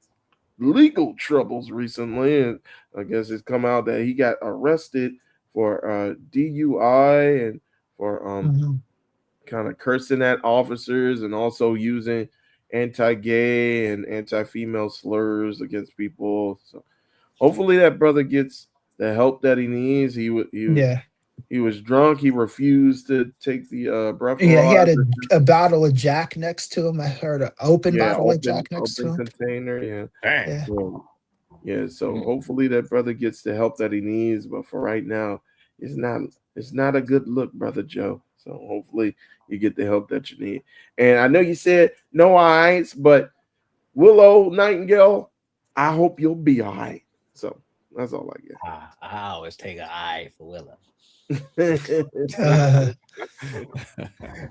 Speaker 3: legal troubles recently, and I guess it's come out that he got arrested for DUI and for
Speaker 4: Mhm.
Speaker 3: kind of cursing at officers and also using anti-gay and anti-female slurs against people. So hopefully that brother gets the help that he needs.
Speaker 4: Yeah.
Speaker 3: He was drunk. He refused to take the
Speaker 4: Yeah, he had
Speaker 3: breathalyzer.
Speaker 4: a bottle of Jack next to him. I heard an open
Speaker 3: Yeah,
Speaker 4: bottle of Jack next to
Speaker 3: open
Speaker 4: him.
Speaker 3: container. Yeah.
Speaker 2: Dang.
Speaker 4: Yeah.
Speaker 3: Yeah, so
Speaker 2: Mm.
Speaker 3: hopefully that brother gets the help that he needs. But for right now, it's not a good look, brother Joe. So hopefully you get the help that you need. And I know you said no eyes, but Willow Nightingale, I hope you'll be all right. So that's all
Speaker 1: I always take an eye for Willow.
Speaker 3: I get.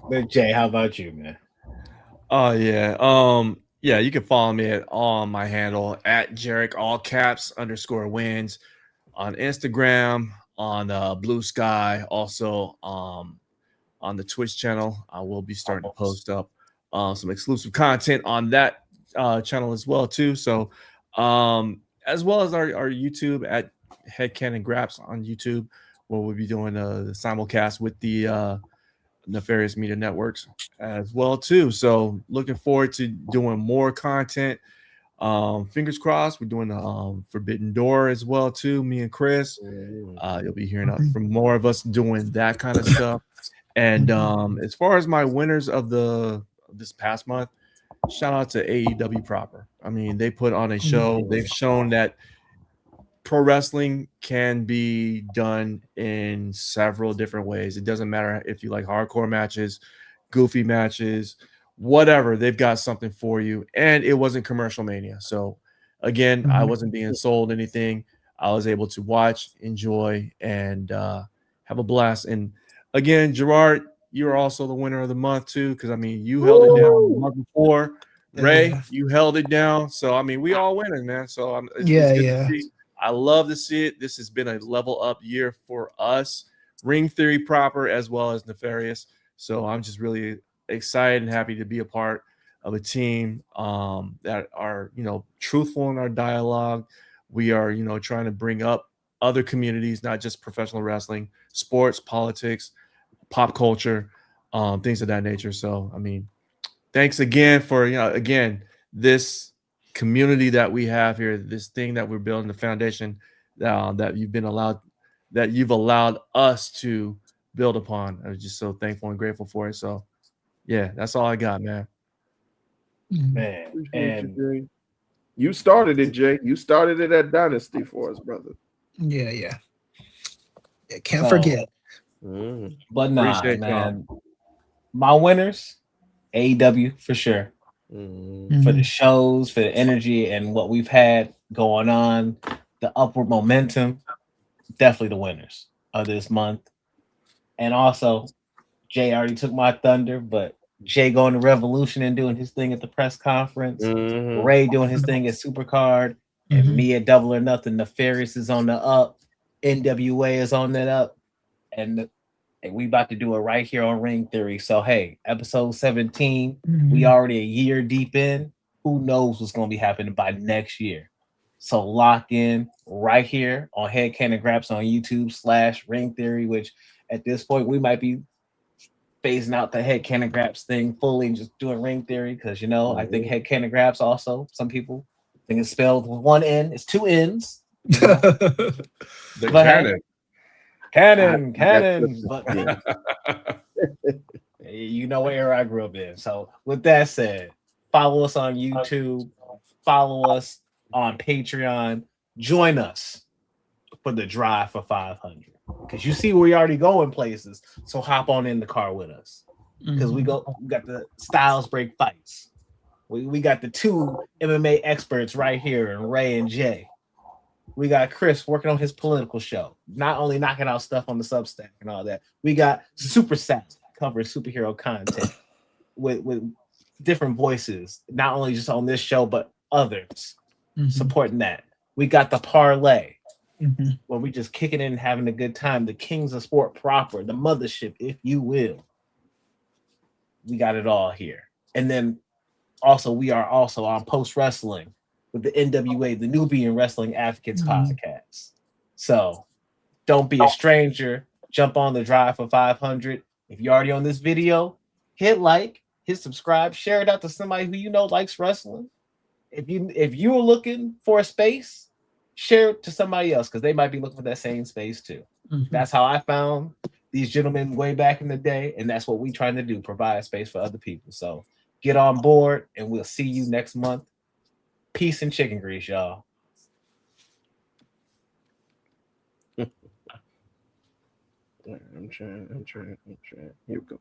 Speaker 1: But Jay, how about you, man?
Speaker 2: Oh yeah. Yeah, you can follow me on my handle at Jarek all caps _wins on Instagram, on Blue Sky, also on the Twitch channel. I will be starting to post up some exclusive content on that channel as well too. So as well as our YouTube at Headcanon Graps on YouTube, where we'll be doing the simulcast with the Nefarious Media Networks as well too. So looking forward to doing more content. Fingers crossed, we're doing the Forbidden Door as well too. Me and Chris, you'll be hearing from more of us doing that kind of stuff. And as far as my winners of this past month, shout out to AEW proper. I mean, they put on a show. They've shown that pro wrestling can be done in several different ways. It doesn't matter if you like hardcore matches, goofy matches, whatever. They've got something for you. And it wasn't commercial mania. So again, I wasn't being sold anything. I was able to watch, enjoy, and have a blast. And again, Girard, you're also the winner of the month too, because I mean, you held it down the month before. Ray, you held it down. So I mean, we all winning, man. So it's good to see. I love to see it. This has been a level up year for us, Ring Theory proper as well as Nefarious. So I'm just really excited and happy to be a part of a team that are, truthful in our dialogue. We are, trying to bring up other communities, not just professional wrestling, sports, politics, pop culture, things of that nature. So, I mean, thanks again for, this community that we have here, this thing that we're building, the foundation that you've allowed us to build upon. I was just so thankful and grateful for it. So, yeah, that's all I got, man.
Speaker 1: Man.
Speaker 3: Appreciate
Speaker 1: And
Speaker 3: you, Jay. You started it, Jay. You started it at Dynasty for us, brother.
Speaker 4: Yeah. Can't
Speaker 1: So-
Speaker 4: forget.
Speaker 1: but nah,
Speaker 2: Appreciate
Speaker 1: man. My winners, AEW for sure. For the shows, for the energy and what we've had going on, the upward momentum, definitely the winners of this month. And also, Jay already took my thunder, but Jay going to Revolution and doing his thing at the press conference, Ray doing his thing at Supercard, and me at Double or Nothing. Nefarious is on the up, NWA is on that up, and we about to do it right here on Ring Theory. So hey, episode 17, we already a year deep in. Who knows what's going to be happening by next year? So lock in right here on Head Cannon Graps on YouTube /Ring Theory, which at this point we might be phasing out the Head Cannon Graps thing fully and just doing Ring Theory because I think Head Cannon Graps also, some people think it's spelled with one N. It's two N's.
Speaker 2: The
Speaker 1: But
Speaker 2: canon.
Speaker 1: Cannon. But you know what era I grew up in. So with that said, follow us on YouTube, follow us on Patreon, join us for the drive for 500 because you see we already going places. So hop on in the car with us because we got the Styles Break fights. We got the two MMA experts right here, and Ray and Jay. We got Chris working on his political show, not only knocking out stuff on the Substack and all that. We got Super Sat covering superhero content with different voices, not only just on this show, but others supporting that. We got the Parlay, where we just kicking in and having a good time. The Kings of Sport proper, the mothership, if you will. We got it all here. And then also, we are also on Post Wrestling with the NWA, the Nubian Wrestling Advocates podcast. So don't be a stranger. Jump on the drive for 500. If you're already on this video, hit like, hit subscribe, share it out to somebody who you know likes wrestling. If you're looking for a space, share it to somebody else because they might be looking for that same space too. That's how I found these gentlemen way back in the day, and that's what we're trying to do, provide a space for other people. So get on board, and we'll see you next month. Peace and chicken grease, y'all.
Speaker 3: I'm trying. Here we go.